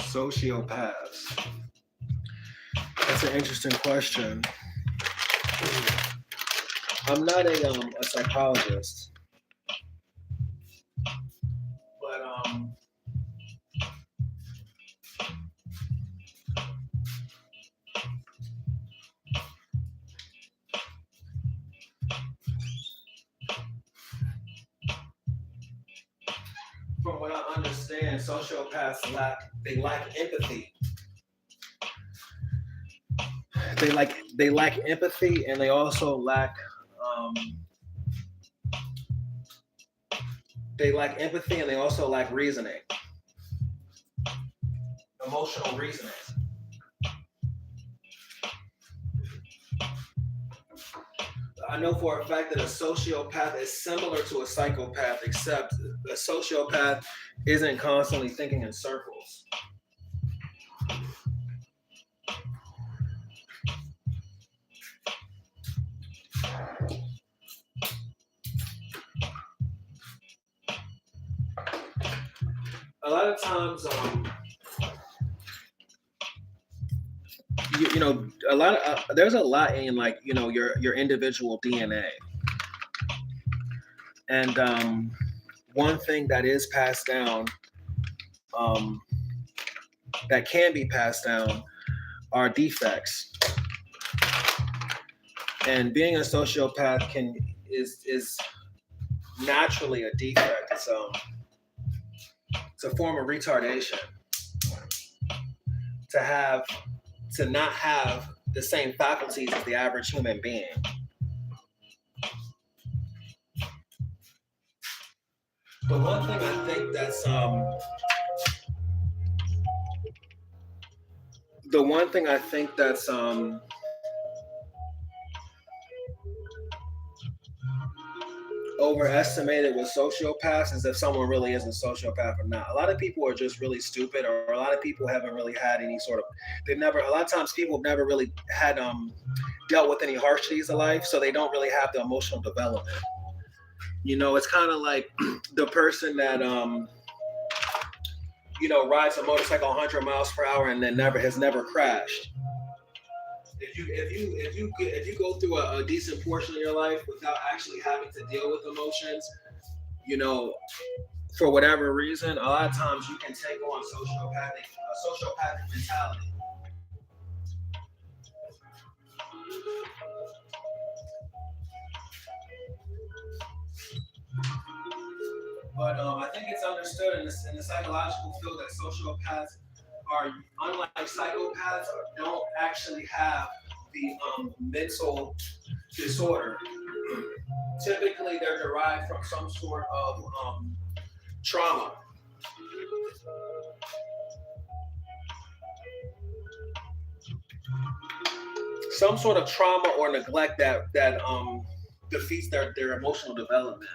Sociopaths. That's an interesting question. I'm not a psychologist, but understand, sociopaths lack empathy. They lack empathy, and um, they lack empathy, and they also lack reasoning, emotional reasoning. I know for a fact that a sociopath is similar to a psychopath, except a sociopath isn't constantly thinking in circles. A lot of times, a lot of there's a lot in, like, your individual DNA, and one thing that is passed down, um, that can be passed down, are defects. And being a sociopath is naturally a defect. It's a form of retardation to have to not have the same faculties as the average human being. The one thing I think that's the one thing I think that's overestimated with sociopaths is if someone really is a sociopath or not. A lot of people are just really stupid, or a lot of people haven't really had any sort of. A lot of times people have never really had dealt with any harshities of life, so they don't really have the emotional development. It's kind of like the person that rides a motorcycle 100 miles per hour and then has never crashed. If you go through a decent portion of your life without actually having to deal with emotions, you know, for whatever reason, a lot of times you can take on sociopathic mentality. But I think it's understood in the psychological field that sociopaths are, unlike psychopaths, don't actually have the mental disorder. Typically, they're derived from some sort of trauma. Some sort of trauma or neglect that defeats their emotional development.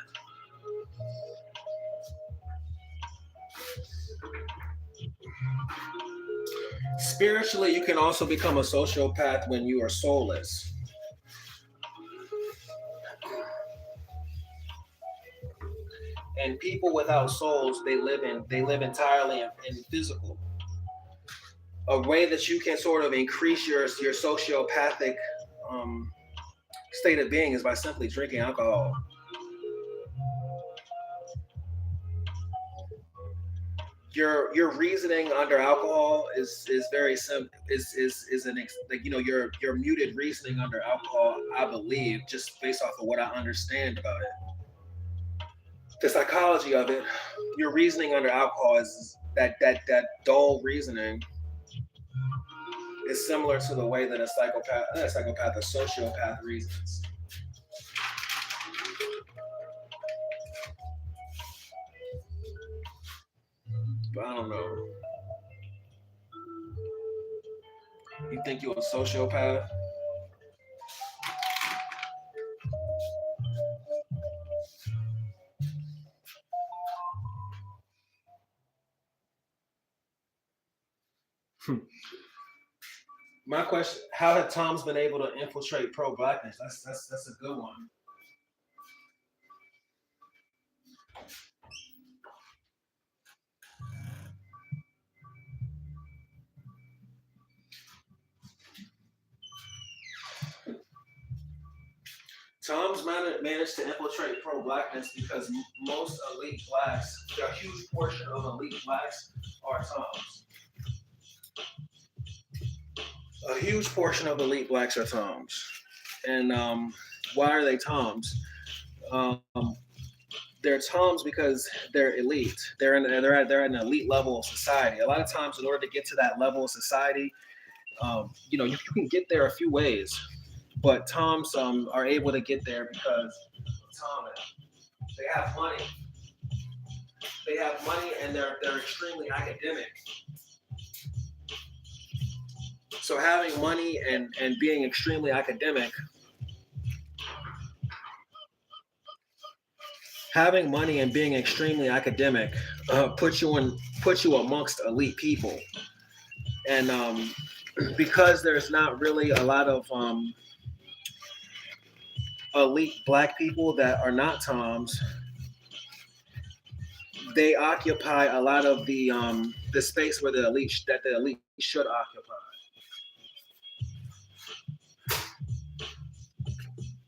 Spiritually, you can also become a sociopath when you are soulless. And people without souls, they live entirely in physical. A way that you can sort of increase your sociopathic um, state of being is by simply drinking alcohol. Your reasoning under alcohol is very simple. Is an like your muted reasoning under alcohol. I believe, just based off of what I understand about it, the psychology of it. Your reasoning under alcohol is that dull reasoning is similar to the way that a sociopath reasons. But I don't know. You think you're a sociopath? My question: how have Tom's been able to infiltrate pro-blackness? That's a good one. Tom's managed to infiltrate pro-blackness because most elite blacks, a huge portion of elite blacks, are Toms. A huge portion of elite blacks are Toms. And why are they Toms? Um, they're Toms because they're elite. They're at an elite level of society. A lot of times, in order to get to that level of society, you can get there a few ways, but Toms are able to get there because Tom, they have money. They have money, and they're extremely academic. So having money and being extremely academic, having money and being extremely academic, puts you amongst elite people, and because there's not really a lot of elite black people that are not Toms, they occupy a lot of the space where the elite should occupy.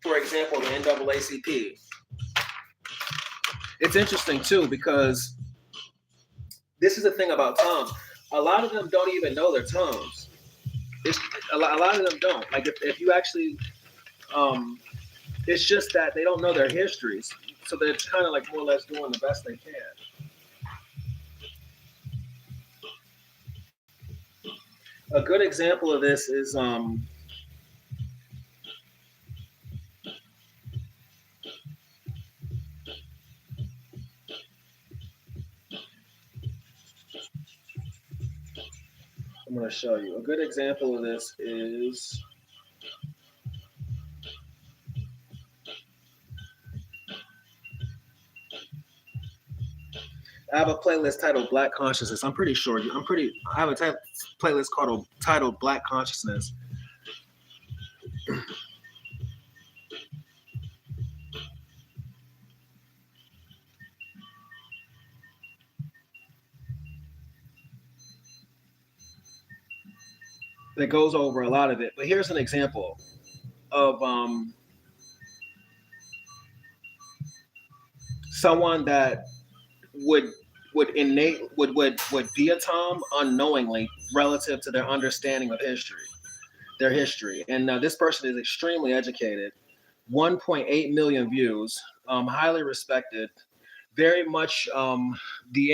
For example, the NAACP. It's interesting too because this is the thing about Toms. A lot of them don't even know they're Toms. A lot of them don't. Like if you actually, it's just that they don't know their histories, so they're kind of like more or less doing the best they can. A good example of this is I'm going to show you. A good example of this is I have a playlist titled Black Consciousness. I have a playlist titled Black Consciousness. That goes over a lot of it. But here's an example of someone that would would be a Tom unknowingly relative to their understanding of their history. And this person is extremely educated, 1.8 million views, highly respected, very much the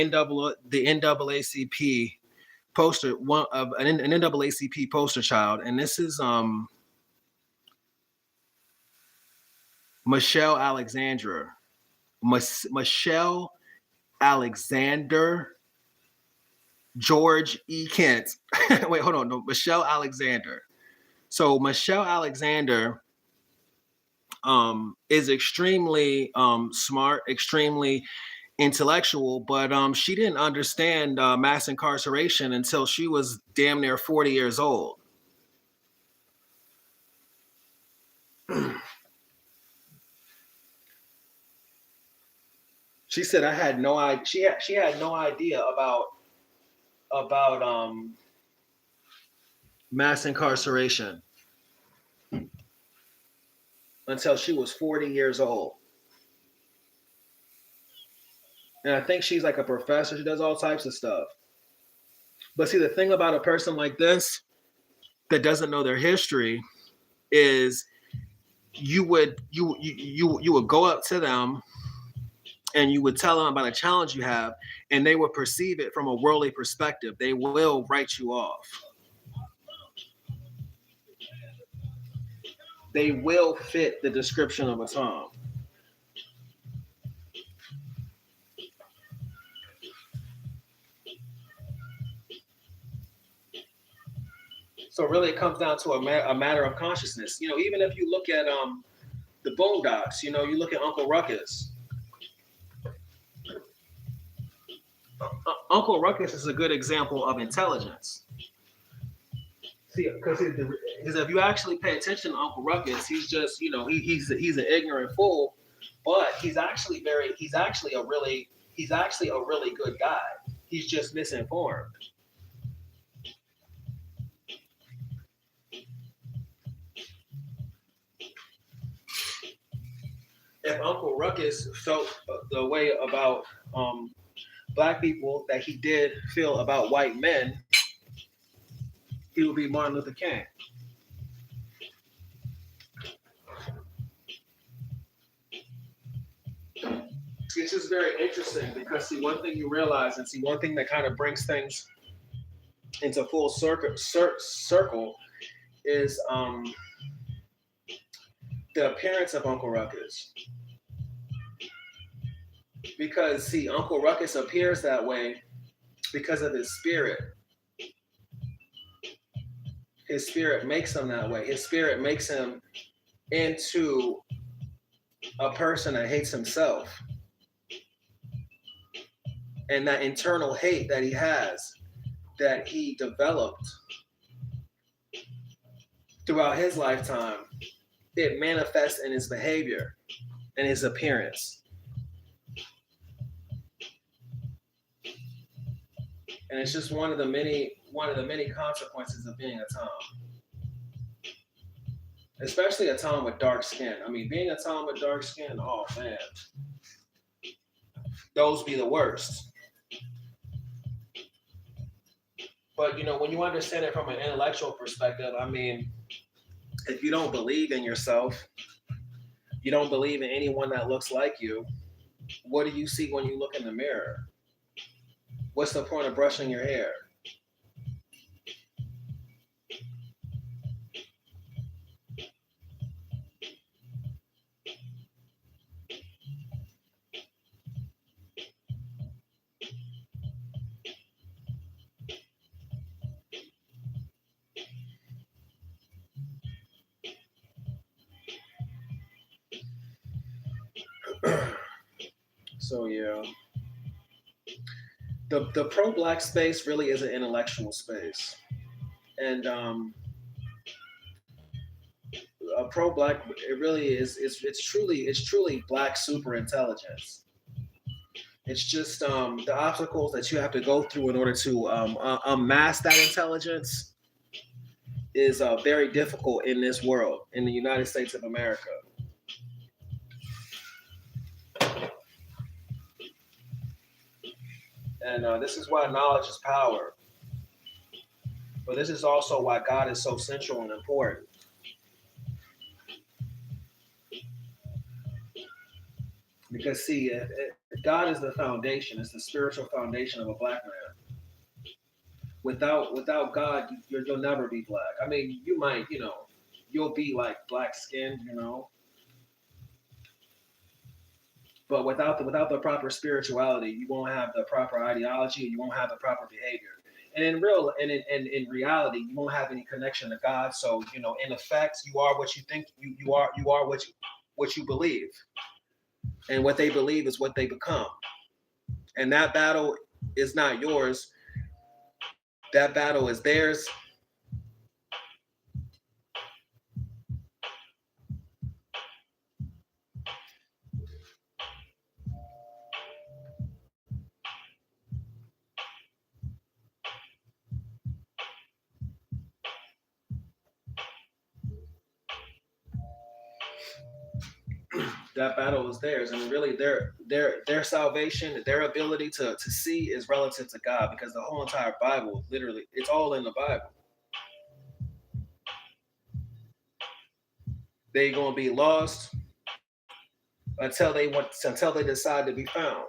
NAACP poster, one of an NAACP poster child, and this is Michelle Alexander. Michelle Alexander George E. Kent. Wait, hold on. No, Michelle Alexander. So Michelle Alexander is extremely smart, extremely intellectual, but she didn't understand mass incarceration until she was damn near 40 years old. She said I had no idea. She had no idea about mass incarceration until she was 40 years old. And I think she's like a professor. She does all types of stuff. But see, the thing about a person like this that doesn't know their history is you would go up to them and you would tell them about a challenge you have, and they would perceive it from a worldly perspective. They will write you off. They will fit the description of a Tom. So really, it comes down to a matter of consciousness. Even if you look at the Boondocks, you look at Uncle Ruckus. Uncle Ruckus is a good example of intelligence. See, because if you actually pay attention to Uncle Ruckus, he's just he's an ignorant fool, but he's actually a really good guy. He's just misinformed. If Uncle Ruckus felt the way about black people that he did feel about white men, he would be Martin Luther King. it's just very interesting because see one thing you realize and see one thing that kind of brings things into full circle is the appearance of Uncle Ruckus. Because see, Uncle Ruckus appears that way because of his spirit. His spirit makes him that way. His spirit makes him into a person that hates himself. And that internal hate that he has, that he developed throughout his lifetime, it manifests in his behavior and his appearance. And it's just one of the many consequences of being a Tom. Especially a Tom with dark skin. I mean, being a Tom with dark skin, oh man. Those be the worst. But you know, when you understand it from an intellectual perspective, I mean, if you don't believe in yourself, you don't believe in anyone that looks like you, what do you see when you look in the mirror? What's the point of brushing your hair? So yeah. The pro-black space really is an intellectual space. And a pro-black, it really is, it's truly black super intelligence. It's just the obstacles that you have to go through in order to amass that intelligence is very difficult in this world, in the United States of America. And this is why knowledge is power. But this is also why God is so central and important. Because see, God is the foundation. It's the spiritual foundation of a black man. Without God, you'll never be black. I mean, you might, you know, you'll be like black skinned, you know, but without the proper spirituality, you won't have the proper ideology. You won't have the proper behavior. And in reality, you won't have any connection to God. So you know, in effect, you are what you think. You are what you believe, and what they believe is what they become. And that battle is not yours. That battle is theirs. That battle is theirs, and really their salvation, their ability to see is relative to God, because the whole entire Bible, literally, it's all in the Bible. They're gonna be lost until they decide to be found.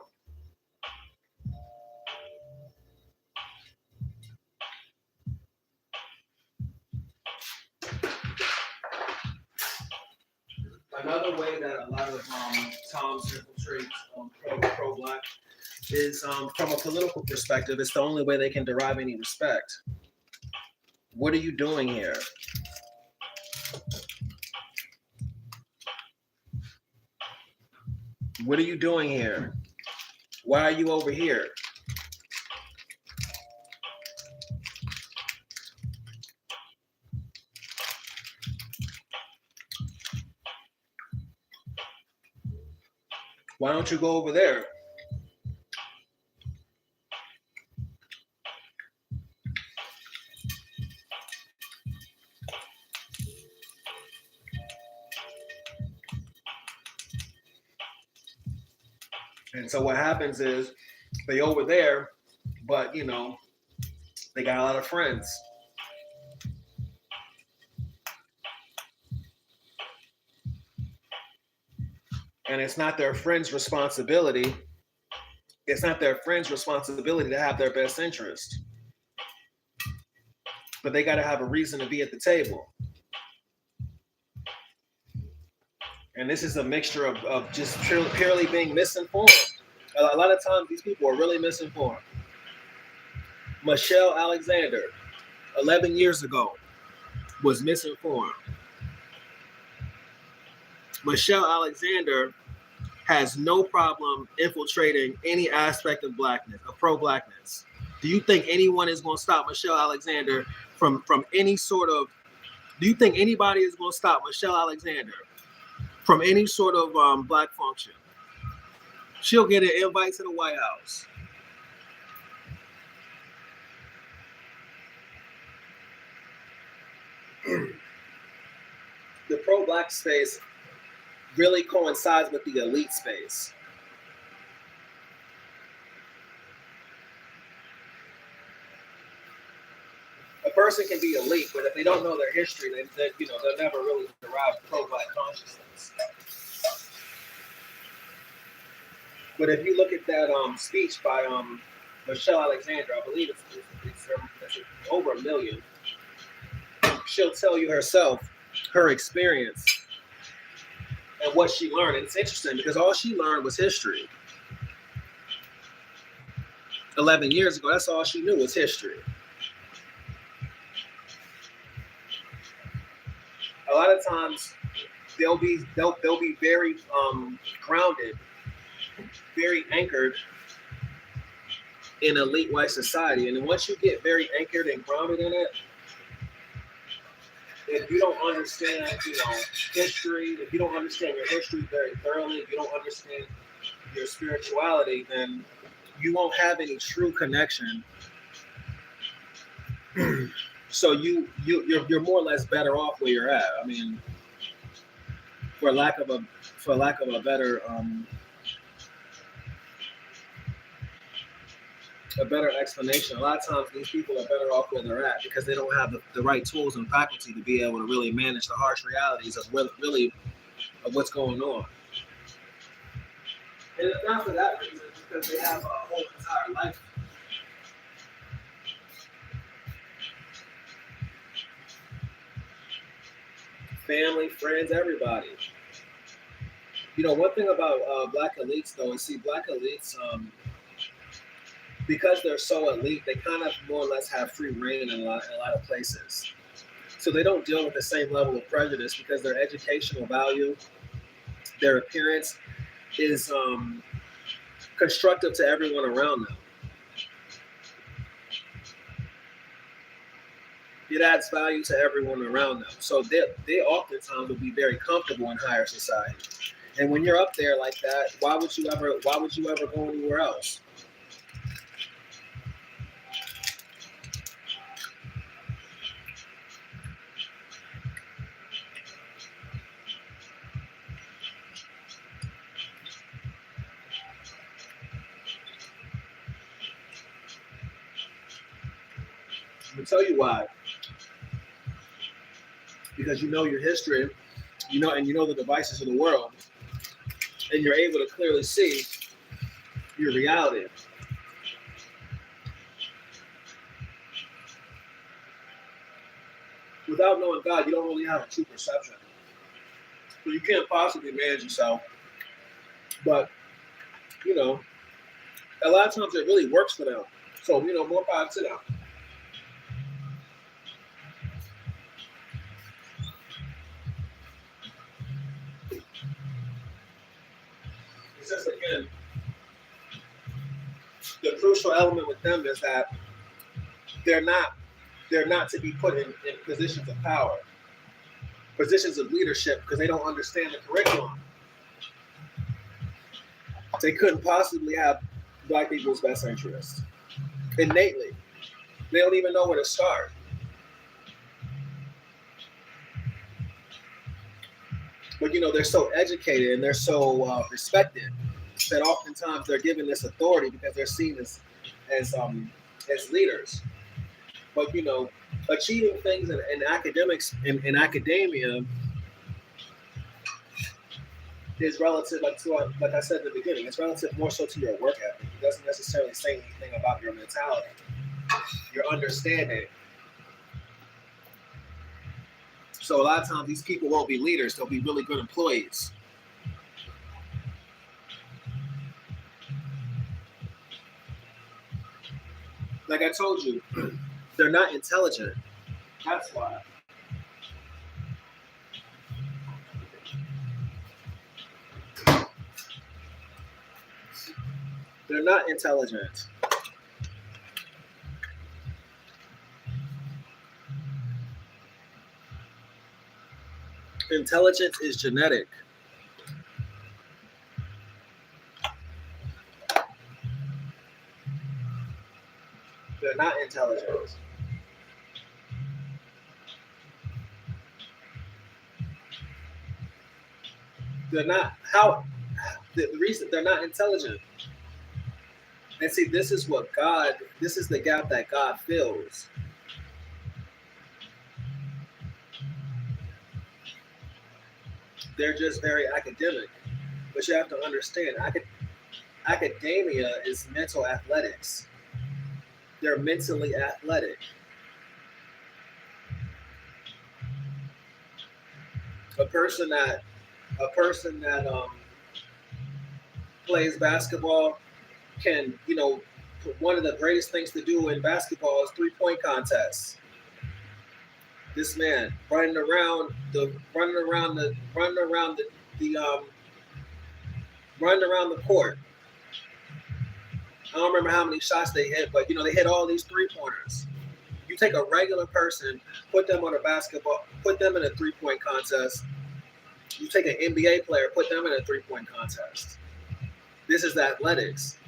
Another way that a lot of Toms infiltrate pro black is from a political perspective. It's the only way they can derive any respect. What are you doing here? What are you doing here? Why are you over here? Why don't you go over there? And so what happens is they over there, but you know, they got a lot of friends. And it's not their friend's responsibility. It's not their friend's responsibility to have their best interest. But they got to have a reason to be at the table. And this is a mixture of just purely being misinformed. A lot of times these people are really misinformed. Michelle Alexander, 11 years ago, was misinformed. Michelle Alexander has no problem infiltrating any aspect of blackness, of pro-blackness. Do you think anyone is going to stop Michelle Alexander from any sort of? Do you think anybody is going to stop Michelle Alexander from any sort of black function? She'll get an invite to the White House. The pro-black space really coincides with the elite space. A person can be elite, but if they don't know their history, they'll never really derive pro-black consciousness. But if you look at that speech by Michelle Alexander, I believe it's over 1 million. She'll tell you herself her experience and what she learned. And it's interesting because all she learned was history. 11 years ago, that's all she knew was history. A lot of times they'll be very grounded, very anchored in elite white society. And then once you get very anchored and grounded in it, if you don't understand, history, if you don't understand your history very thoroughly, if you don't understand your spirituality, then you won't have any true connection. So you're more or less better off where you're at. I mean, for lack of a better explanation, a lot of times these people are better off where they're at because they don't have the right tools and faculty to be able to really manage the harsh realities of what's going on. And it's not for that reason, it's because they have a whole entire life. Family, friends, everybody. One thing about black elites, though, is black elites, because they're so elite, they kind of more or less have free reign in a lot of places. So they don't deal with the same level of prejudice because their educational value, their appearance is constructive to everyone around them. It adds value to everyone around them. So they oftentimes will be very comfortable in higher society. And when you're up there like that, why would you ever go anywhere else? I'm gonna tell you why. Because you know your history, and you know the devices of the world, and you're able to clearly see your reality. Without knowing God, you don't really have a true perception. So you can't possibly manage yourself. But, a lot of times it really works for them. So, more power to them. It's just, again, the crucial element with them is that they're not to be put in positions of power, positions of leadership, because they don't understand the curriculum. They couldn't possibly have black people's best interests innately. They don't even know where to start. But they're so educated and they're so respected that oftentimes they're given this authority because they're seen as leaders. But achieving things in academics in academia is relative, like I said in the beginning, it's relative more so to your work ethic. It doesn't necessarily say anything about your mentality, your understanding. So a lot of times these people won't be leaders; they'll be really good employees. Like I told you, they're not intelligent. That's why. They're not intelligent. Intelligence is genetic. They're not intelligent. They're not how the reason they're not intelligent. And see, this is the gap that God fills. They're just very academic. But you have to understand, academia is mental athletics. They're mentally athletic. A person that plays basketball can, one of the greatest things to do in basketball is 3-point contests. This man running around the court. I don't remember how many shots they hit, but they hit all these 3-pointers. You take a regular person, put them in a 3-point contest. You take an NBA player, put them in a 3-point contest. This is athletics.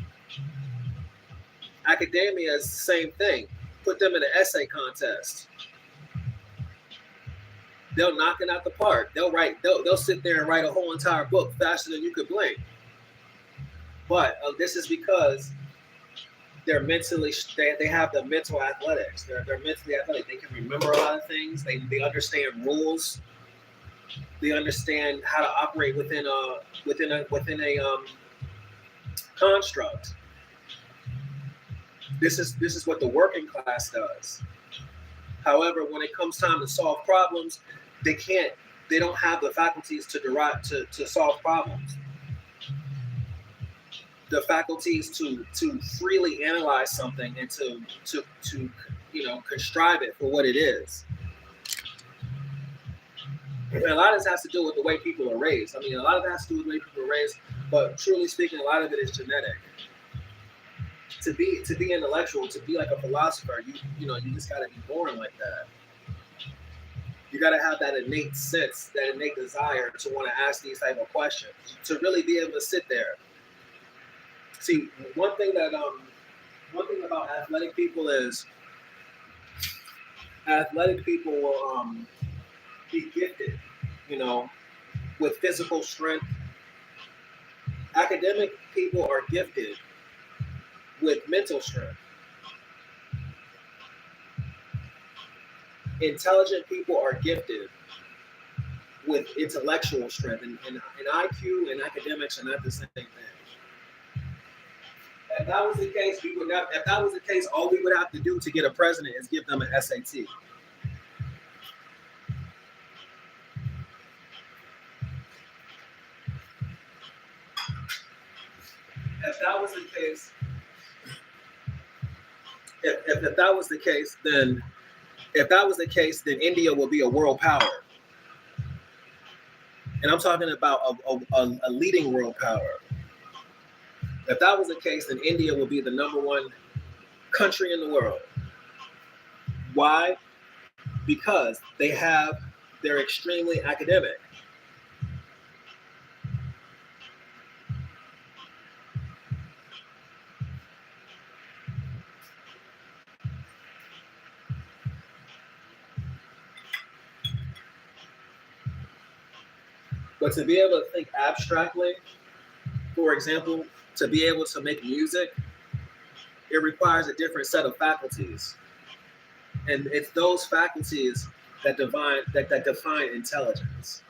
Academia is the same thing. Put them in an essay contest. They'll knock it out the park. They'll sit there and write a whole entire book faster than you could blink. But this is because they have the mental athletics. They're mentally athletic. They can remember a lot of things. They understand rules. They understand how to operate within a construct. This is what the working class does. However, when it comes time to solve problems, they don't have the faculties to solve problems. The faculties to freely analyze something and to contrive it for what it is. And a lot of this has to do with the way people are raised. I mean, a lot of it has to do with the way people are raised, but truly speaking, a lot of it is genetic. To be intellectual, to be like a philosopher, you just got to be born like that. You got to have that innate sense, that innate desire to want to ask these type of questions, to really be able to sit there. See, one thing about athletic people is athletic people will be gifted, with physical strength. Academic people are gifted with mental strength. Intelligent people are gifted with intellectual strength, and IQ and academics are not the same thing. If that was the case, all we would have to do to get a president is give them an SAT. If that was the case, then India will be a world power. And I'm talking about a leading world power. If that was the case, then India will be the #1 country in the world. Why? Because they're extremely academic. But to be able to think abstractly, for example, to be able to make music, it requires a different set of faculties. And it's those faculties that define intelligence.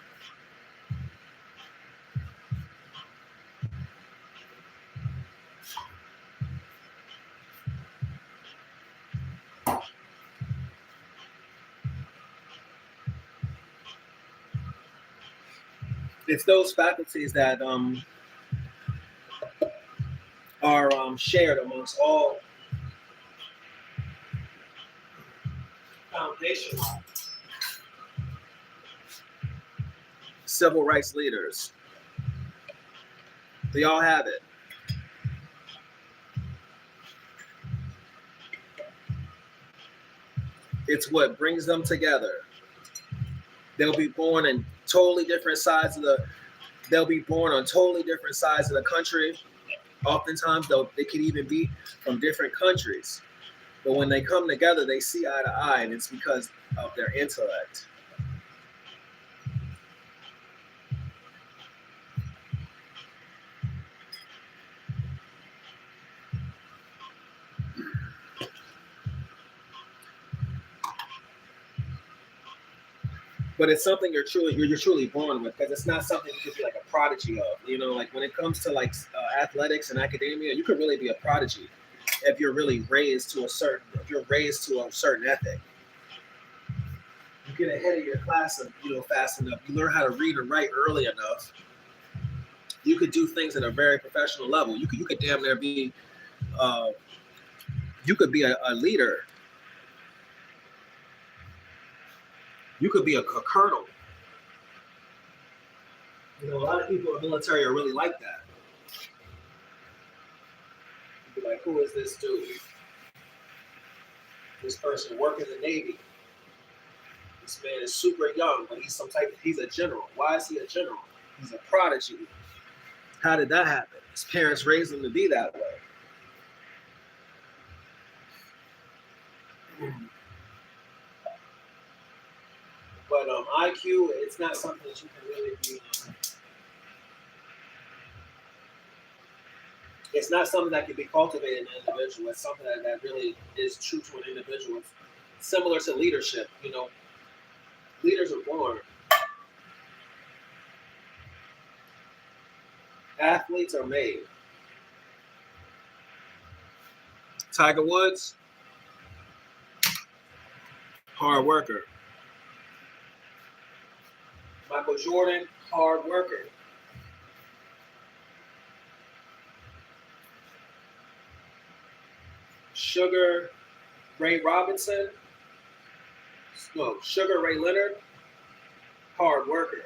It's those faculties that are shared amongst all foundational civil rights leaders. They all have it. It's what brings them together. They'll be born in totally different sides of the. They'll be born on totally different sides of the country. Oftentimes, they could even be from different countries. But when they come together, they see eye to eye, and it's because of their intellect. But it's something you're truly born with, because it's not something you could be like a prodigy of. You know, like when it comes to like athletics and academia, you could really be a prodigy if you're really raised to a certain ethic. You get ahead of your class, fast enough. You learn how to read and write early enough. You could do things at a very professional level. You could damn near be you could be a leader. You could be a colonel. You know, a lot of people in the military are really like that. You'd be like, who is this dude? This person working in the Navy. This man is super young, but he's a general. Why is he a general? He's a prodigy. How did that happen? His parents raised him to be that way. But IQ, it's not something that you can really be. It's not something that can be cultivated in an individual. It's something that really is true to an individual. It's similar to leadership. You know, leaders are born. Athletes are made. Tiger Woods, hard worker. Michael Jordan, hard worker. Sugar Ray Leonard, hard worker.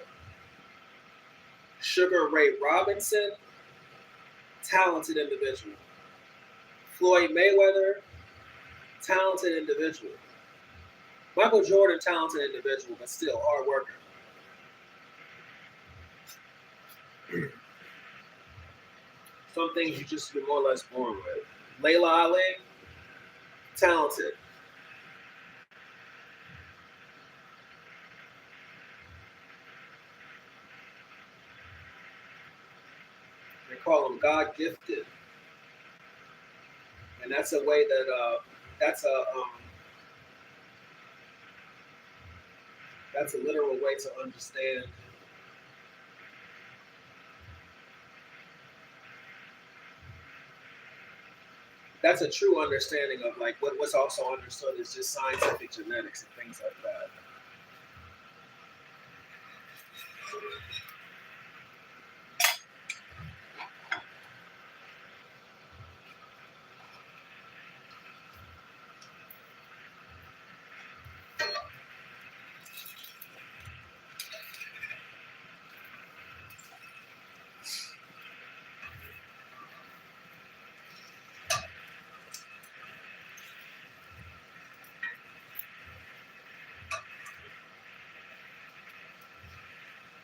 Sugar Ray Robinson, talented individual. Floyd Mayweather, talented individual. Michael Jordan, talented individual, but still hard worker. Some things you just be more or less born with. Layla Ali, talented. They call them God gifted, and that's a way that that's a literal way to understand that's a true understanding of like what's also understood is just scientific genetics and things like that.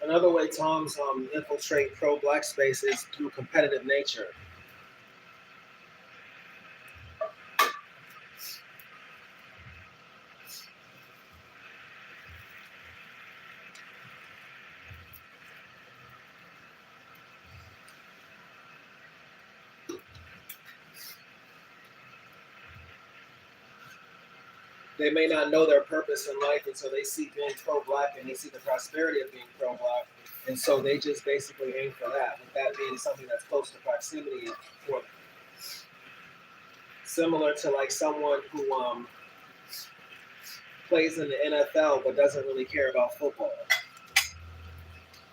Another way Toms infiltrate pro-black space is through competitive nature. They may not know their purpose in life, and so they see being pro-black and they see the prosperity of being pro-black, and so they just basically aim for that, with that being something that's close to proximity for them. Similar to like someone who plays in the NFL but doesn't really care about football.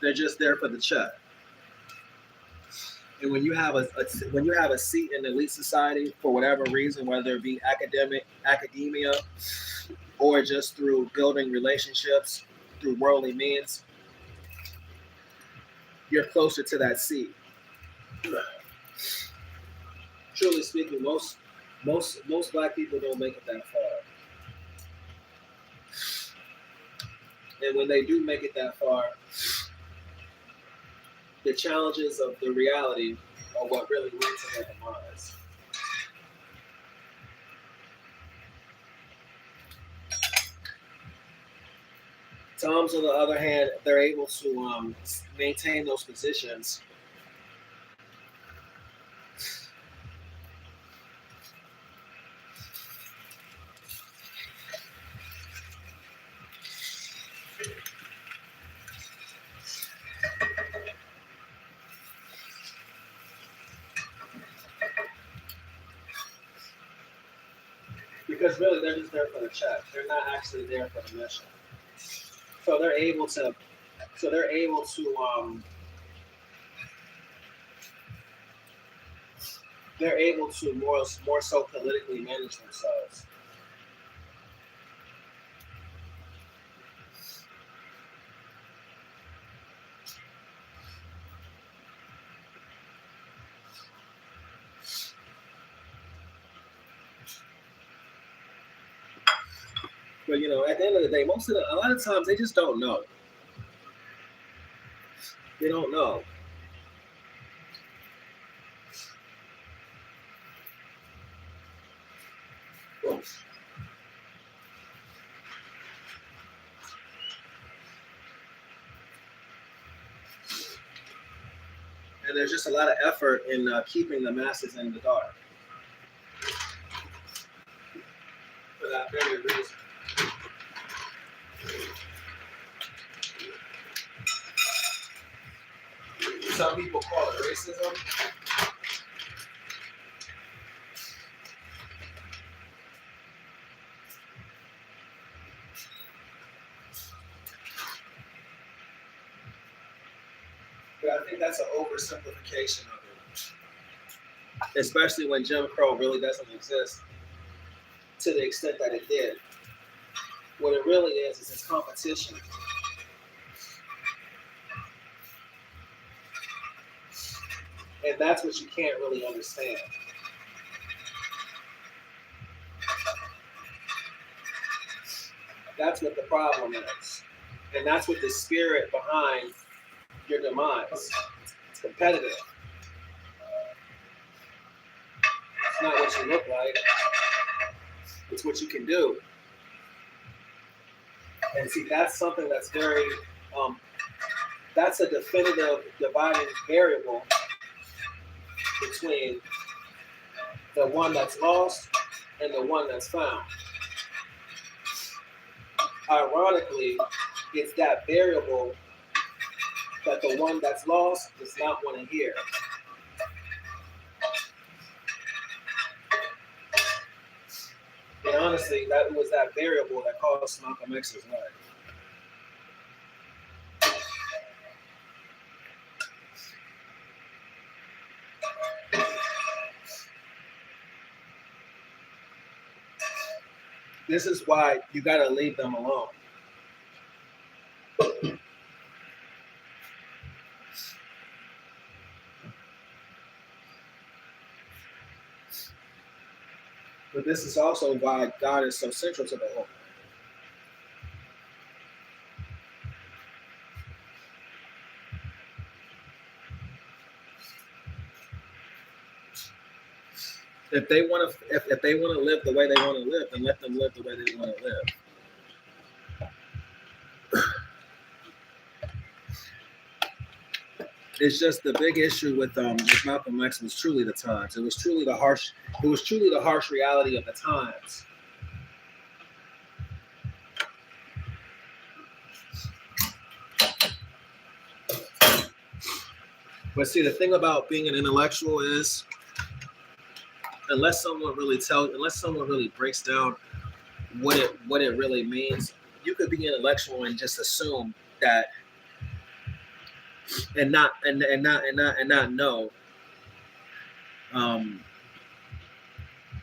They're just there for the check. And when you have when you have a seat in elite society for whatever reason, whether it be academia, or just through building relationships through worldly means, you're closer to that seat. Truly speaking, most black people don't make it that far. And when they do make it that far, the challenges of the reality are what really lead to their demise. Toms, on the other hand, they're able to maintain those positions. Because really, they're just there for the check. They're not actually there for the mission. So they're able to. They're able to more so politically manage themselves. But you know, at the end of the day, a lot of times they just don't know. They don't know. And there's just a lot of effort in keeping the masses in the dark. For that very reason. Some people call it racism. But I think that's an oversimplification of it. Especially when Jim Crow really doesn't exist to the extent that it did. What it really is it's competition. And that's what you can't really understand. That's what the problem is. And that's what the spirit behind your demise. It's competitive. It's not what you look like. It's what you can do. And see, that's something that's very, that's a definitive dividing variable between the one that's lost and the one that's found. Ironically, it's that variable that the one that's lost does not want to hear. And honestly, that was that variable that caused Malcolm X's life. This is why you got to leave them alone. But this is also why God is so central to the whole. If they want to live the way they want to live, then let them live the way they want to live. It's just the big issue with Malcolm X was truly the times. It was truly the harsh reality of the times. But see, the thing about being an intellectual is, unless someone really breaks down what it really means, you could be intellectual and just assume that and not know.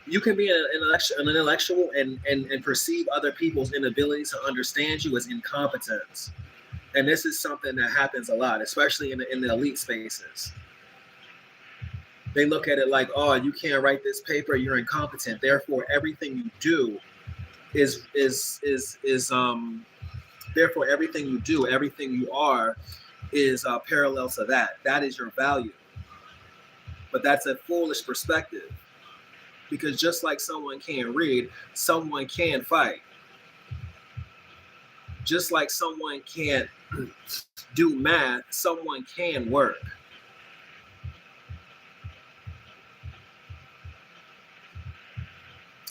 You can be an intellectual and perceive other people's inability to understand you as incompetence. And this is something that happens a lot, especially in the elite spaces. They look at it like, oh, you can't write this paper, you're incompetent. Therefore, everything you do is therefore everything you do, everything you are is parallel to that. That is your value. But that's a foolish perspective. Because just like someone can read, someone can fight. Just like someone can't do math, someone can work.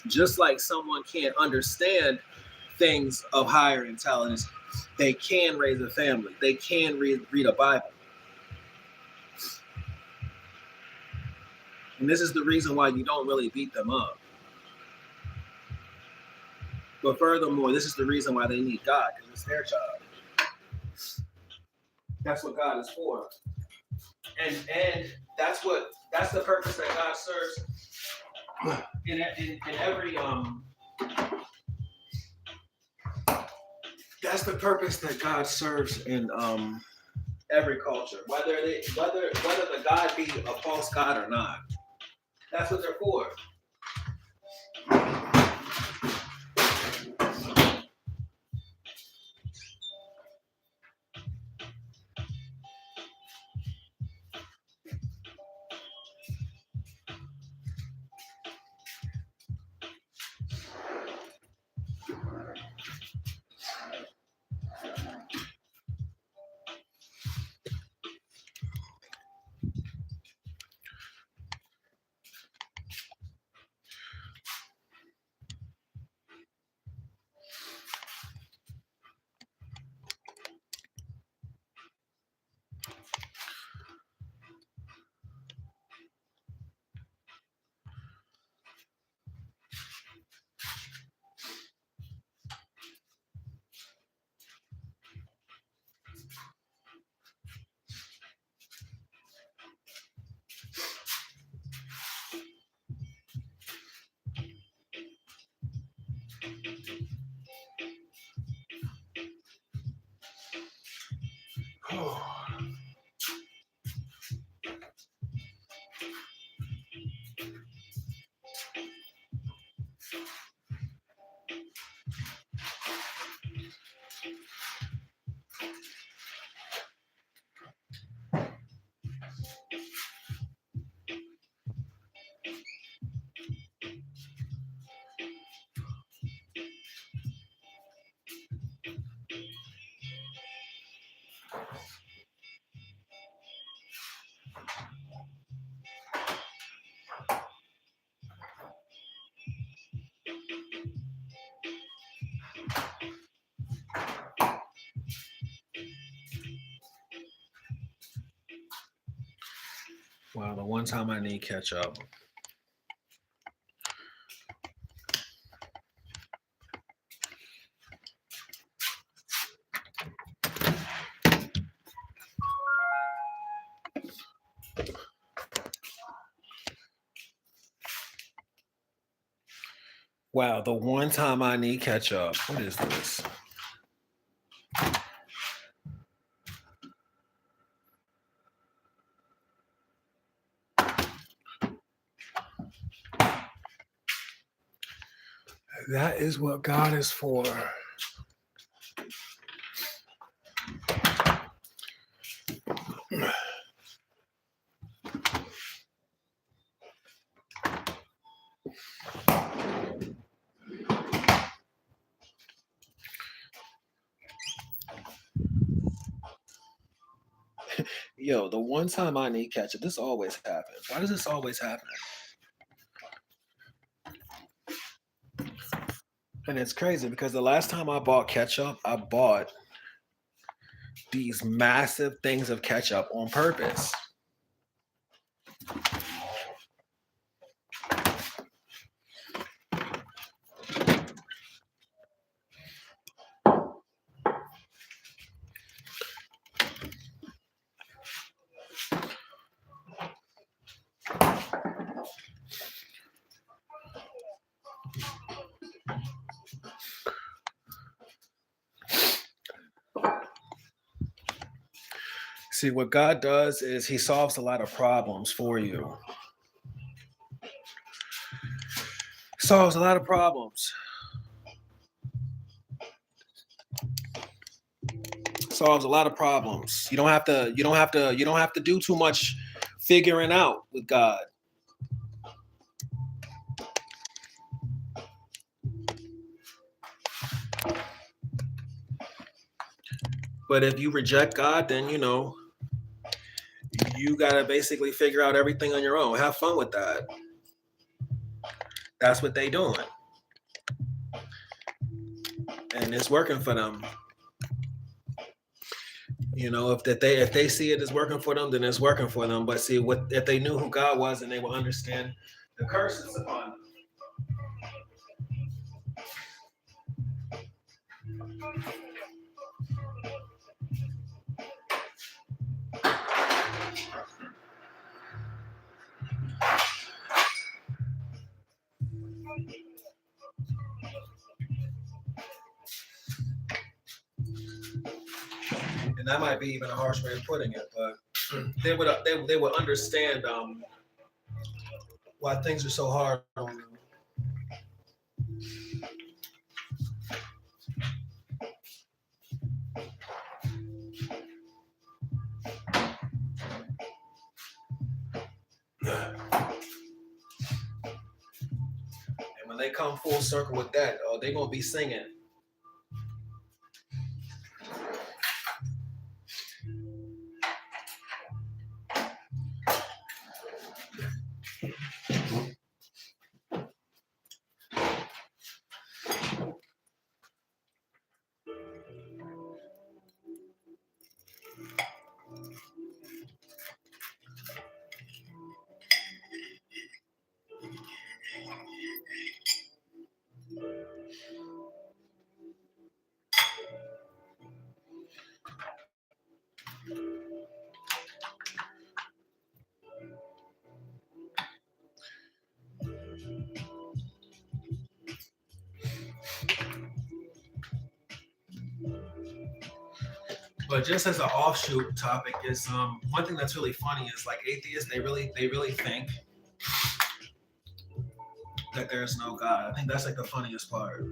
Just like someone can't understand things of higher intelligence, they can raise a family. They can read a Bible. And this is the reason why you don't really beat them up. But furthermore, this is the reason why they need God, because it's their job. That's what God is for. And that's the purpose that God serves in every that's the purpose that God serves in every culture, whether the God be a false God or not. That's what they're for. Wow, the one time I need catch up. Wow, the one time I need catch up. What is this? That is what God is for. Yo, the one time I need ketchup, this always happens. Why does this always happen? And it's crazy because the last time I bought ketchup, I bought these massive things of ketchup on purpose. See, what God does is He solves a lot of problems for you. Solves a lot of problems. Solves a lot of problems. You don't have to do too much figuring out with God. But if you reject God, then you gotta basically figure out everything on your own. Have fun with that. That's what they doing. And it's working for them. If they see it as working for them, then it's working for them. But see, what if they knew who God was, and they will understand the curses upon them. And that might be even a harsh way of putting it, but they would understand why things are so hard on them. And when they come full circle with that, oh, they're gonna be singing. But just as an offshoot topic is one thing that's really funny is like atheists, they really think that there's no God. I think that's like the funniest part.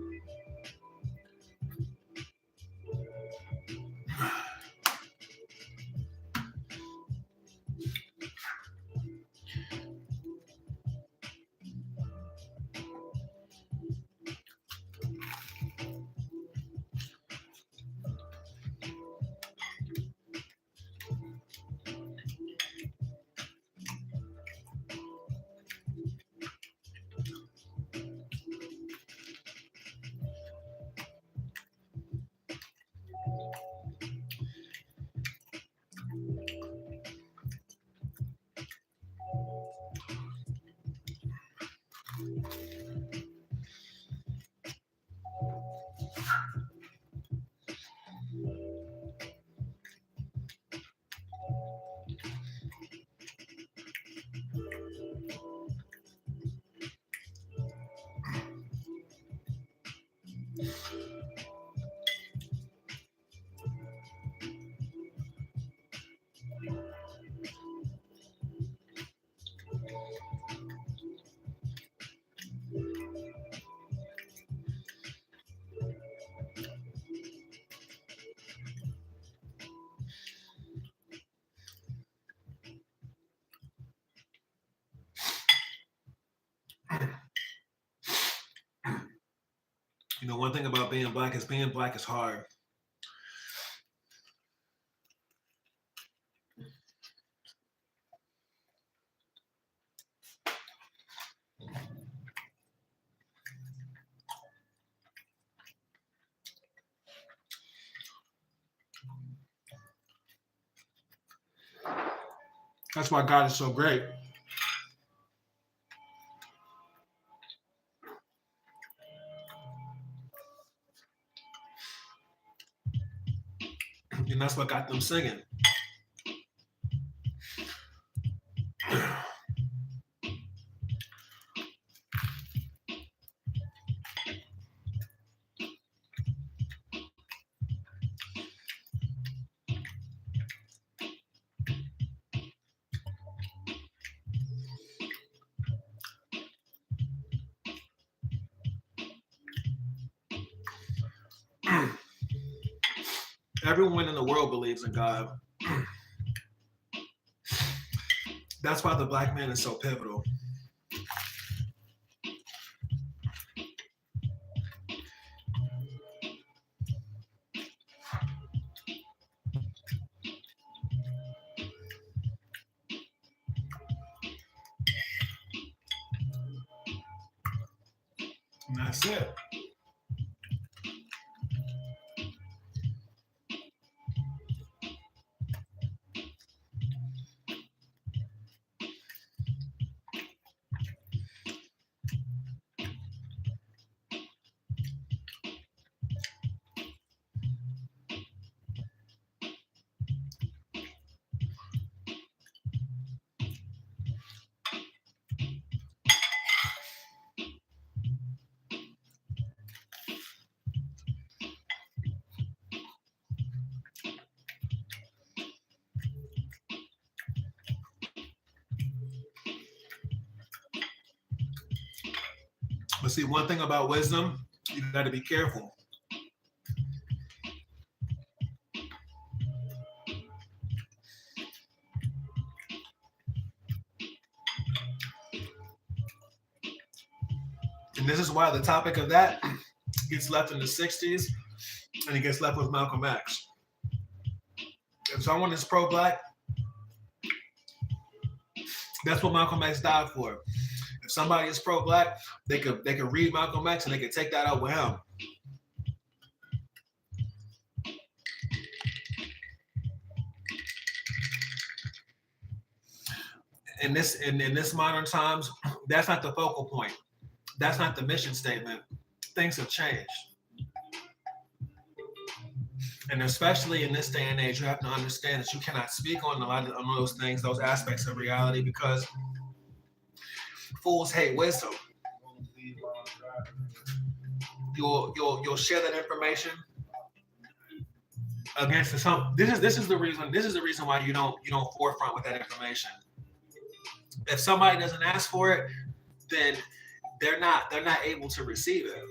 One thing about being black is hard. That's why God is so great. And that's what got them singing. Everyone in the world believes in God. That's why the black man is so pivotal. And that's it. But see, one thing about wisdom, you got to be careful. And this is why the topic of that gets left in the 60s and it gets left with Malcolm X. If someone is pro-black, that's what Malcolm X died for. If somebody is pro-black, they could read Malcolm X and they could take that out with him. In this modern times, that's not the focal point. That's not the mission statement. Things have changed. And especially in this day and age, you have to understand that you cannot speak on a lot of those things, those aspects of reality, because fools hate wisdom. You'll share that information against the some. This is the reason why you don't forefront with that information. If somebody doesn't ask for it, then they're not able to receive it.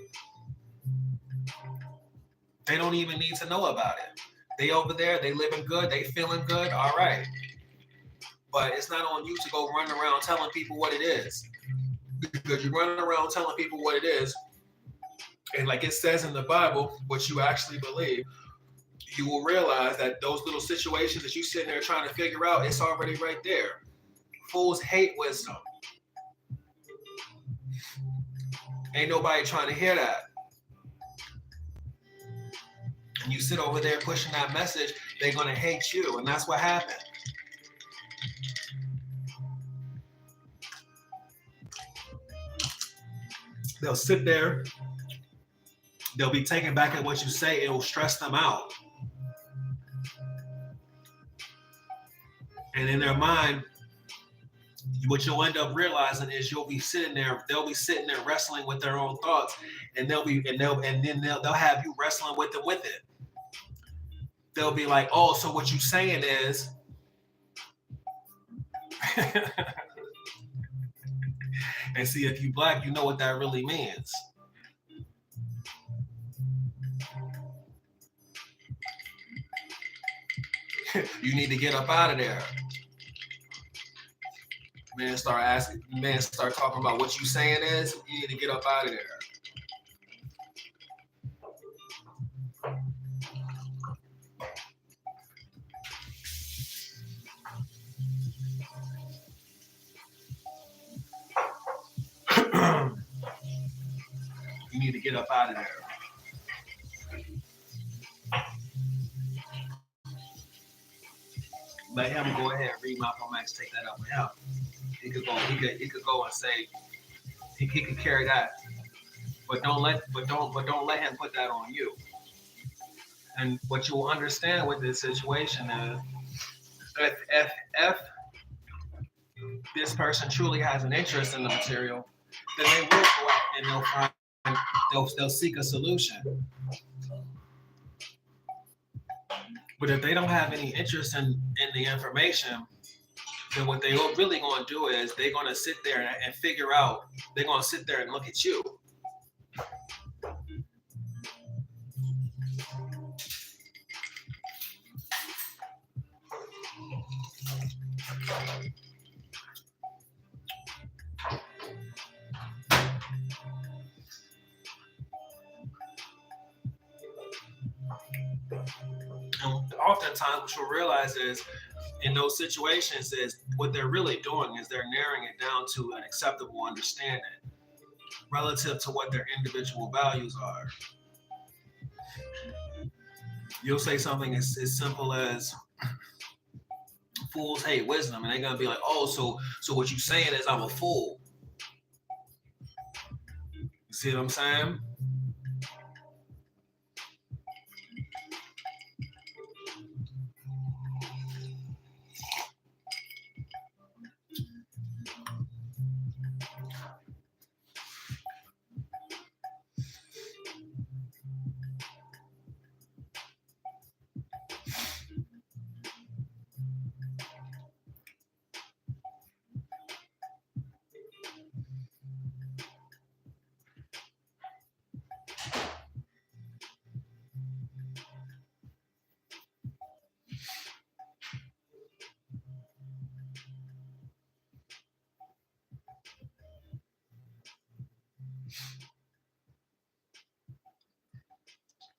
They don't even need to know about it. They over there, they living good, they feeling good, all right. But it's not on you to go run around telling people what it is. Because you're running around telling people what it is, and like it says in the Bible, what you actually believe, you will realize that those little situations that you sitting there trying to figure out, it's already right there. Fools hate wisdom. Ain't nobody trying to hear that. And you sit over there pushing that message, they're going to hate you. And that's what happened. They'll sit there. They'll be taken back at what you say. It will stress them out. And in their mind, what you'll end up realizing is they'll be sitting there wrestling with their own thoughts, and they'll have you wrestling with it. They'll be like, oh, so what you saying is and see, if you black, you know what that really means. You need to get up out of there. Man, start talking about what you saying is, you need to get up out of there. You need to get up out of there. Let him go ahead and read Malcolm X, take that up with him. He could go and say he could carry that. But don't let him put that on you. And what you will understand with this situation is if this person truly has an interest in the material, then they will go out and they'll seek a solution. But if they don't have any interest in the information, then what they're really going to do is they're going to sit there and figure out, they're going to sit there and look at you. And oftentimes, what you'll realize is in those situations is what they're really doing is they're narrowing it down to an acceptable understanding relative to what their individual values are. You'll say something as simple as fools hate wisdom, and they're gonna be like, oh, so what you saying is I'm a fool. You see what I'm saying?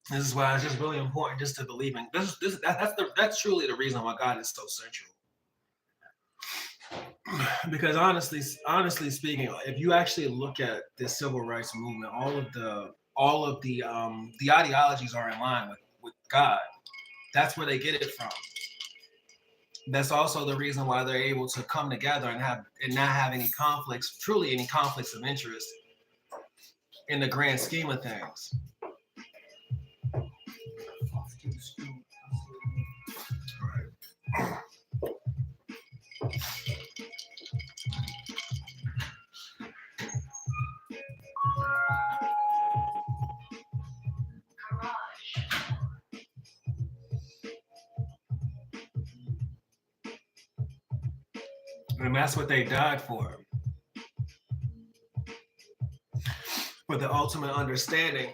This is why it's just really important just to believe in that's truly the reason why God is so central. Because honestly speaking, if you actually look at the civil rights movement, all of the ideologies are in line with God. That's where they get it from. That's also the reason why they're able to come together and not have any conflicts, truly any conflicts of interest in the grand scheme of things. And that's what they died for the ultimate understanding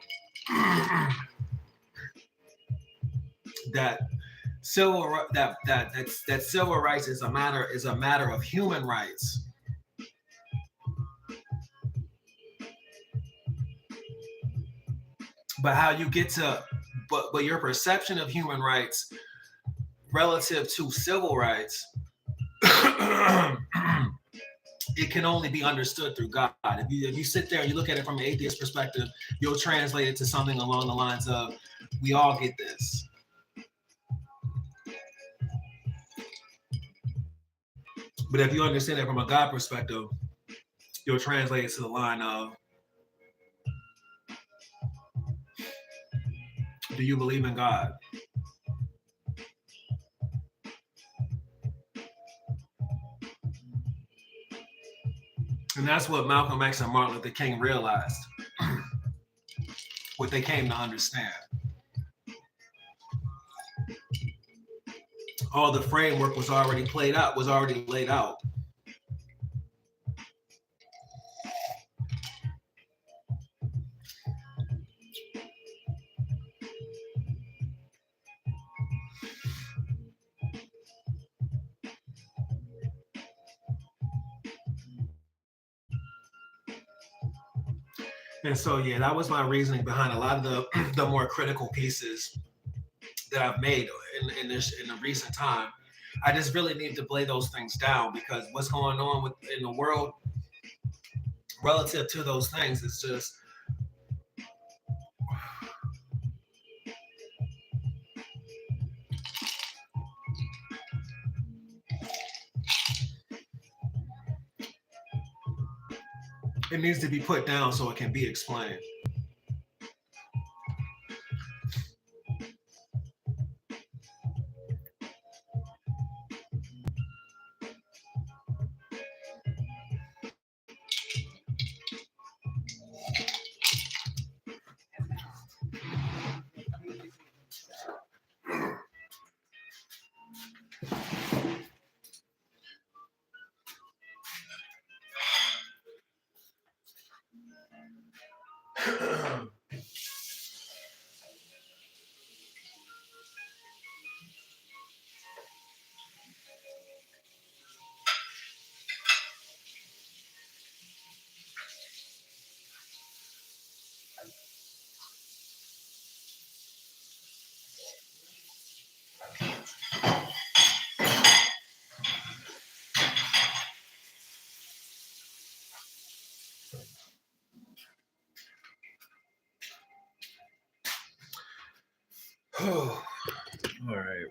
that civil rights is a matter of human rights. But how you get to but your perception of human rights relative to civil rights it can only be understood through God. If you sit there and you look at it from an atheist perspective, you'll translate it to something along the lines of, we all get this. But if you understand it from a God perspective, you'll translate it to the line of, do you believe in God? And that's what Malcolm X and Martin Luther King realized, what they came to understand. All the framework was already laid out. And so, yeah, that was my reasoning behind a lot of the more critical pieces that I've made in the recent time. I just really need to lay those things down because what's going on in the world relative to those things is just it needs to be put down so it can be explained. All right.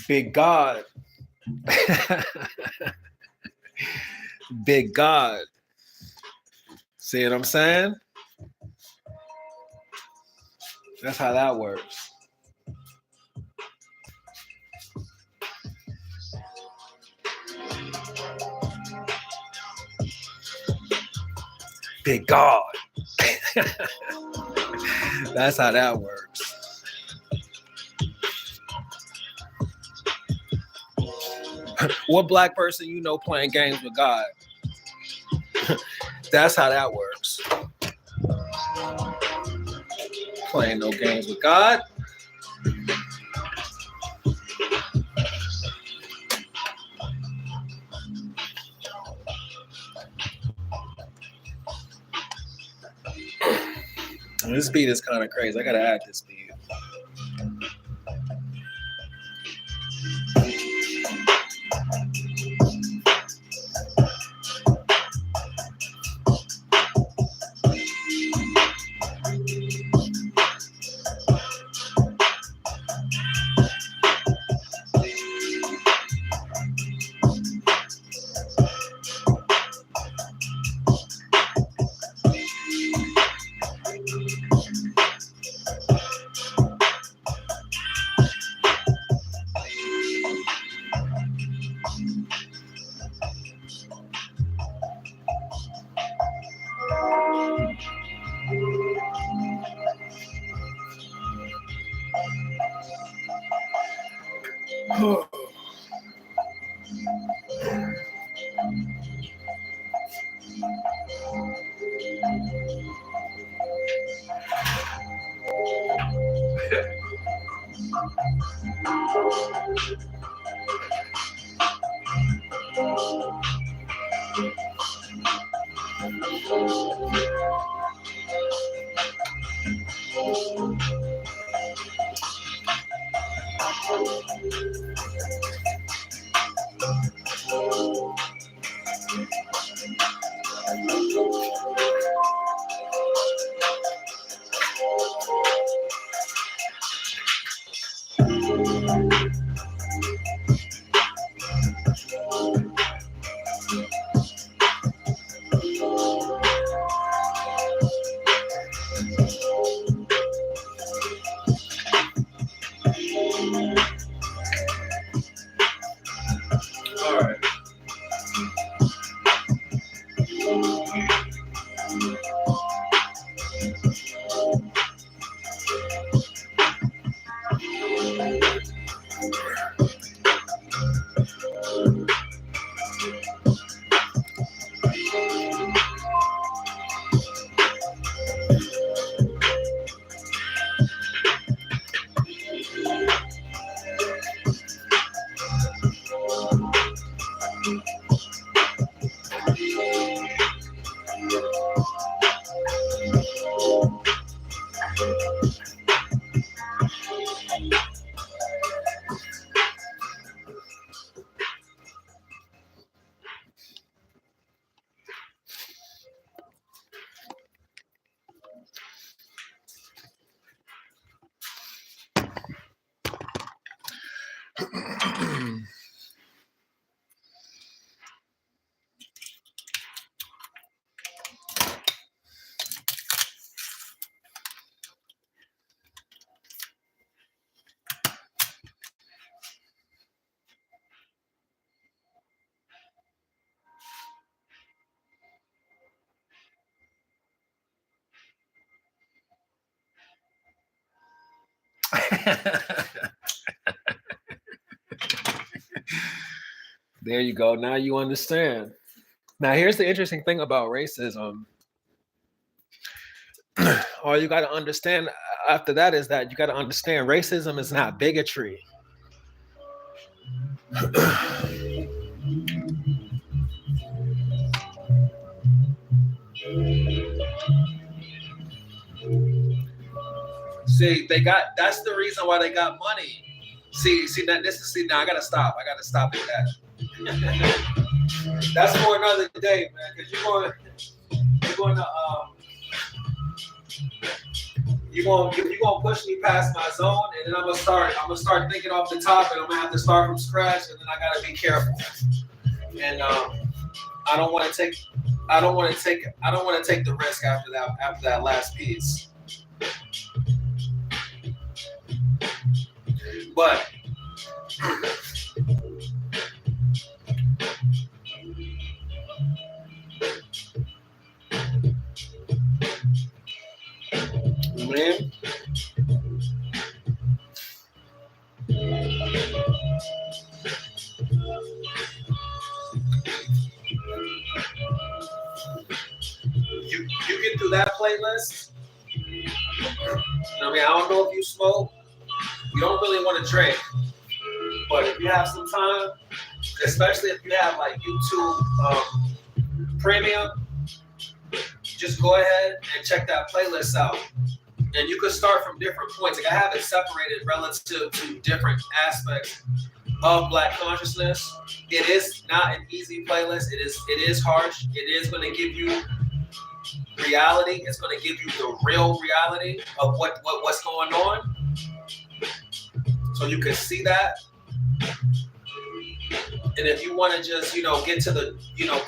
Big God. Big God. See what I'm saying? That's how that works. Big God. That's how that works. What black person you know playing games with God? That's how that works. Playing no games with God. This beat is kind of crazy. I gotta add this beat. All right. There you go. Now you understand. Now here's the interesting thing about racism. All you got to understand after that is that you got to understand racism is not bigotry. See, that's the reason why they got money. See now I gotta stop. I gotta stop at that. That's for another day, man, because you're gonna push me past my zone, and then I'm gonna start thinking off the top, and I'm gonna have to start from scratch, and then I gotta be careful. And I don't want to take the risk after that last piece. But man, you get through that playlist. I mean, I don't know if you smoke. You don't really want to drink, but if you have some time, especially if you have like YouTube Premium, just go ahead and check that playlist out. And you could start from different points. Like I have it separated relative to different aspects of Black consciousness. It is not an easy playlist. It is harsh. It is going to give you reality. It's going to give you the real reality of what's going on. So you can see that. And if you want to just, get to the,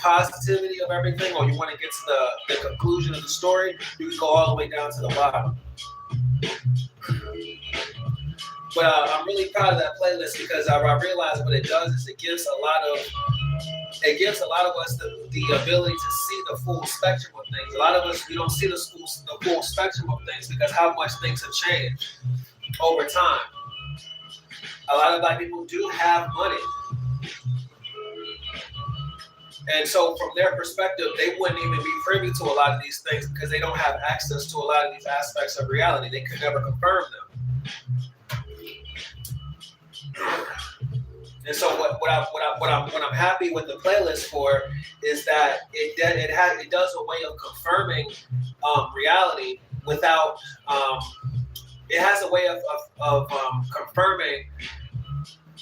positivity of everything, or you want to get to the conclusion of the story, you can go all the way down to the bottom. But I'm really proud of that playlist because I realize what it does is it gives a lot of us the ability to see the full spectrum of things. A lot of us, we don't see the full spectrum of things because how much things have changed over time. A lot of Black people do have money. And so from their perspective, they wouldn't even be privy to a lot of these things because they don't have access to a lot of these aspects of reality. They could never confirm them. And so what I'm happy with the playlist for is that it does a way of confirming reality without it has a way of confirming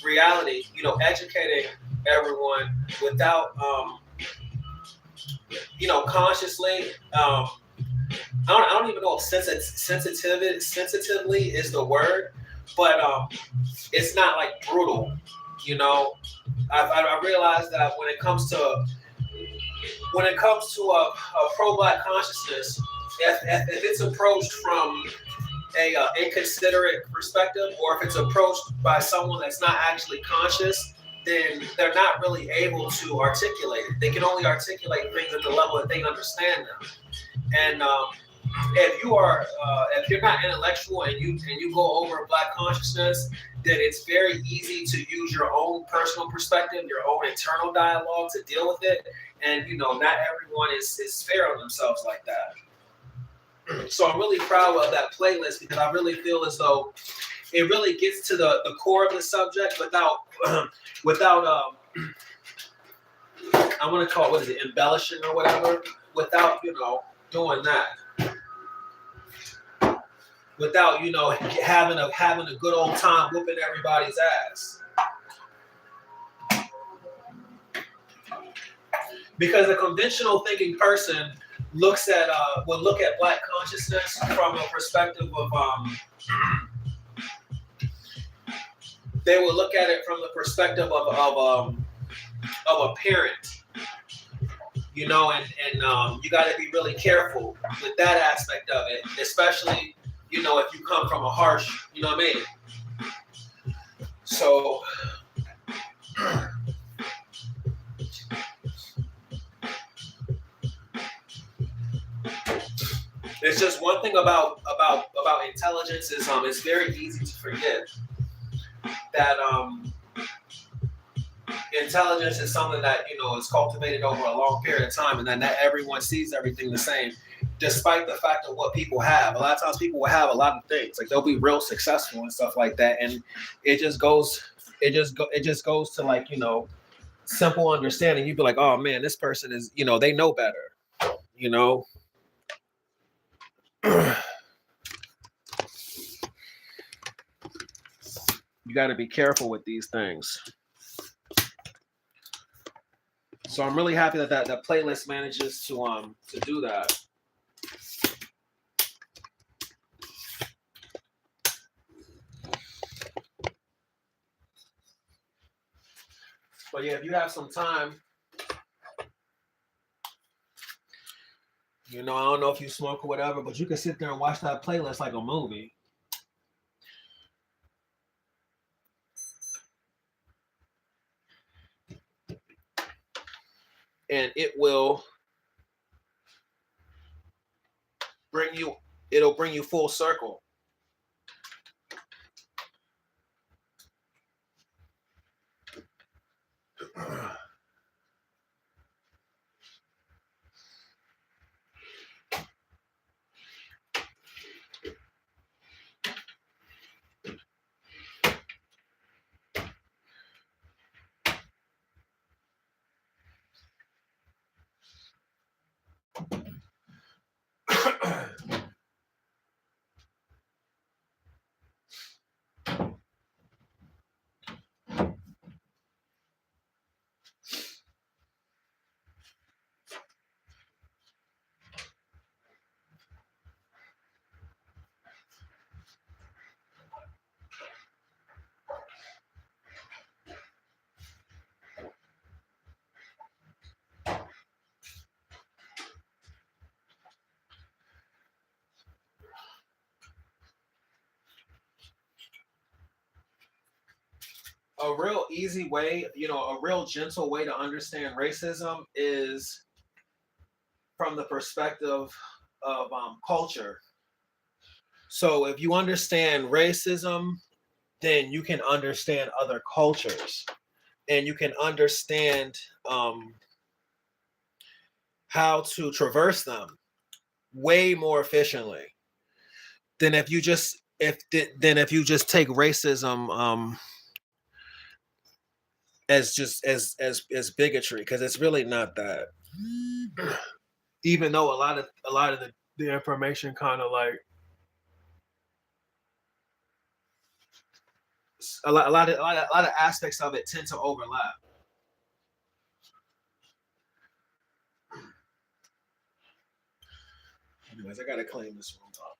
reality, educating everyone without consciously I don't even know if sensitively is the word, but it's not like brutal. I realized that when it comes to a pro-Black consciousness, if it's approached from a inconsiderate perspective, or if it's approached by someone that's not actually conscious, then they're not really able to articulate it. They can only articulate things at the level that they understand them. And if you're not intellectual and you go over Black consciousness, then it's very easy to use your own personal perspective, your own internal dialogue to deal with it. And not everyone is fair on themselves like that. So I'm really proud of that playlist because I really feel as though it really gets to the core of the subject without I want to call it, what is it, embellishing or whatever, without doing that, without having a good old time whooping everybody's ass. Because a conventional thinking person would look at Black consciousness from a perspective of they would look at it from the perspective of a parent, and you got to be really careful with that aspect of it, especially if you come from a harsh, you know what I mean? So it's just one thing about intelligence is it's very easy to forget that intelligence is something that is cultivated over a long period of time, and then not everyone sees everything the same, despite the fact of what people have. A lot of times, people will have a lot of things, like they'll be real successful and stuff like that, and it just goes to like simple understanding. You'd be like, oh man, this person is they know better, you know. You got to be careful with these things. So I'm really happy that that playlist manages to do that. But yeah, if you have some time, I don't know if you smoke or whatever, but you can sit there and watch that playlist like a movie. And it'll bring you full circle. A real easy way, a real gentle way to understand racism is from the perspective of culture. So if you understand racism, then you can understand other cultures, and you can understand how to traverse them way more efficiently than if you just take racism as just as bigotry, because it's really not that. Even though a lot of the information kind of like a lot of aspects of it tend to overlap. Anyways, I gotta clean this room up.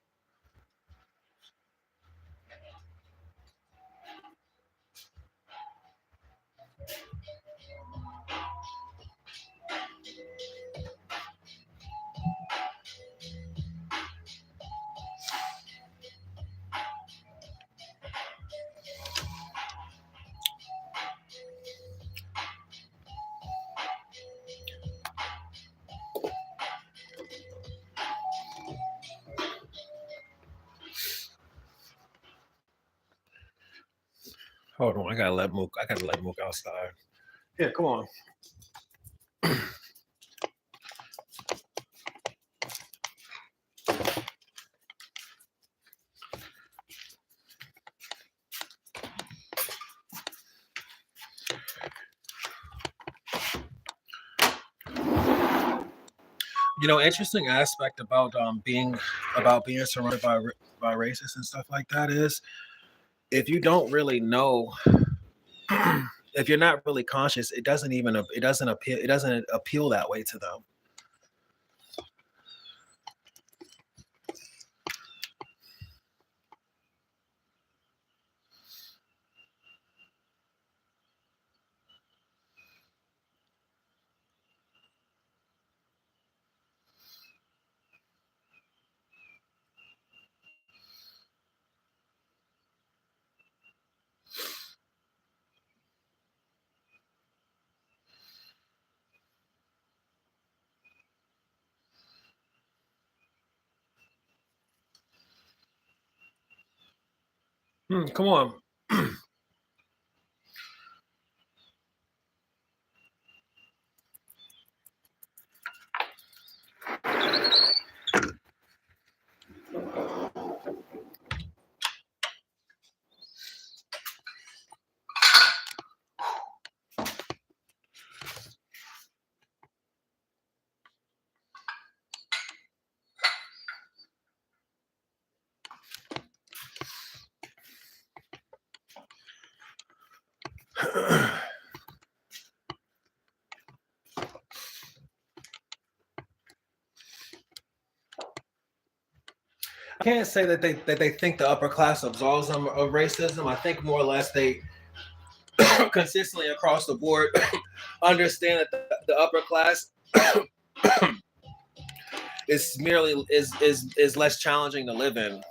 Hold on, I gotta let Mook outside. Yeah, come on. Interesting aspect about being surrounded by racists and stuff like that is, if you don't really know, if you're not really conscious, it doesn't appeal that way to them. Come on. I can't say that they think the upper class absolves them of racism. I think more or less they consistently across the board understand that the upper class is merely is less challenging to live in.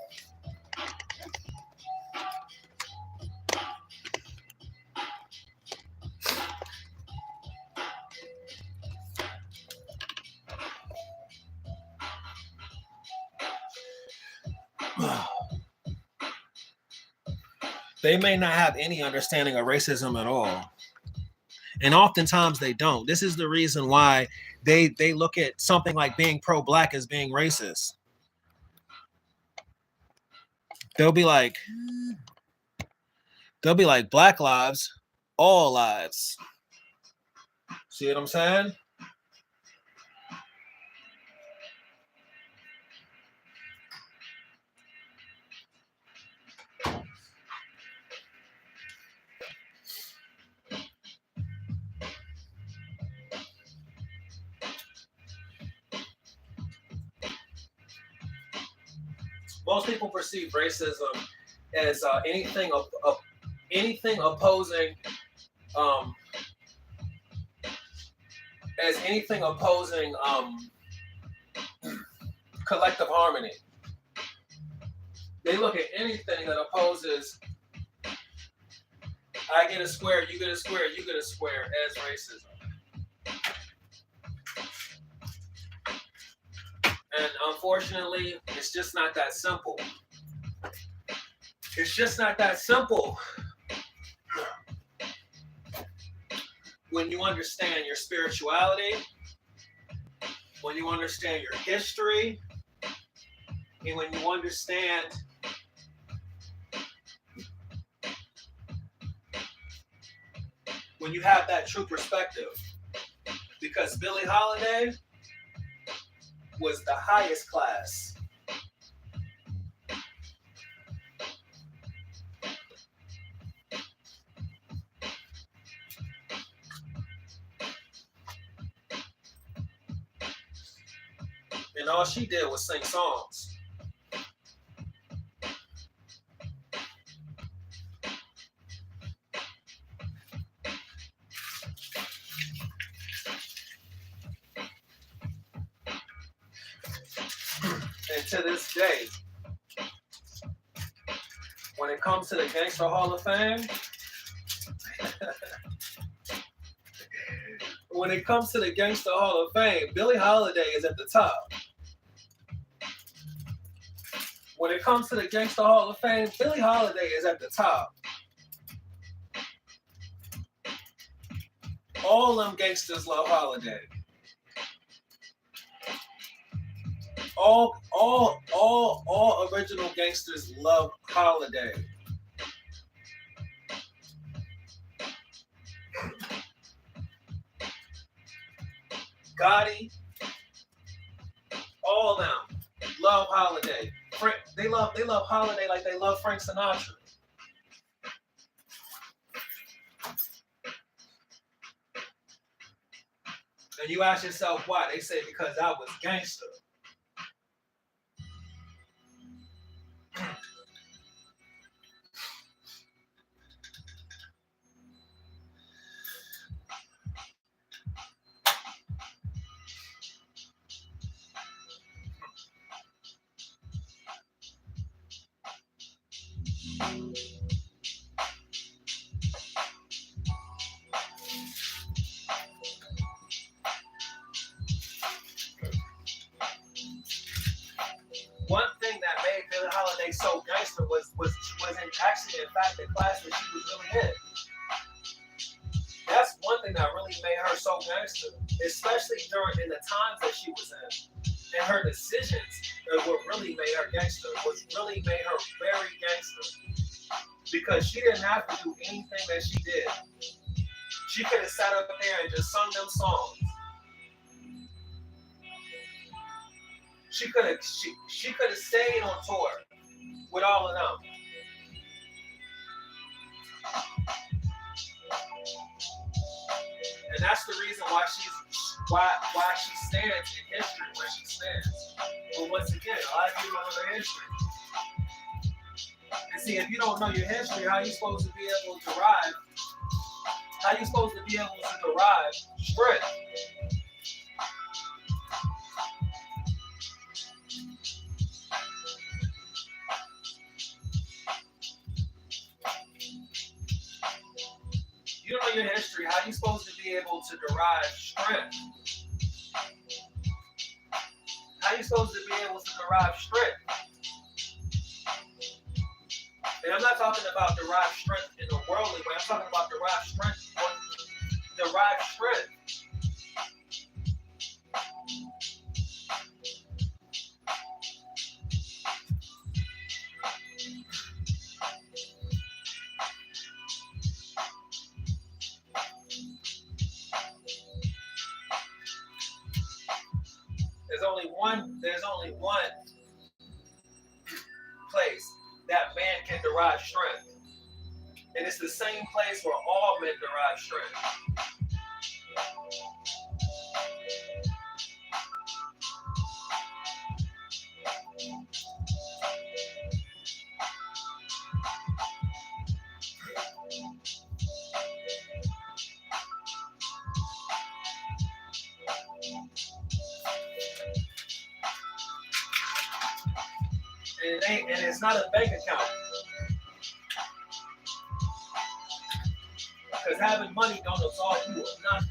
They may not have any understanding of racism at all. And oftentimes they don't. This is the reason why they look at something like being pro-black as being racist. They'll be like, black lives, all lives. See what I'm saying? Most people perceive racism as anything opposing collective harmony. They look at anything that opposes I get a square, you get a square, you get a square as racism. And unfortunately, it's just not that simple. It's just not that simple. When you understand your spirituality, when you understand your history, and when you understand when you have that true perspective. Because Billie Holiday was the highest class. And all she did was sing songs. And to this day, when it comes to the Gangster Hall of Fame, when it comes to the Gangster Hall of Fame, Billie Holiday is at the top. When it comes to the Gangster Hall of Fame, Billie Holiday is at the top. All them gangsters love Holiday. All original gangsters love Holiday. Gotti, all them love Holiday. They love Holiday like they love Frank Sinatra. And you ask yourself why? They say because I was gangster. One thing that made Billie Holiday so gangster was actually in fact the class that she was really in. That's one thing that really made her so gangster, especially in the times that she was in. And her decisions are what really made her gangster, what really made her very gangster. Because she didn't have to do anything that she did. She could have sat up there and just sung them songs. She could have stayed on tour with all of them. And that's the reason why why she stands in history where she stands. But once again, a lot of people don't know their history. And see, if you don't know your history, how are you supposed to be able to derive? How are you supposed to be able to derive strength? You don't know your history. How are you supposed to be able to derive strength? How are you supposed to be able to derive strength? And I'm not talking about derive strength in a worldly way. I'm talking about derive strength. Derive strength. There's only one place that man can derive strength. And it's the same place where all men derive strength. And it's not a bank account. Because having money don't absolve you of nothing.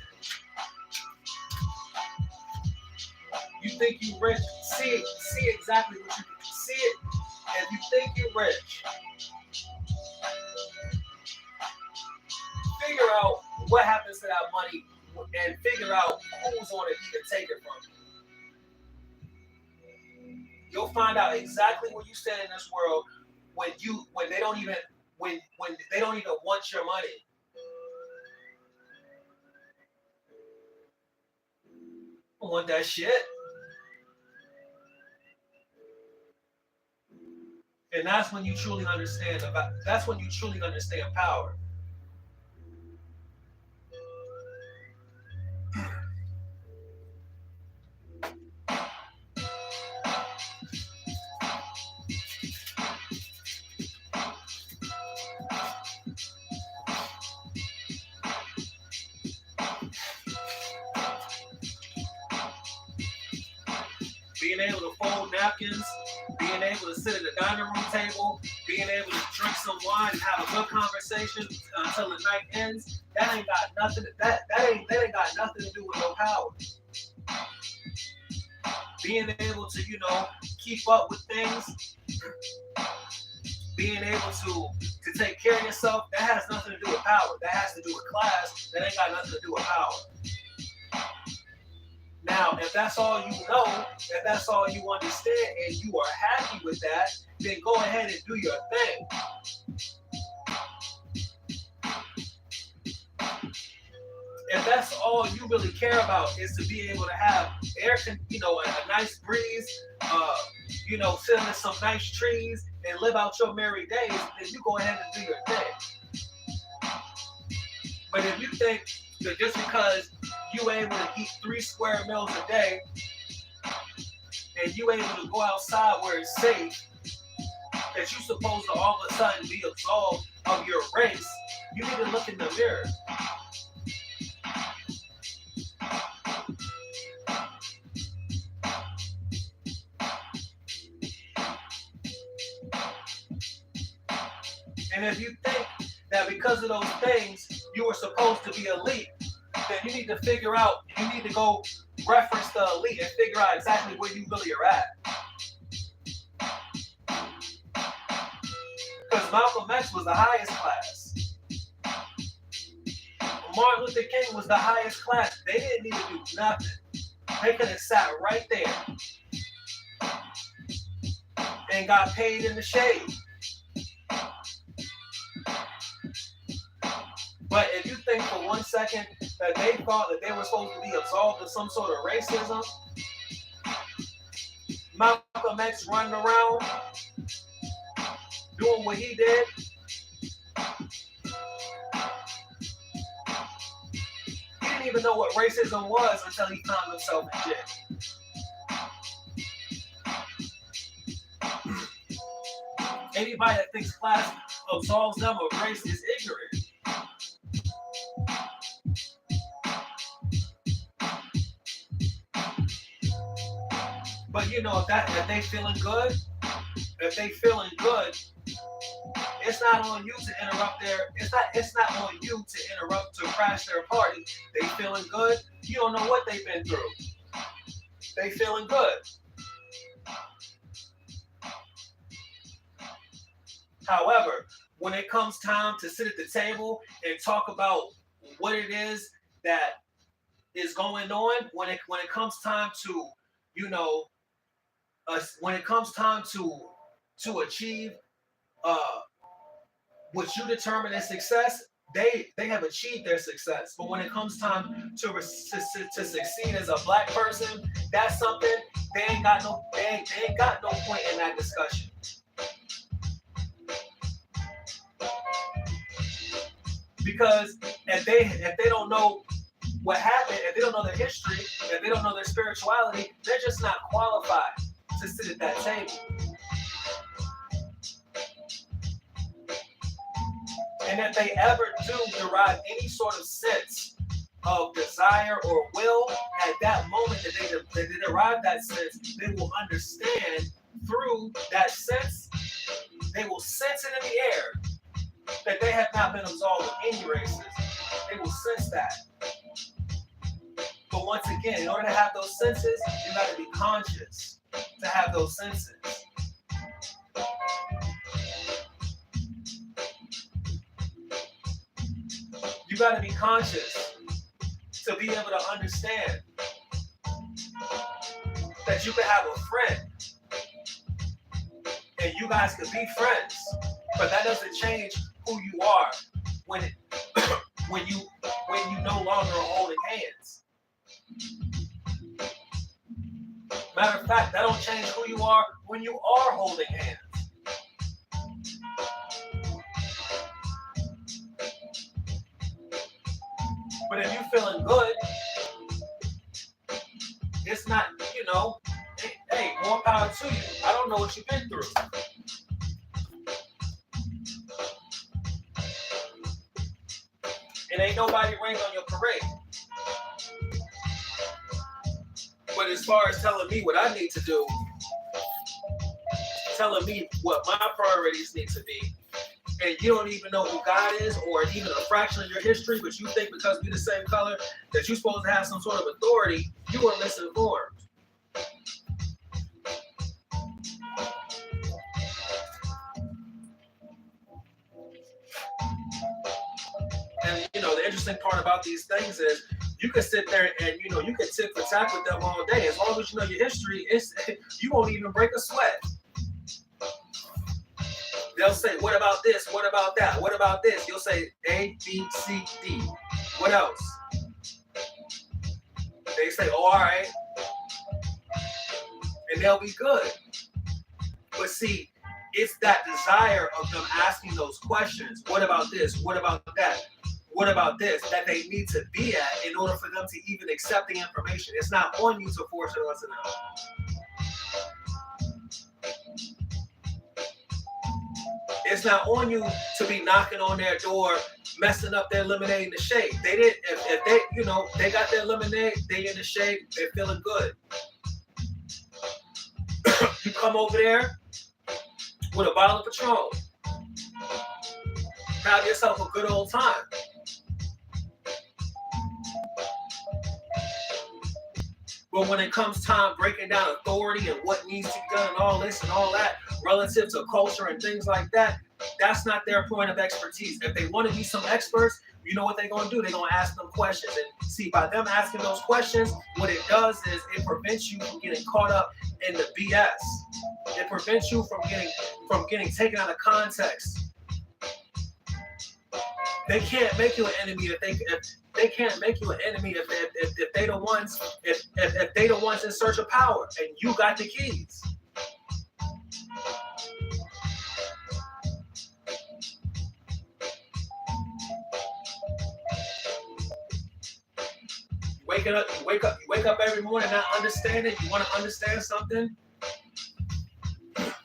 You think you rich, see exactly what you see it. If you think you're rich, figure out what happens to that money and figure out who's on it you can take it from. You'll find out exactly where you stand in this world when they don't even want your money. I don't want that shit. And that's when you truly understand power. Being able to fold napkins, being able to sit at the dining room table, being able to drink some wine and have a good conversation until the night ends, that ain't got nothing to do with no power. Being able to, keep up with things, being able to take care of yourself, that has nothing to do with power. That has to do with class. That ain't got nothing to do with power. Now, if that's all you know, if that's all you understand, and you are happy with that, then go ahead and do your thing. If that's all you really care about is to be able to have a nice breeze, sit under some nice trees and live out your merry days, then you go ahead and do your thing. But if you think that just because you able to eat 3 square meals a day and you able to go outside where it's safe, that you're supposed to all of a sudden be absolved of your race, you need to look in the mirror. And if you think that because of those things you were supposed to be elite, then you need to go reference the elite and figure out exactly where you really are at. Because Malcolm X was the highest class. Martin Luther King was the highest class. They didn't need to do nothing. They could have sat right there and got paid in the shade. But if you think for 1 second that they thought that they were supposed to be absolved of some sort of racism, Malcolm X running around doing what he did, he didn't didn't even know what racism was until he found himself in jail. Anybody that thinks class absolves them of race is ignorant. But you know, if they feeling good, it's not on you to interrupt it's not on you to interrupt, to crash their party. They feeling good, you don't know what they've been through. They feeling good. However, when it comes time to sit at the table and talk about what it is that is going on, when it comes time to, you know, when it comes time to achieve what you determine as success, they have achieved their success. But when it comes time to succeed as a black person, that's something they ain't got no point in that discussion. Because if they don't know what happened, if they don't know their history, if they don't know their spirituality, they're just not qualified to sit at that table. And if they ever do derive any sort of sense of desire or will, at that moment that they derive that sense, they will understand through that sense, they will sense it in the air that they have not been absolved of any racism. They will sense that. But once again, in order to have those senses, you got to be conscious to have those senses. You got to be conscious to be able to understand that you can have a friend and you guys can be friends, but that doesn't change who you are when you no longer are holding hands. Matter of fact, that don't change who you are when you are holding hands. But if you're feeling good, it's not, you know, hey, more power to you. I don't know what you've been through. And ain't nobody rained on your parade. But as far as telling me what I need to do, telling me what my priorities need to be, and you don't even know who God is or even a fraction of your history, but you think because we're the same color that you're supposed to have some sort of authority, you are misinformed. And you know, the interesting part about these things is you can sit there and you know you can tit for tat with them all day. As long as you know your history, you won't even break a sweat. They'll say, what about this? What about that? What about this? You'll say A, B, C, D. What else? They say, oh, all right. And they'll be good. But see, it's that desire of them asking those questions. What about this? What about that? What about this? That they need to be at in order for them to even accept the information. It's not on you to force it onto them. It's not on you to be knocking on their door, messing up their lemonade in the shade. They didn't. If they, you know, they got their lemonade, they in the shade, they're feeling good. You come over there with a bottle of Patron. Have yourself a good old time. But when it comes time breaking down authority and what needs to be done and all this and all that relative to culture and things like that, that's not their point of expertise. If they want to be some experts, you know what they're going to do? They're going to ask them questions. And see, by them asking those questions, what it does is it prevents you from getting caught up in the BS. It prevents you from getting taken out of context. They can't make you an enemy if they can't make you an enemy if they the ones if they the ones in search of power and you got the keys. wake up every morning not understanding. You want to understand something?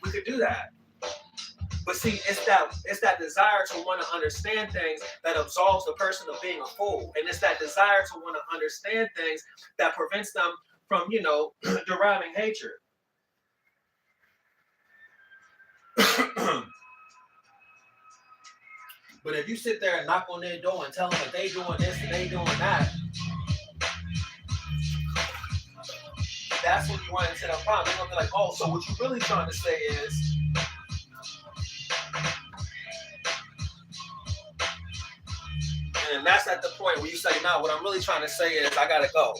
We could do that. But see, it's that desire to want to understand things that absolves the person of being a fool, and it's that desire to want to understand things that prevents them from, deriving hatred. But if you sit there and knock on their door and tell them that they doing this and they doing that, that's when you run into that problem. They're gonna be like, oh, so what you really trying to say is, and that's at the point where you say, no, what I'm really trying to say is I gotta go.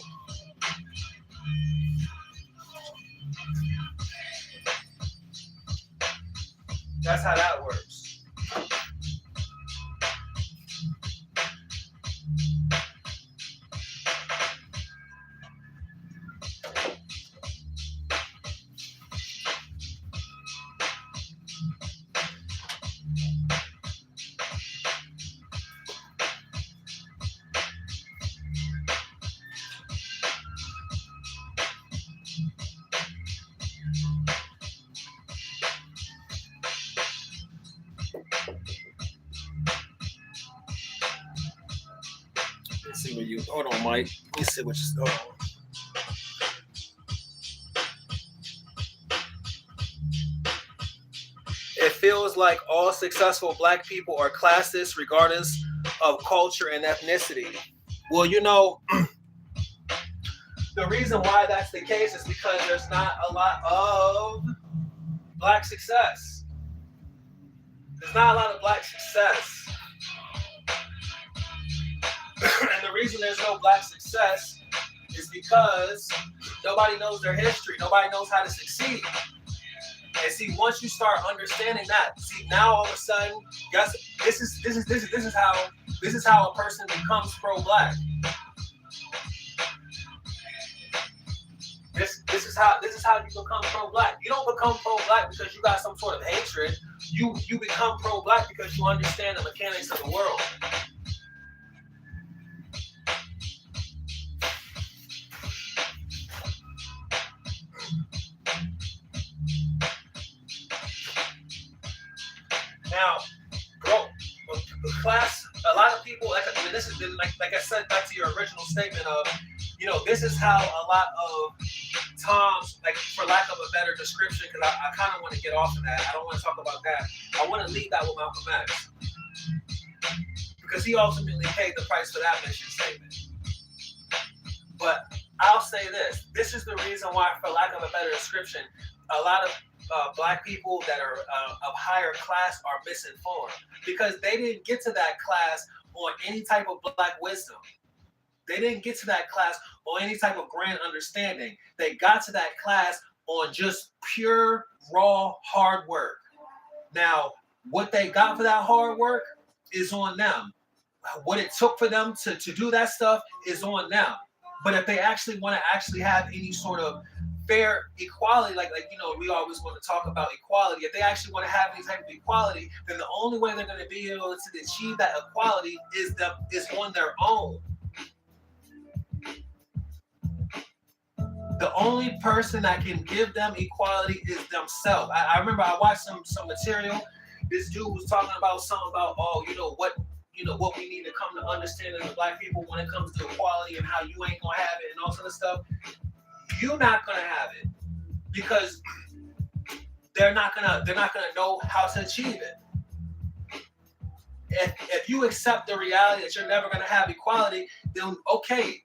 That's how that works. Let's see what you. Hold on, Mike. Let me see what you. It feels like all successful Black people are classist, regardless of culture and ethnicity. Well, the reason why that's the case is because there's not a lot of Black success. There's not a lot of Black success. And the reason there's no Black success is because nobody knows their history. Nobody knows how to succeed. And see, once you start understanding that, see, now all of a sudden, guess this is how a person becomes pro-Black. This is how you become pro-Black. You don't become pro-Black because you got some sort of hatred. You become pro-Black because you understand the mechanics of the world. Now, class, a lot of people, this is like I said back to your original statement of, this is how a lot of Tom's, like, for lack of a better description, because I kind of want to get off of that. I don't want to talk about that. I want to leave that with Malcolm X, because he ultimately paid the price for that mission statement. But I'll say this. This is the reason why, for lack of a better description, a lot of Black people that are of higher class are misinformed, because they didn't get to that class on any type of Black wisdom. They didn't get to that class on any type of grand understanding. They got to that class on just pure, raw, hard work. Now, what they got for that hard work is on them. What it took for them to do that stuff is on them. But if they actually want to actually have any sort of fair equality, like we always want to talk about equality. If they actually want to have any type of equality, then the only way they're going to be able to achieve that equality is on their own. The only person that can give them equality is themselves. I remember I watched some material. This dude was talking about something about what we need to come to understand as Black people when it comes to equality, and how you ain't gonna have it and all sort of stuff. You're not gonna have it because they're not gonna know how to achieve it. If you accept the reality that you're never gonna have equality, then okay.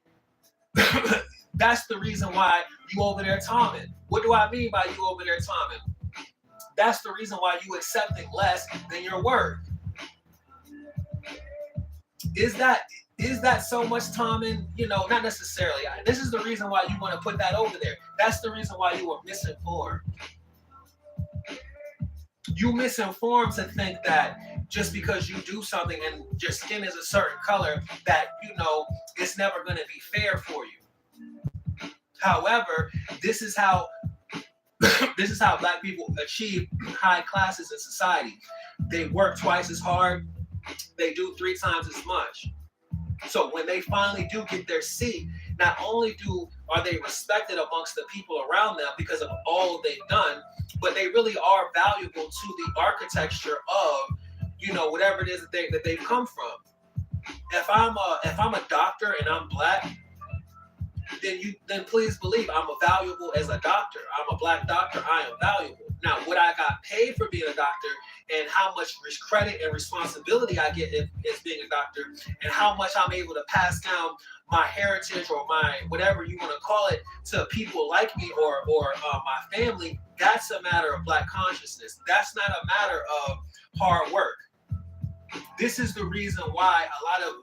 That's the reason why you over there Tomming. What do I mean by you over there Tomming? That's the reason why you accepting less than your worth. Is that so much Tomming? Not necessarily. This is the reason why you want to put that over there. That's the reason why you were misinformed. You misinformed to think that just because you do something and your skin is a certain color, that it's never going to be fair for you. However, this is how Black people achieve high classes in society. They work twice as hard. They do 3 times as much. So when they finally do get their seat, not only are they respected amongst the people around them because of all they've done, but they really are valuable to the architecture of, whatever it is that they've come from. If I'm a doctor and I'm black, then please believe I'm valuable as a doctor. I'm a black doctor. I am valuable. Now, what I got paid for being a doctor, and how much credit and responsibility I get as being a doctor, and how much I'm able to pass down my heritage or my whatever you want to call it to people like me or my family, that's a matter of black consciousness. That's not a matter of hard work. This is the reason why a lot of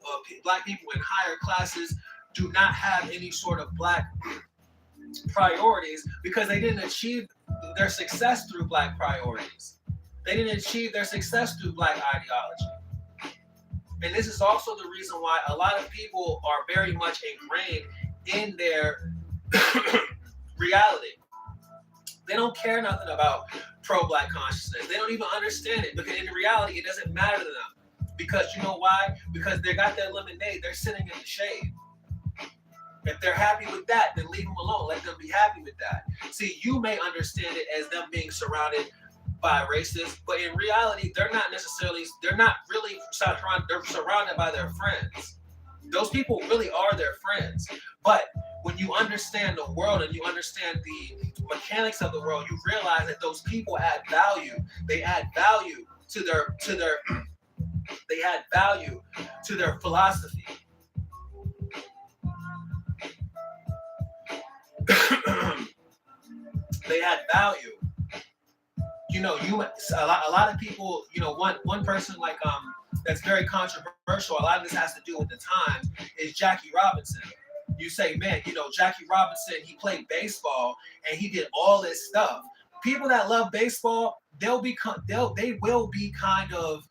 black people in higher classes do not have any sort of black priorities, because they didn't achieve their success through black priorities. They didn't achieve their success through black ideology. And this is also the reason why a lot of people are very much ingrained in their reality. They don't care nothing about pro-black consciousness. They don't even understand it, because in reality, it doesn't matter to them. Because you know why? Because they got their lemonade. They're sitting in the shade. If they're happy with that, then leave them alone. Let them be happy with that. See, you may understand it as them being surrounded by racists, but in reality, they're not really surrounded. They're surrounded by their friends. Those people really are their friends. But when you understand the world and you understand the mechanics of the world, you realize that those people add value. They add value to their they add value to their philosophy. They add value. A lot of people, one person like that's very controversial. A lot of this has to do with the times, is Jackie Robinson. You say, man, Jackie Robinson, he played baseball and he did all this stuff. People that love baseball, they will be kind of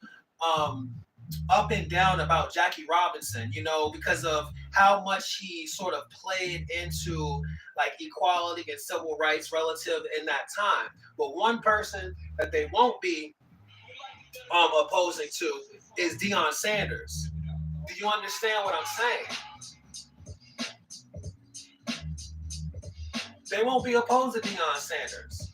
up and down about Jackie Robinson, because of how much he sort of played into like equality and civil rights relative in that time. But one person that they won't be opposing to is Deion Sanders. Do you understand what I'm saying? They won't be opposed to Deion Sanders.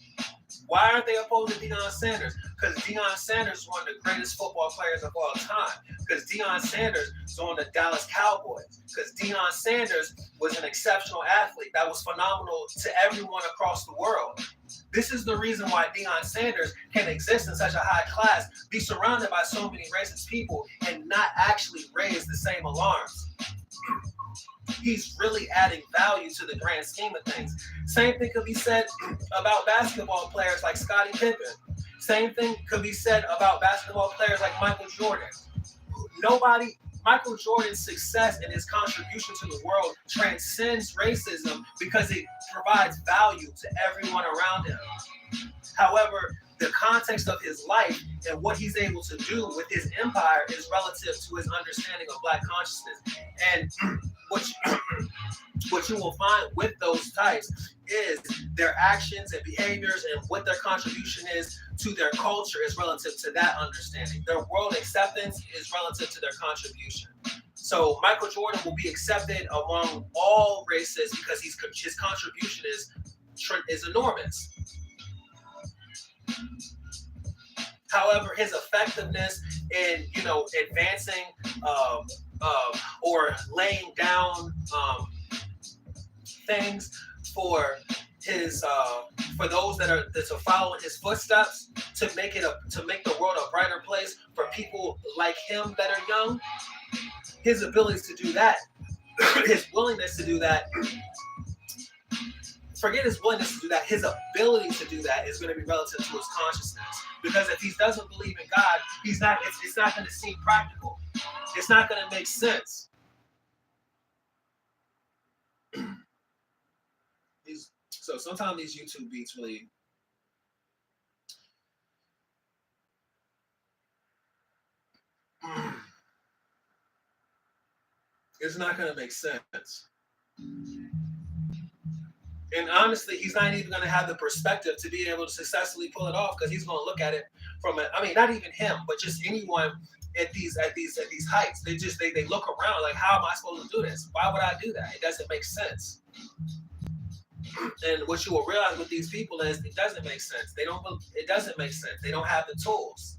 Why aren't they opposed to Deion Sanders? Because Deion Sanders is one of the greatest football players of all time. Because Deion Sanders is on the Dallas Cowboys. Because Deion Sanders was an exceptional athlete that was phenomenal to everyone across the world. This is the reason why Deion Sanders can exist in such a high class, be surrounded by so many racist people, and not actually raise the same alarms. He's really adding value to the grand scheme of things. Same thing could be said about basketball players like Scottie Pippen. Same thing could be said about basketball players like Michael Jordan. Michael Jordan's success and his contribution to the world transcends racism because it provides value to everyone around him. However, the context of his life and what he's able to do with his empire is relative to his understanding of black consciousness. And what you will find with those types is their actions and behaviors, and what their contribution is to their culture is relative to that understanding. Their world acceptance is relative to their contribution. So Michael Jordan will be accepted among all races because his contribution is enormous. However, his effectiveness in advancing or laying down things for those that are to follow in his footsteps, to make the world a brighter place for people like him that are young, his abilities to do that, his willingness to do that. Forget his willingness to do that. His ability to do that is going to be relative to his consciousness. Because if he doesn't believe in God, it's not going to seem practical. It's not going to make sense. So sometimes these YouTube beats really it's not going to make sense. And honestly, he's not even going to have the perspective to be able to successfully pull it off, because he's going to look at it from not even him, but just anyone at these heights. They look around like, how am I supposed to do this? Why would I do that? It doesn't make sense. And what you will realize with these people is it doesn't make sense. It doesn't make sense. They don't have the tools.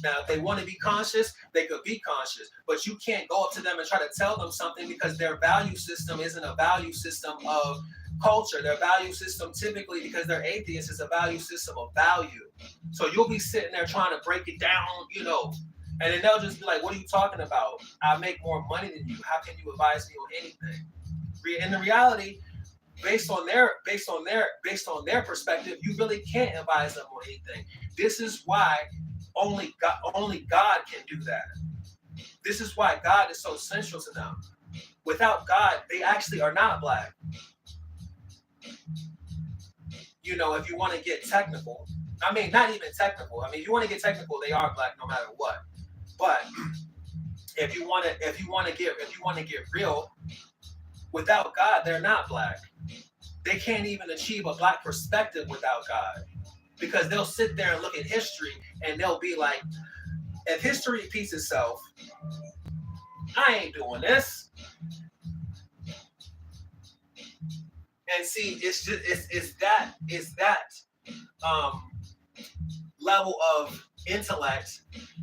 Now, if they want to be conscious, they could be conscious, but you can't go up to them and try to tell them something because their value system isn't a value system of culture. Their value system, typically, because they're atheists, is a value system of value. So you'll be sitting there trying to break it down, and then they'll just be like, what are you talking about? I make more money than you. How can you advise me on anything? In the reality, based on their perspective, you really can't advise them on anything. This is why only God can do that. This is why God is so central to them. Without God, they actually are not black. If you want to get technical, I mean, not even technical. I mean, if you want to get technical, they are black no matter what. But if you want to get real, without God, they're not black. They can't even achieve a black perspective without God, because they'll sit there and look at history and they'll be like, if history repeats itself, I ain't doing this. And see, it's that level of intellect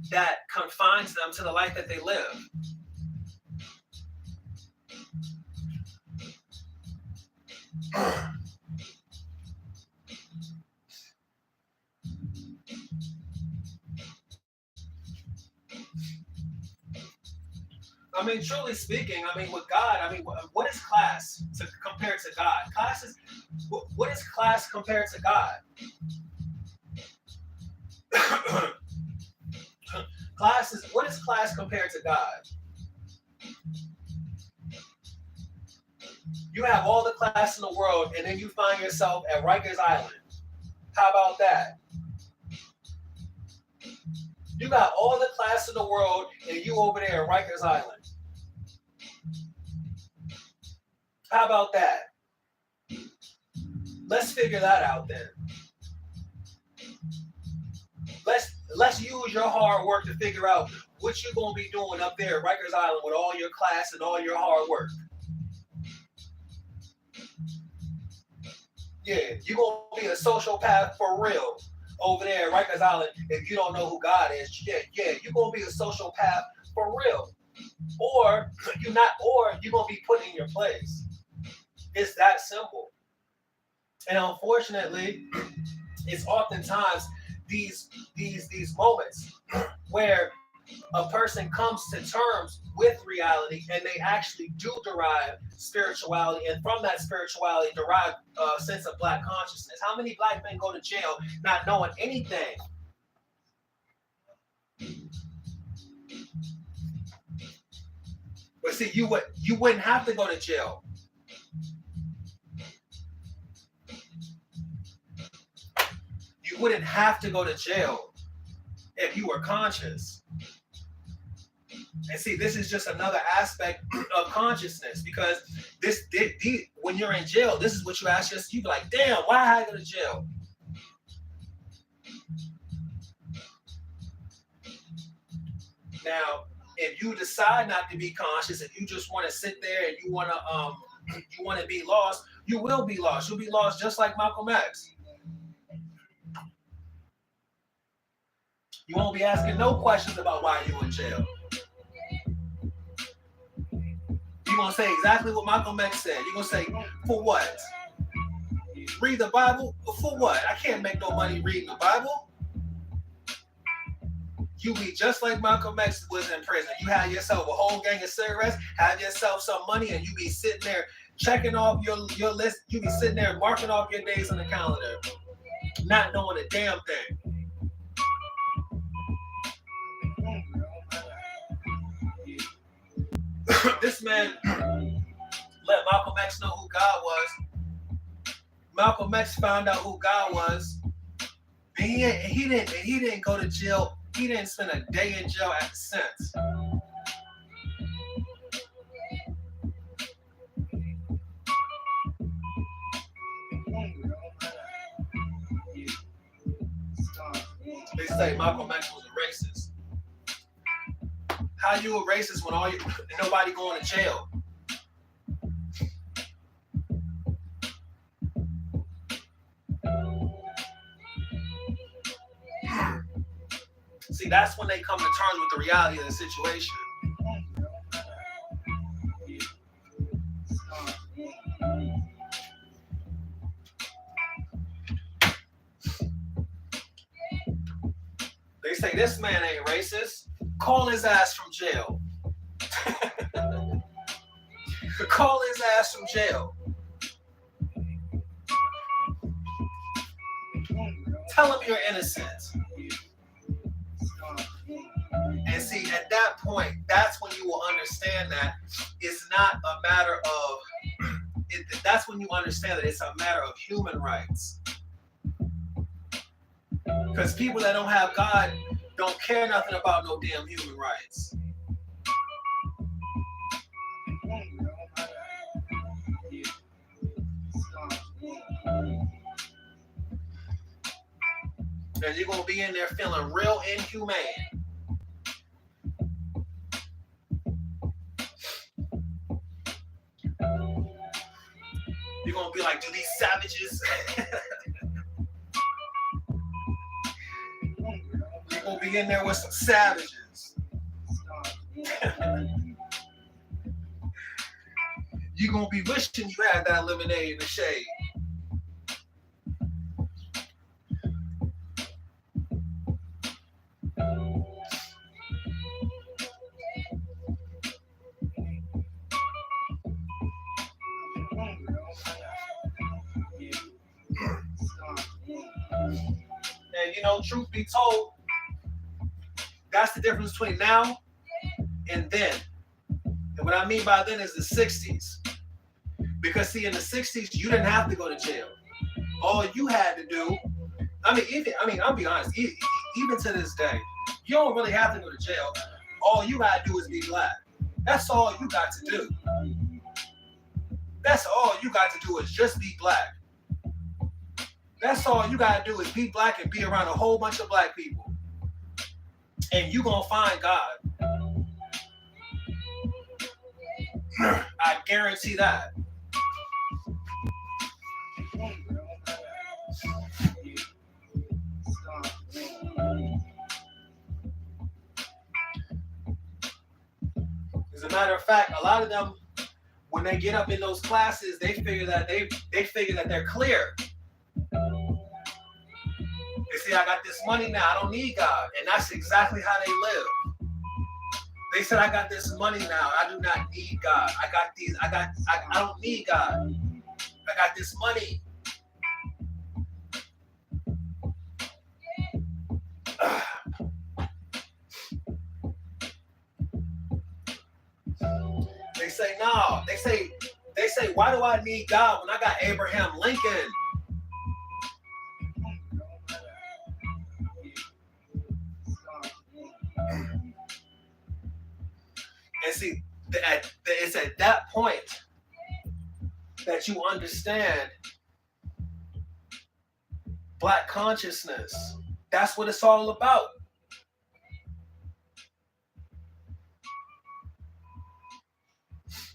that confines them to the life that they live. I mean, truly speaking, I mean, with God, I mean, what is class compared to God? What is class compared to God? What is class compared to God? You have all the class in the world, and then you find yourself at Rikers Island. How about that? You got all the class in the world, and you over there at Rikers Island. How about that? Let's figure that out then. Let's use your hard work to figure out what you're going to be doing up there at Rikers Island with all your class and all your hard work. Yeah, you're going to be a sociopath for real over there at Rikers Island if you don't know who God is. Yeah, you're going to be a sociopath for real. Or you're going to be put in your place. It's that simple. And unfortunately, it's oftentimes these moments where a person comes to terms with reality and they actually do derive spirituality, and from that spirituality derive a sense of black consciousness. How many black men go to jail not knowing anything? But see, you wouldn't have to go to jail. You wouldn't have to go to jail if you were conscious. And see, this is just another aspect of consciousness, because when you're in jail, this is what you ask yourself. You be like, damn, why did I go to jail? Now, if you decide not to be conscious, if you just want to sit there and you want to be lost, you will be lost. You'll be lost just like Malcolm X. You won't be asking no questions about why you're in jail. You're going to say exactly what Malcolm X said. You're going to say, for what? Read the Bible? For what? I can't make no money reading the Bible. You be just like Malcolm X was in prison. You have yourself a whole gang of cigarettes, have yourself some money, and you be sitting there checking off your list. You be sitting there marking off your days on the calendar, not knowing a damn thing. This man let Malcolm X know who God was. Malcolm X found out who God was. And he didn't go to jail. He didn't spend a day in jail since. say Malcolm X was a racist. How you a racist when nobody going to jail? See, that's when they come to terms with the reality of the situation. They say this man ain't racist. Call his ass from jail. Call his ass from jail. Tell him you're innocent. And see, at that point, that's when you will understand that it's not a matter of, that's when you understand that it's a matter of human rights. Because people that don't have God don't care nothing about no damn human rights. And you're going to be in there feeling real inhumane. You're going to be like, do these savages? You're going to be in there with some savages. You're going to be wishing you had that lemonade in the shade. And you know, truth be told, that's the difference between now and then. And what I mean by then is the 60s. Because see, in the 60s, you didn't have to go to jail. All you had to do, I'll be honest, even to this day, you don't really have to go to jail. All you gotta do is be black. That's all you got to do. That's all you got to do is just be black. That's all you gotta do is be black and be around a whole bunch of black people. And you gonna find God. I guarantee that. As a matter of fact, a lot of them, when they get up in those classes, they figure that they're clear. They say, I got this money now, I don't need God. And that's exactly how they live. They said, I got this money now, I do not need God. I don't need God. I got this money. They say, no. They say, why do I need God when I got Abraham Lincoln? And see, it's at that point that you understand black consciousness. That's what it's all about.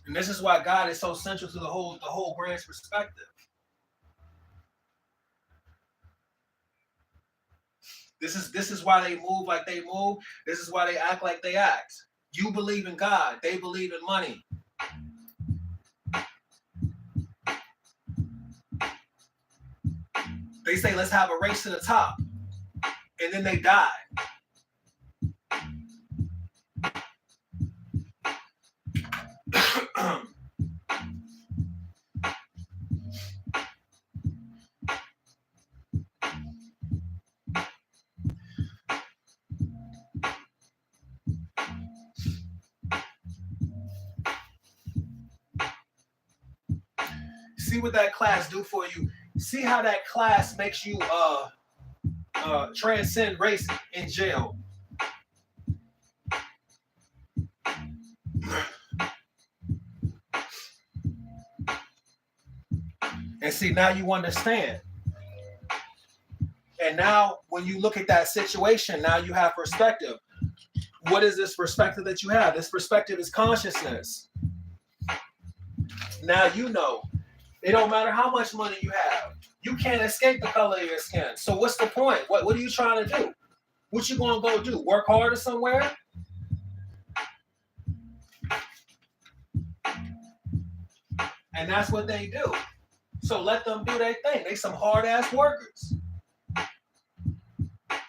And this is why God is so central to the whole brand's perspective. This is why they move like they move. This is why they act like they act. You believe in God. They believe in money. They say, let's have a race to the top. And then they die. See what that class do for you. See how that class makes you transcend race in jail. And see, now you understand. And now when you look at that situation, now you have perspective. What is this perspective that you have? This perspective is consciousness. Now you know. It don't matter how much money you have. You can't escape the color of your skin. So what's the point? What are you trying to do? What you gonna go do? Work harder somewhere? And that's what they do. So let them do their thing. They some hard ass workers.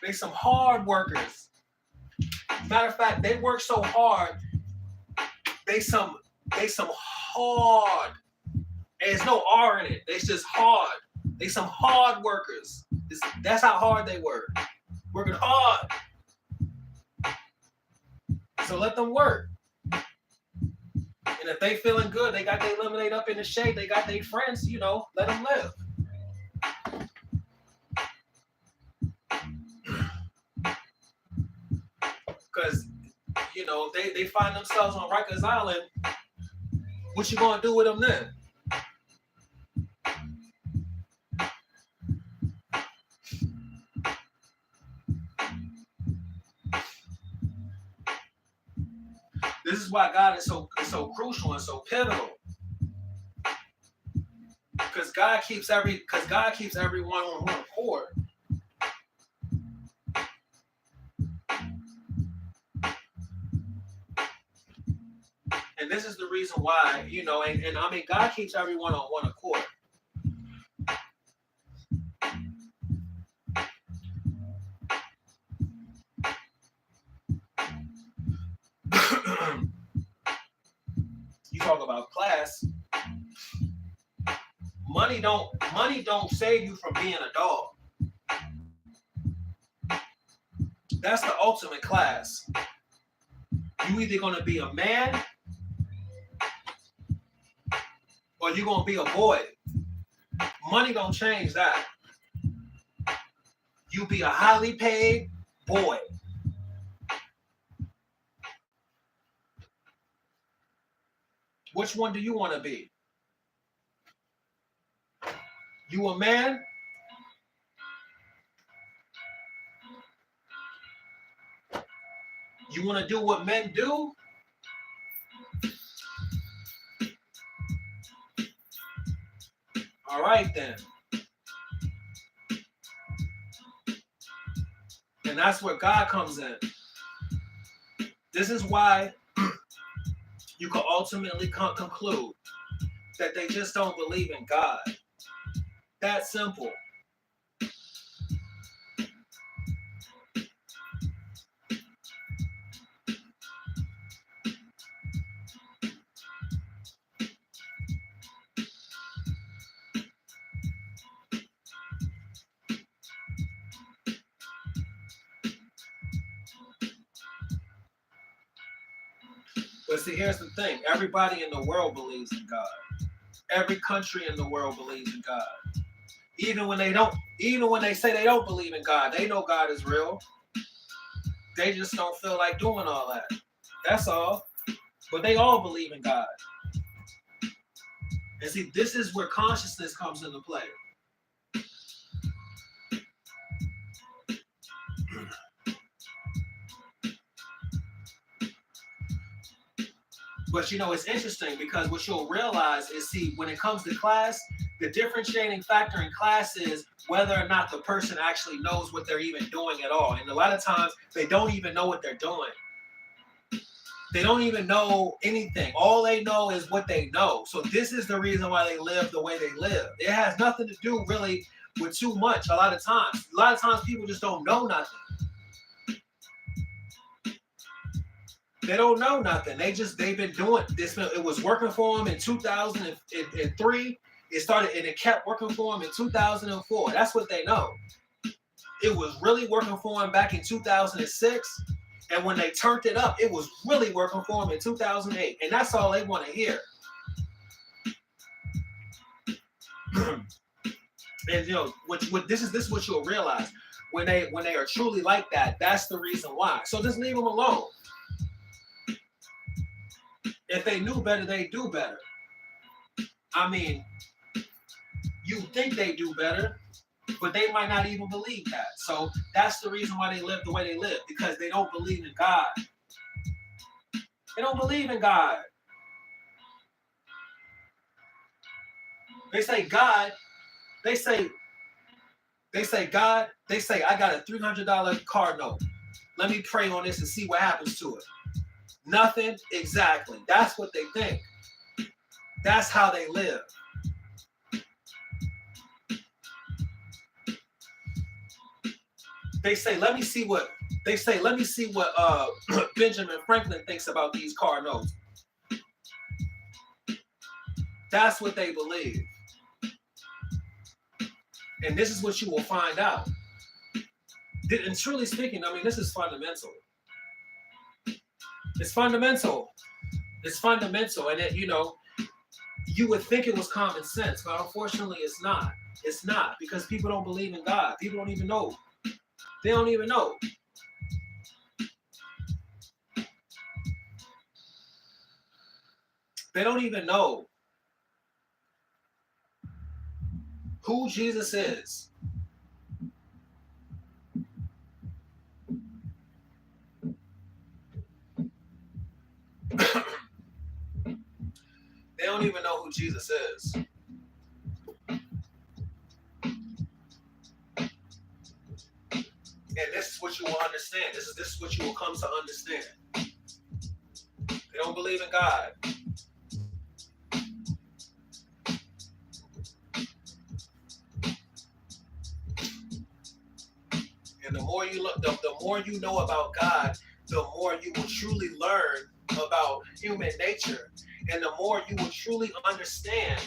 They some hard workers. Matter of fact, they work so hard. They some hard. There's no R in it. It's just hard. They some hard workers. That's how hard they work. Working hard. So let them work. And if they feeling good, they got their lemonade up in the shade, they got their friends, you know, let them live. Because, you know, they find themselves on Rikers Island, what you gonna do with them then? This is why God is so crucial and so pivotal. Because God keeps everyone on one accord. And this is the reason why, you know, and I mean, God keeps everyone on one accord. You talk about class. Money don't save you from being a dog. That's the ultimate class. You either gonna be a man or you're gonna be a boy. Money don't change that. You be a highly paid boy. Which one do you want to be? You a man? You want to do what men do? All right then. And that's where God comes in. This is why you can ultimately conclude that they just don't believe in God. That simple. But see, here's the thing. Everybody in the world believes in God. Every country in the world believes in God. Even when they say they don't believe in God, they know God is real. They just don't feel like doing all that. That's all. But they all believe in God. And see, this is where consciousness comes into play. But you know, it's interesting because what you'll realize is, see, when it comes to class, the differentiating factor in class is whether or not the person actually knows what they're even doing at all. And a lot of times they don't even know what they're doing. They don't even know anything. All they know is what they know. So this is the reason why they live the way they live. It has nothing to do really with too much a lot of times. A lot of times people just don't know nothing. They don't know nothing. They've been doing this. It was working for them in 2003. It started and it kept working for them in 2004. That's what they know. It was really working for them back in 2006. And when they turned it up, it was really working for them in 2008. And that's all they want to hear. And you know, this is what you'll realize. When they are truly like that, that's the reason why. So just leave them alone. If they knew better, they do better. I mean, you think they do better. But they might not even believe that. So that's the reason why they live the way they live, because they don't believe in God. They don't believe in God. They say God, they say God, they say I got a $300 car note. Let me pray on this and see what happens to it. Nothing, exactly. That's what they think. That's how they live. They say, let me see what Benjamin Franklin thinks about these car notes. That's what they believe. And this is what you will find out. And truly speaking, I mean, this is fundamental. It's fundamental. It's fundamental. And you would think it was common sense, but unfortunately it's not. It's not, because people don't believe in God. People don't even know. They don't even know. They don't even know who Jesus is. They don't even know who Jesus is. And this is what you will understand. This is what you will come to understand. They don't believe in God. And the more you look, the more you know about God, the more you will truly learn about human nature. And the more you will truly understand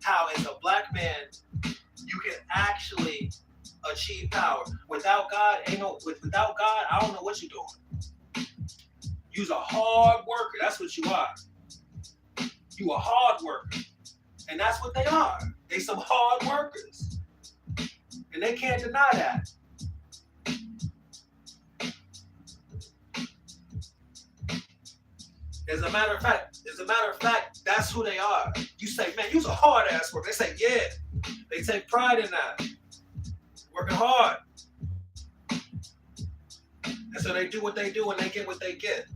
how, as a black man, you can actually achieve power. Without God, without God, I don't know what you're doing. You're a hard worker. That's what you are. You a hard worker. And that's what they are. They some hard workers. And they can't deny that. As a matter of fact, that's who they are. You say, man, you's a hard ass worker. They say, yeah. They take pride in that. Working hard. And so they do what they do and they get what they get.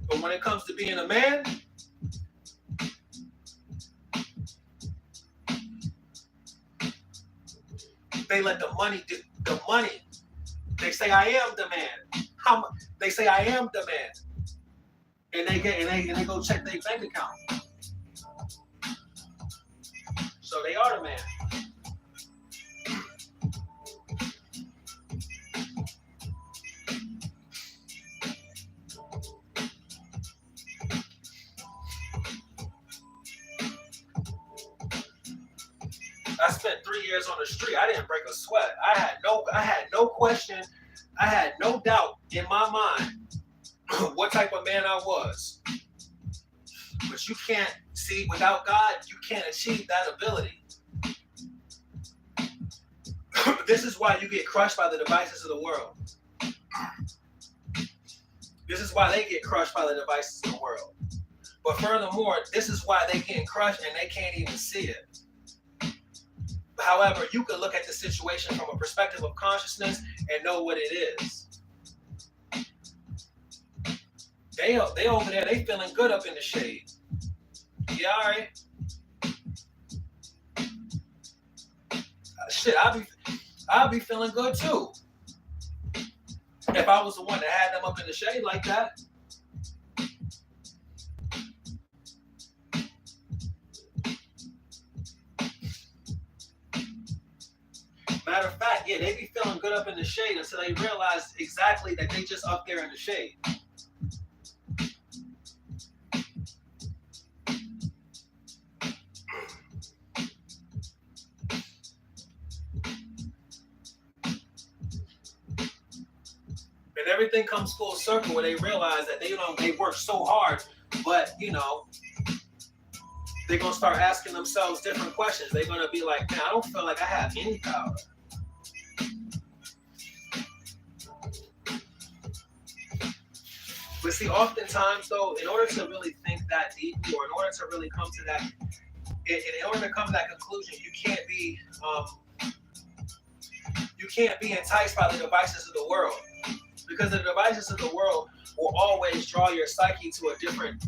But when it comes to being a man, they let the money do the money. They say, I am the man. They say, I am the man. And they go check their bank account. So they are the man. I spent 3 years on the street. I didn't break a sweat. I had no question. I had no doubt in my mind what type of man I was. But you can't see, without God, you can't achieve that ability. This is why you get crushed by the devices of the world. This is why they get crushed by the devices of the world. But furthermore, this is why they get crushed and they can't even see it. However, you can look at the situation from a perspective of consciousness and know what it is. They over there, they feeling good up in the shade. Yeah, all right. Shit, I'll be feeling good too. If I was the one that had them up in the shade like that. Matter of fact, yeah, they be feeling good up in the shade until they realize exactly that they just up there in the shade. And everything comes full circle where they realize that they work so hard, but they're gonna start asking themselves different questions. They're gonna be like, man, I don't feel like I have any power. But see, oftentimes though, in order to really think that deeply, or in order to really come to that in order to come to that conclusion, you can't be enticed by the devices of the world, because the devices of the world will always draw your psyche to a different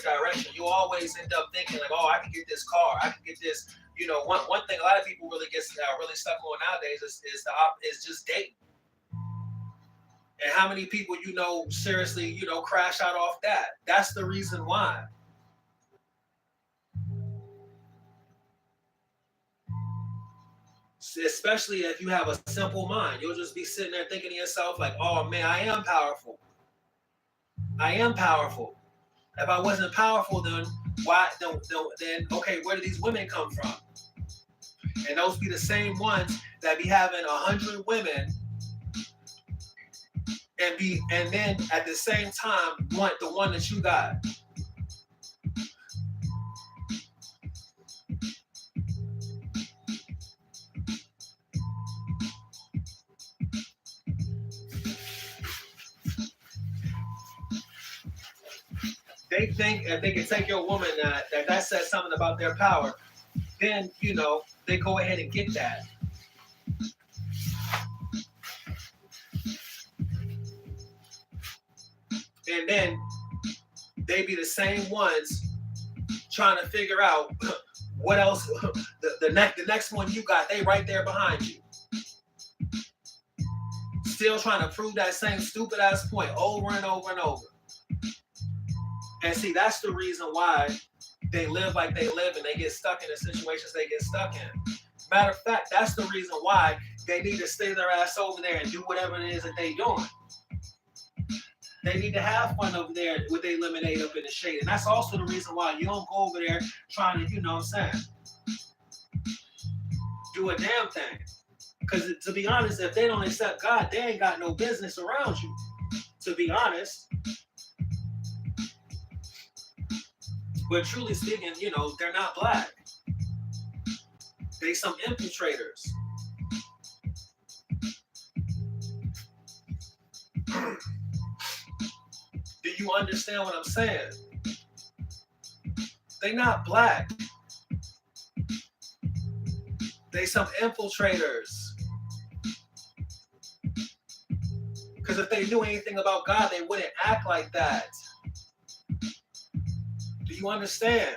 direction. You always end up thinking like, oh, I can get this car, I can get this. One thing a lot of people really get really stuck on nowadays is just dating. And how many people seriously crash out off that? That's the reason why. Especially if you have a simple mind, you'll just be sitting there thinking to yourself like, oh man, I am powerful. I am powerful. If I wasn't powerful, then why? Then okay, where do these women come from? And those be the same ones that be having 100 women, and then at the same time want the one that you got. They think if they can take your woman, that says something about their power. Then they go ahead and get that. And then they be the same ones trying to figure out what else. The next one you got, they right there behind you. Still trying to prove that same stupid ass point over and over and over. And see, that's the reason why they live like they live and they get stuck in the situations they get stuck in. Matter of fact, that's the reason why they need to stay their ass over there and do whatever it is that they doing. They need to have fun over there with their lemonade up in the shade. And that's also the reason why you don't go over there trying to, do a damn thing. Because to be honest, if they don't accept God, they ain't got no business around you. To be honest. But truly speaking, they're not black. They some infiltrators. Do you understand what I'm saying? They not black. They some infiltrators. Because if they knew anything about God, they wouldn't act like that. Do you understand?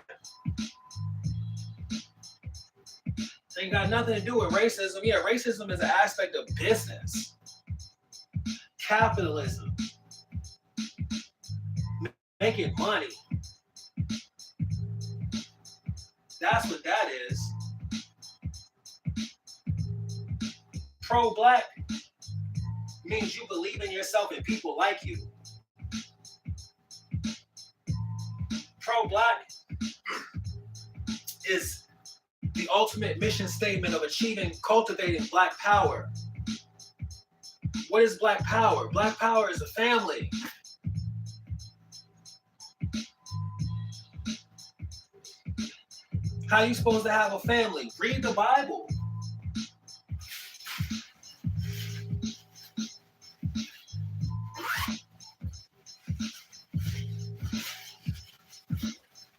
They ain't got nothing to do with racism. Yeah, racism is an aspect of business. Capitalism. Making money. That's what that is. Pro-black means you believe in yourself and people like you. Pro-black is the ultimate mission statement of cultivating black power. What is black power? Black power is a family. How are you supposed to have a family? Read the Bible.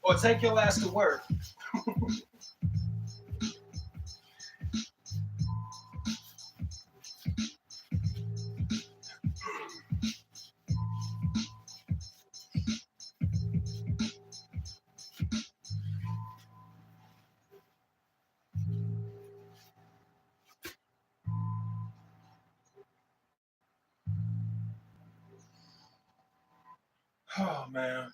Or take your ass to work. Oh man.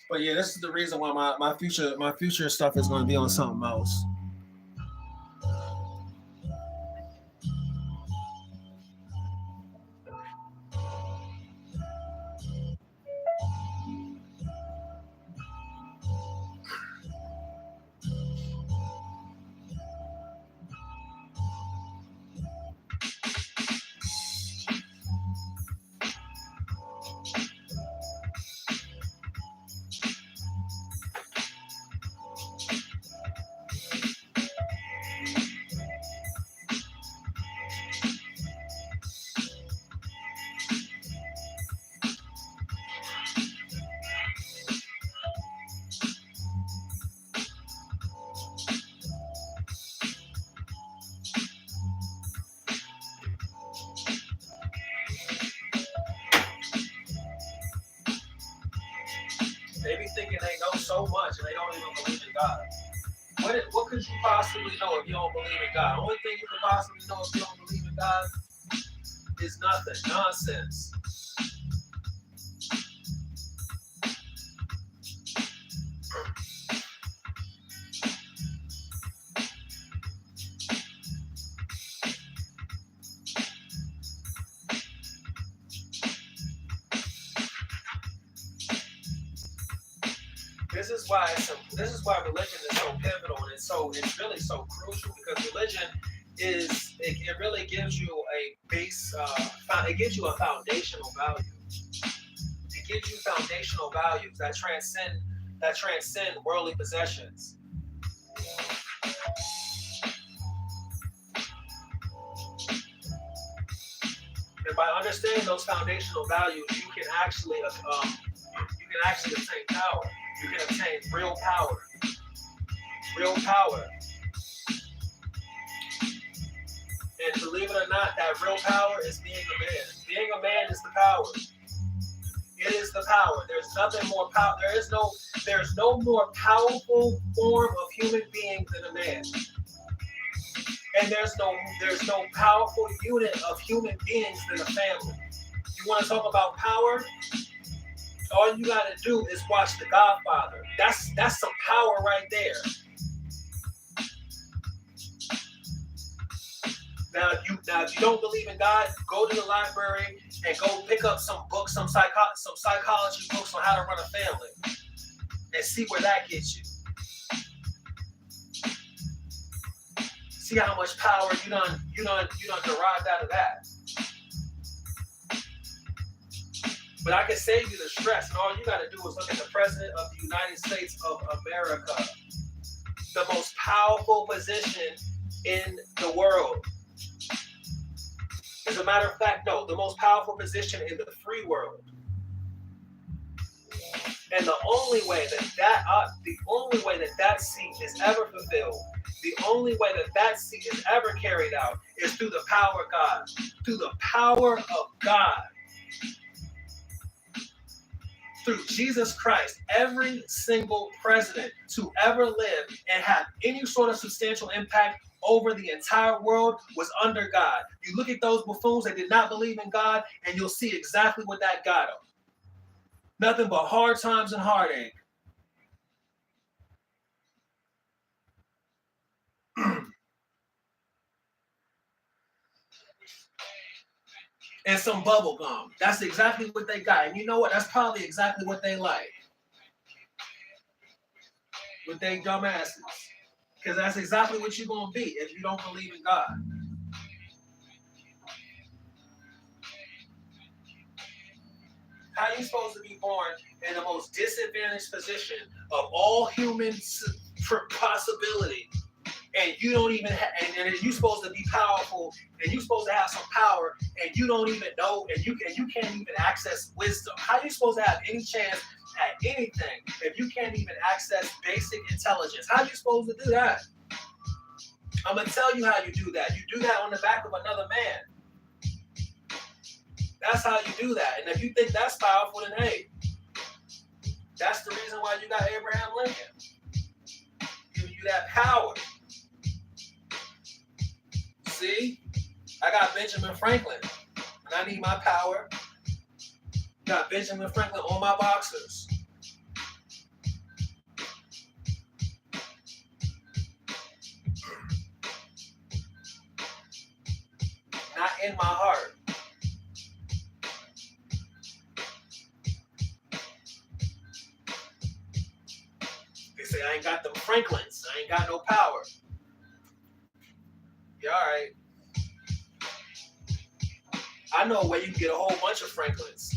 But yeah, this is the reason why my future stuff is going to be on something else. so much and they don't even believe in God. What could you possibly know if you don't believe in God? The only thing you could possibly know if you don't believe in God is nothing. Nonsense. This is why religion is so pivotal and it's really so crucial, because religion it really gives you a base it gives you a foundational value. It gives you foundational values that transcend worldly possessions. And by understanding those foundational values, you can actually obtain power. You can obtain real power. Real power. And believe it or not, that real power is being a man. Being a man is the power. It is the power. There's nothing more power. There's no more powerful form of human being than a man. And there's no powerful unit of human beings than a family. You want to talk about power? All you gotta do is watch The Godfather. That's some power right there. Now, if you don't believe in God, go to the library and go pick up some books, some psychology books on how to run a family, and see where that gets you. See how much power you done derived out of that. But I can save you the stress, and all you got to do is look at the President of the United States of America, the most powerful position in the world. As a matter of fact, no, the most powerful position in the free world. And the only way that seat is ever fulfilled, the only way that seat is ever carried out is through the power of God. Through the power of God. Through Jesus Christ, every single president to ever live and have any sort of substantial impact over the entire world was under God. You look at those buffoons that did not believe in God, and you'll see exactly what that got them. Nothing but hard times and heartache. And some bubble gum. That's exactly what they got. And you know what? That's probably exactly what they like. With they dumb asses. Because that's exactly what you're going to be if you don't believe in God. How are you supposed to be born in the most disadvantaged position of all human possibility? And you don't even and you're supposed to be powerful, and you're supposed to have some power, and you don't even know, and you can't even access wisdom. How are you supposed to have any chance at anything if you can't even access basic intelligence? How are you supposed to do that? I'm gonna tell you how you do that. You do that on the back of another man. That's how you do that. And if you think that's powerful, then hey, that's the reason why you got Abraham Lincoln. Give you that power. See, I got Benjamin Franklin, and I need my power. Got Benjamin Franklin on my boxers. Not in my heart. They say I ain't got them Franklins. I ain't got no power. Yeah, all right. I know a way you can get a whole bunch of Franklins.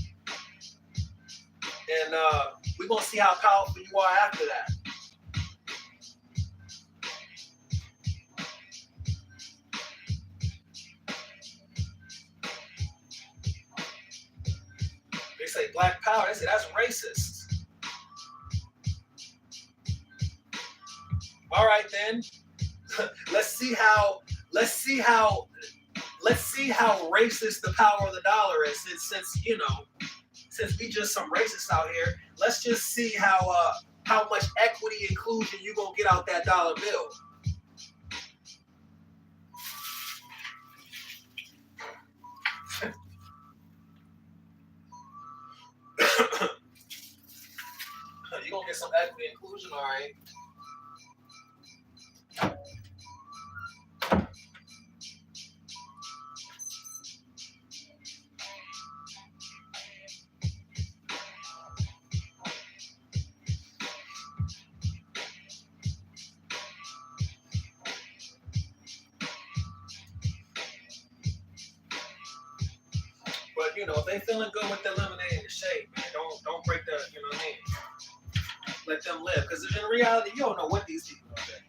And we're going to see how powerful you are after that. They say black power. They say that's racist. All right, then. Let's see how racist the power of the dollar is. Since we just some racists out here, let's just see how how much equity inclusion you gonna get out that dollar bill. You gonna get some equity inclusion, all right. But you know, if they feeling good with their lemonade and the shake, man, don't break the, you know what I mean? Let them live, because in reality, you don't know what these people are doing.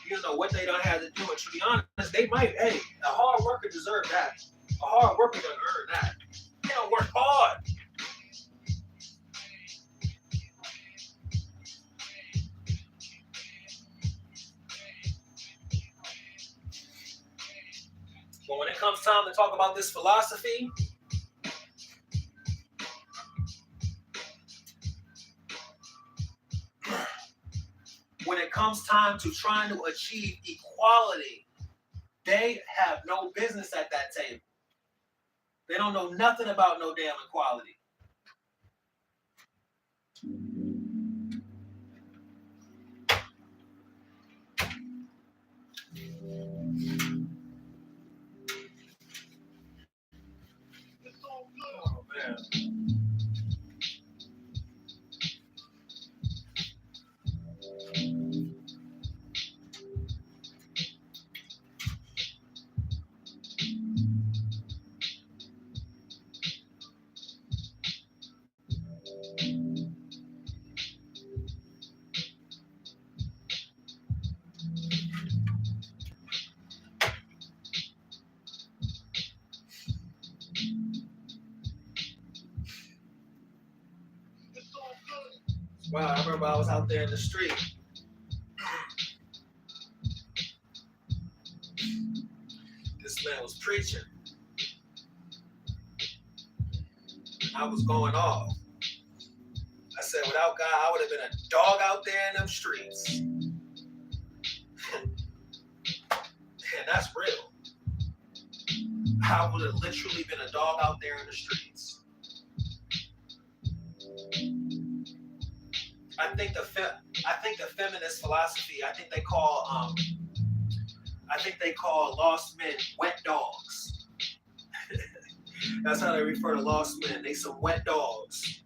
You don't know what they done had to do, and to be honest, they might. Hey, a hard worker deserves that. A hard worker done earn that. They don't work hard. But when it comes time to talk about this philosophy, when it comes time to trying to achieve equality, they have no business at that table. They don't know nothing about no damn equality. Oh, man. Wow, I remember I was out there in the street. This man was preaching. I was going off. I said, without God, I would have been a dog out there in them streets. And that's real. I would have literally been a dog out there in the streets. I think the feminist philosophy, I think they call lost men wet dogs. That's how they refer to lost men. They some wet dogs.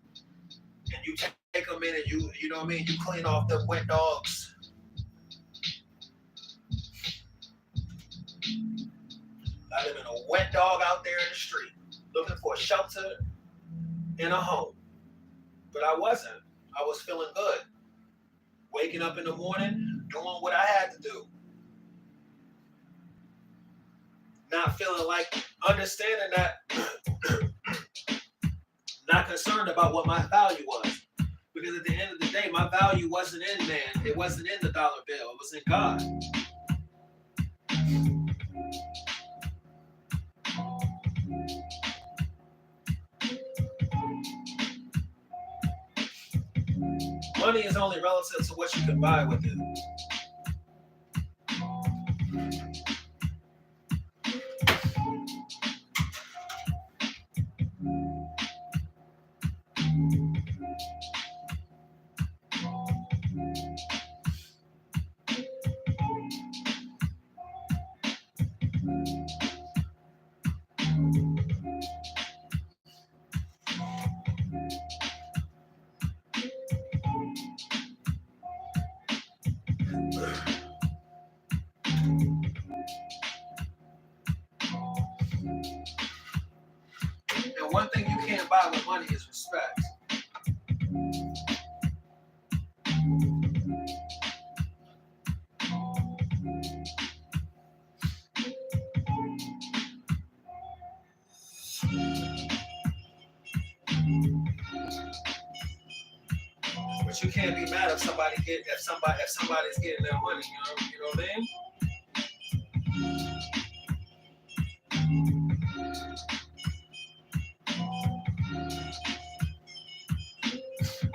And you take them in and you know what I mean? You clean off them wet dogs. I'd have been a wet dog out there in the street, looking for a shelter and a home. But I wasn't. I was feeling good. Waking up in the morning, doing what I had to do. Not feeling like, understanding that, not concerned about what my value was. Because at the end of the day, my value wasn't in man. It wasn't in the dollar bill. It was in God. Money is only relative to what you can buy with it. And one thing you can't buy with money is respect. But you can't be mad if somebody's getting their money, you know what I mean?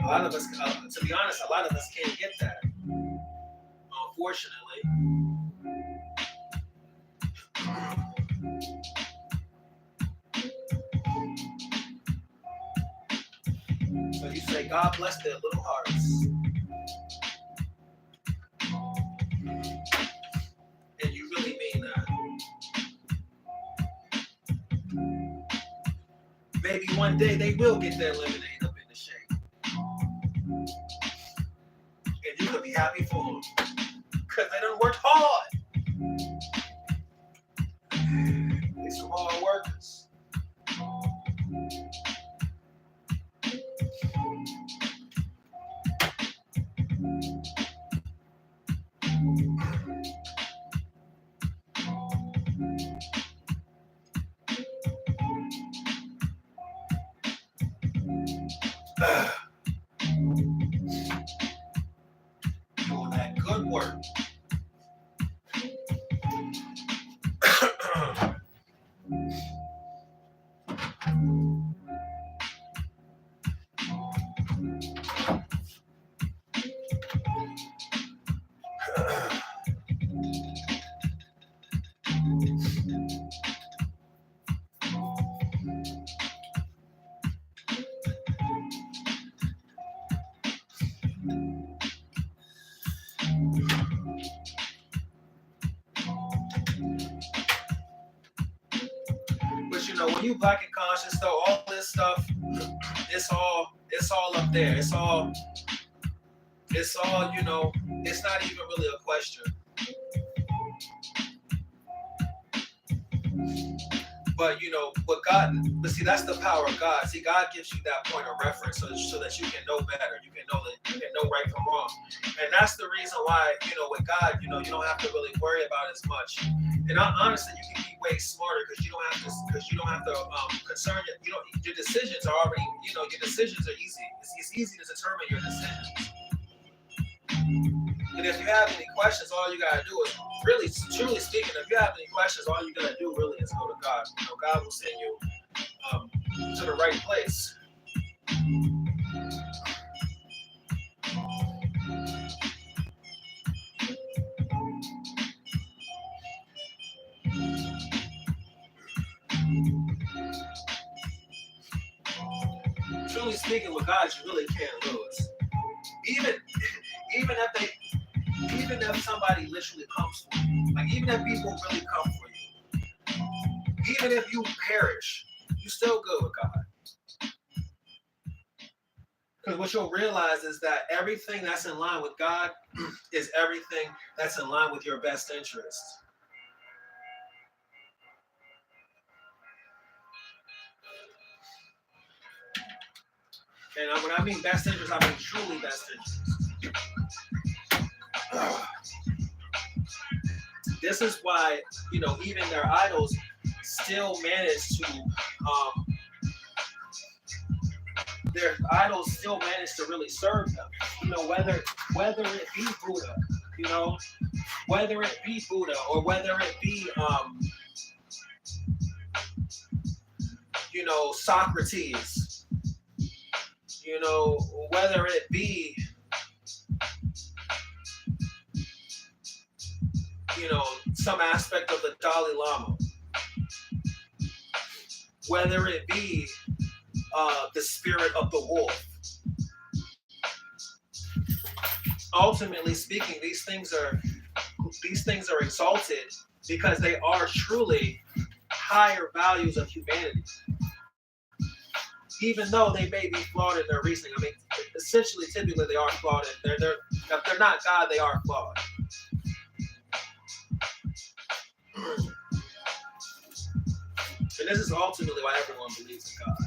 A lot of us, to be honest, a lot of us can't get that. Unfortunately. So you say, God bless their little hearts. And you really mean that. Maybe one day they will get their lemonade up in the shake. And you could be happy for them. Because they done worked hard. They some hard workers. Doing that good work. But you know, when you black and conscious though, all this stuff, it's all up there. It's all, you know, it's not even really a question. But you know, but see, that's the power of God. See, God gives you that point of reference so that you can know better. You can know right from wrong. And that's the reason why, you know, with God, you know, you don't have to really worry about as much. And honestly, you can be way smarter because you don't have to concern your decisions are already, you know, your decisions are easy. It's easy to determine your decisions. And if you have any questions, all you gotta do is really, truly speaking, if you have any questions, all you gotta do really is go to God. You know, God will send you to the right place. Truly speaking, with God, you really can't lose. Even if somebody literally comes for you, like even if people really come for you, even if you perish, you still good with God. Because what you'll realize is that everything that's in line with God is everything that's in line with your best interest. And when I mean best interest, I mean truly best interest. This is why, you know, even their idols still manage to really serve them. You know, whether it be Buddha, you know, whether it be Buddha or whether it be you know, Socrates, you know, whether it be, you know, some aspect of the Dalai Lama, whether it be the spirit of the wolf. Ultimately speaking, these things are exalted because they are truly higher values of humanity. Even though they may be flawed in their reasoning. I mean, essentially, typically they are flawed. If they're not God, they are flawed. And this is ultimately why everyone believes in God.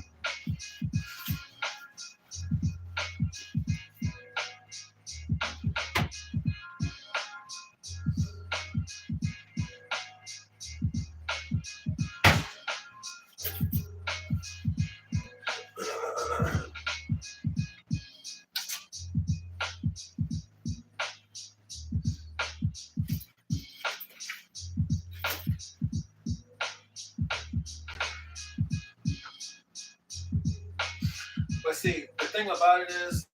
But see, the thing about it is,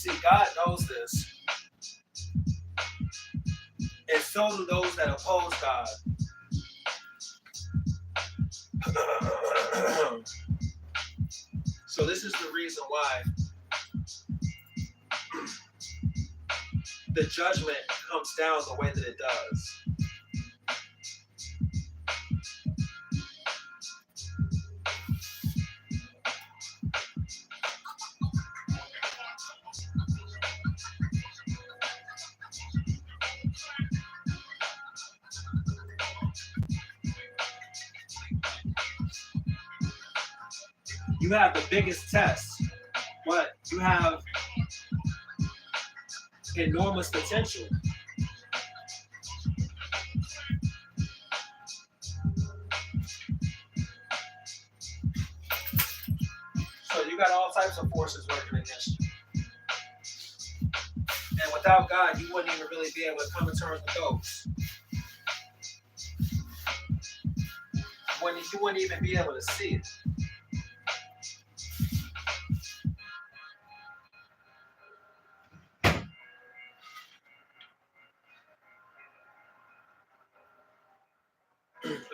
See, God knows this, and so do those that oppose God. So this is the reason why the judgment comes down the way that it does. You have the biggest test, but you have enormous potential. So you got all types of forces working against you. And without God, you wouldn't even really be able to come to terms with those. You wouldn't even be able to see it.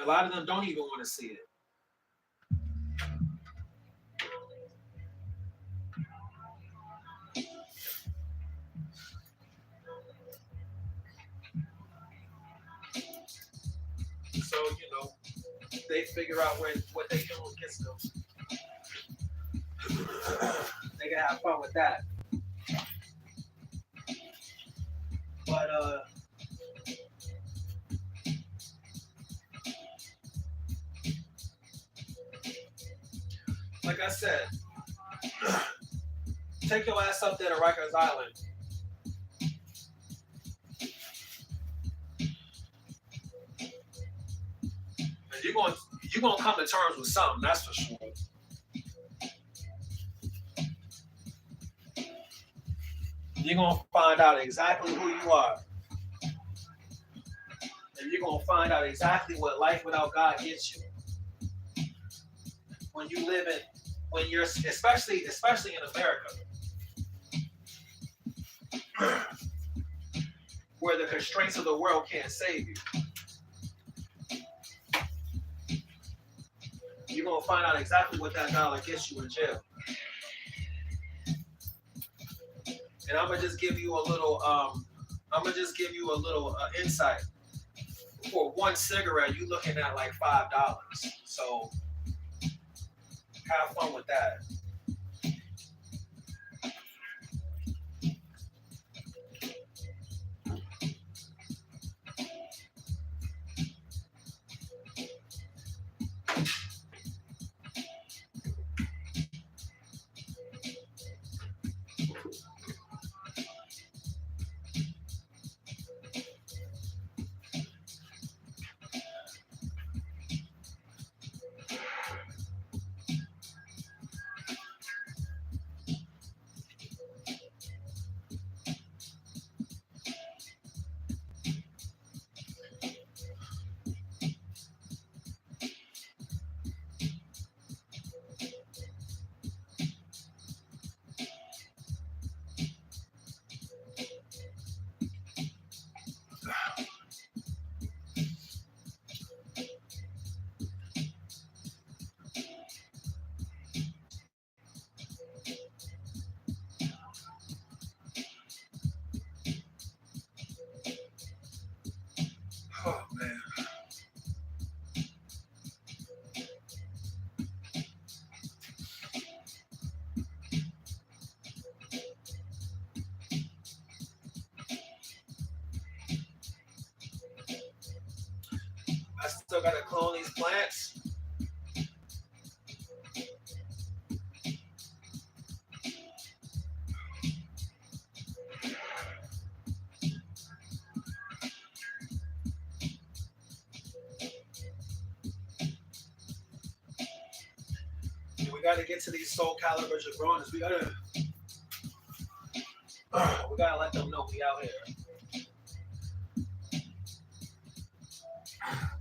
A lot of them don't even want to see it. So, they figure out what they can do against them. They can have fun with that. But like I said, take your ass up there to Rikers Island. And you're gonna come to terms with something, that's for sure. You're gonna find out exactly who you are. And you're gonna find out exactly what life without God gets you. When you're especially in America, where the constraints of the world can't save you. You're gonna find out exactly what that dollar gets you in jail. And I'm gonna just give you a little insight. For one cigarette, you're looking at like $5. So have fun with that. Oh man. I still gotta clone these plants. We gotta get to these soul caliber jabronis. We gotta let them know we out here.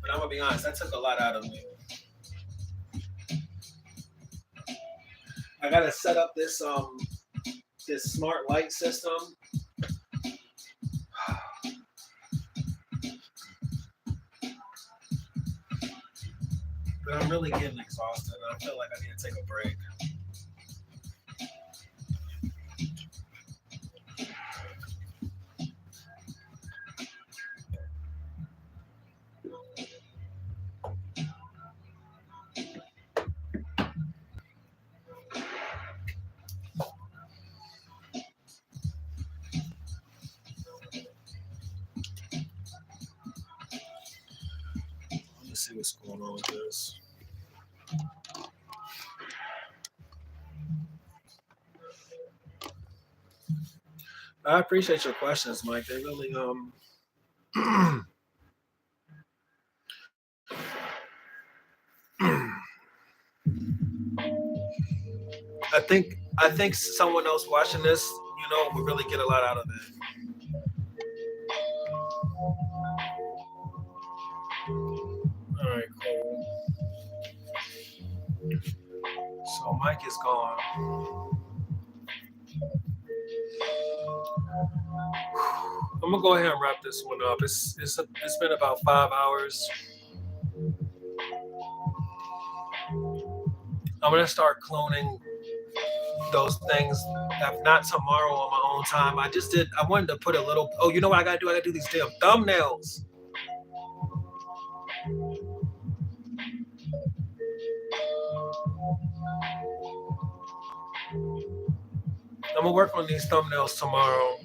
But I'm gonna be honest, that took a lot out of me. I gotta set up this this smart light system. But I'm really getting exhausted. I feel like I need to take a break. Let's see what's going on with this. I appreciate your questions, Mike. They really I think someone else watching this, would really get a lot out of it. All right, cool. So Mike is gone. I'm gonna go ahead and wrap this one up. It's been about 5 hours. I'm gonna start cloning those things. If not tomorrow on my own time. I wanted to put a little. Oh, you know what I gotta do? I gotta do these damn thumbnails. I'm gonna work on these thumbnails tomorrow.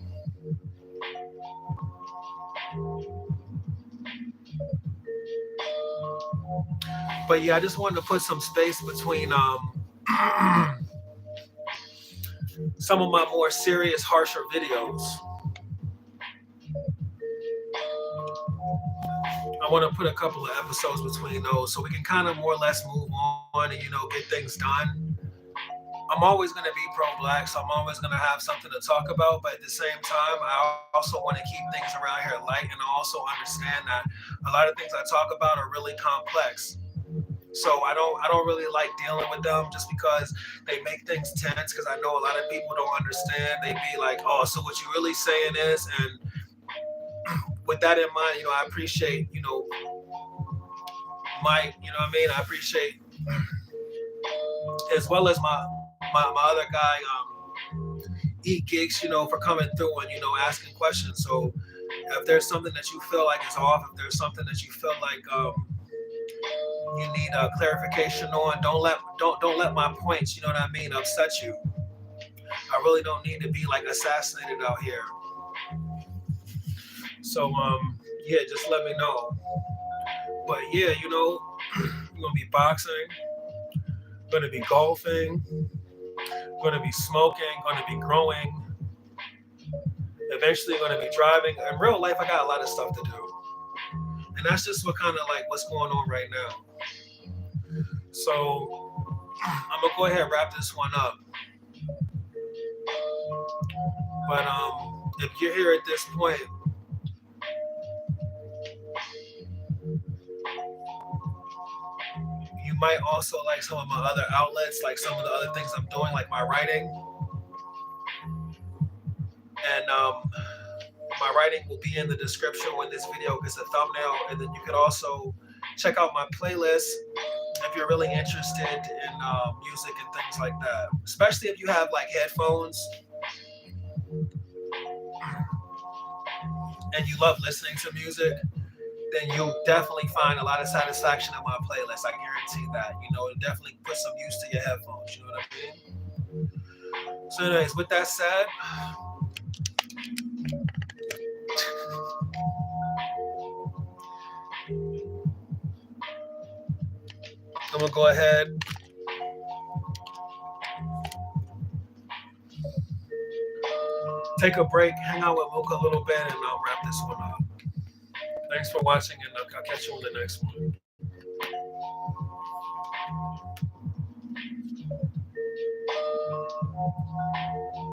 But yeah, I just wanted to put some space between some of my more serious, harsher videos. I want to put a couple of episodes between those so we can kind of more or less move on and, get things done. I'm always going to be pro-Black, so I'm always going to have something to talk about. But at the same time, I also want to keep things around here light, and I also understand that a lot of things I talk about are really complex. So I don't really like dealing with them just because they make things tense, because I know a lot of people don't understand. They be like, oh, so what you really saying is, and with that in mind, I appreciate, Mike, I appreciate, as well as my other guy, Eat Gigs, for coming through and, asking questions. So if there's something that you feel like is off, if there's something that you feel like, you need a clarification on, don't let my points, upset you. I really don't need to be like assassinated out here. So yeah, just let me know. But yeah, I'm gonna be boxing, gonna be golfing, gonna be smoking, gonna be growing, eventually gonna be driving. In real life, I got a lot of stuff to do. And that's just what's going on right now. So I'm gonna go ahead and wrap this one up. But if you're here at this point, you might also like some of my other outlets, like some of the other things I'm doing, like my writing. And my writing will be in the description when this video gets a thumbnail. And then you can also check out my playlist if you're really interested in music and things like that. Especially if you have like headphones and you love listening to music, then you'll definitely find a lot of satisfaction in my playlist. I guarantee that. It definitely put some use to your headphones. You know what I mean? So anyways, with that said, I'm gonna go ahead. Take a break, hang out with Mocha a little bit, and I'll wrap this one up. Thanks for watching, and I'll catch you on the next one.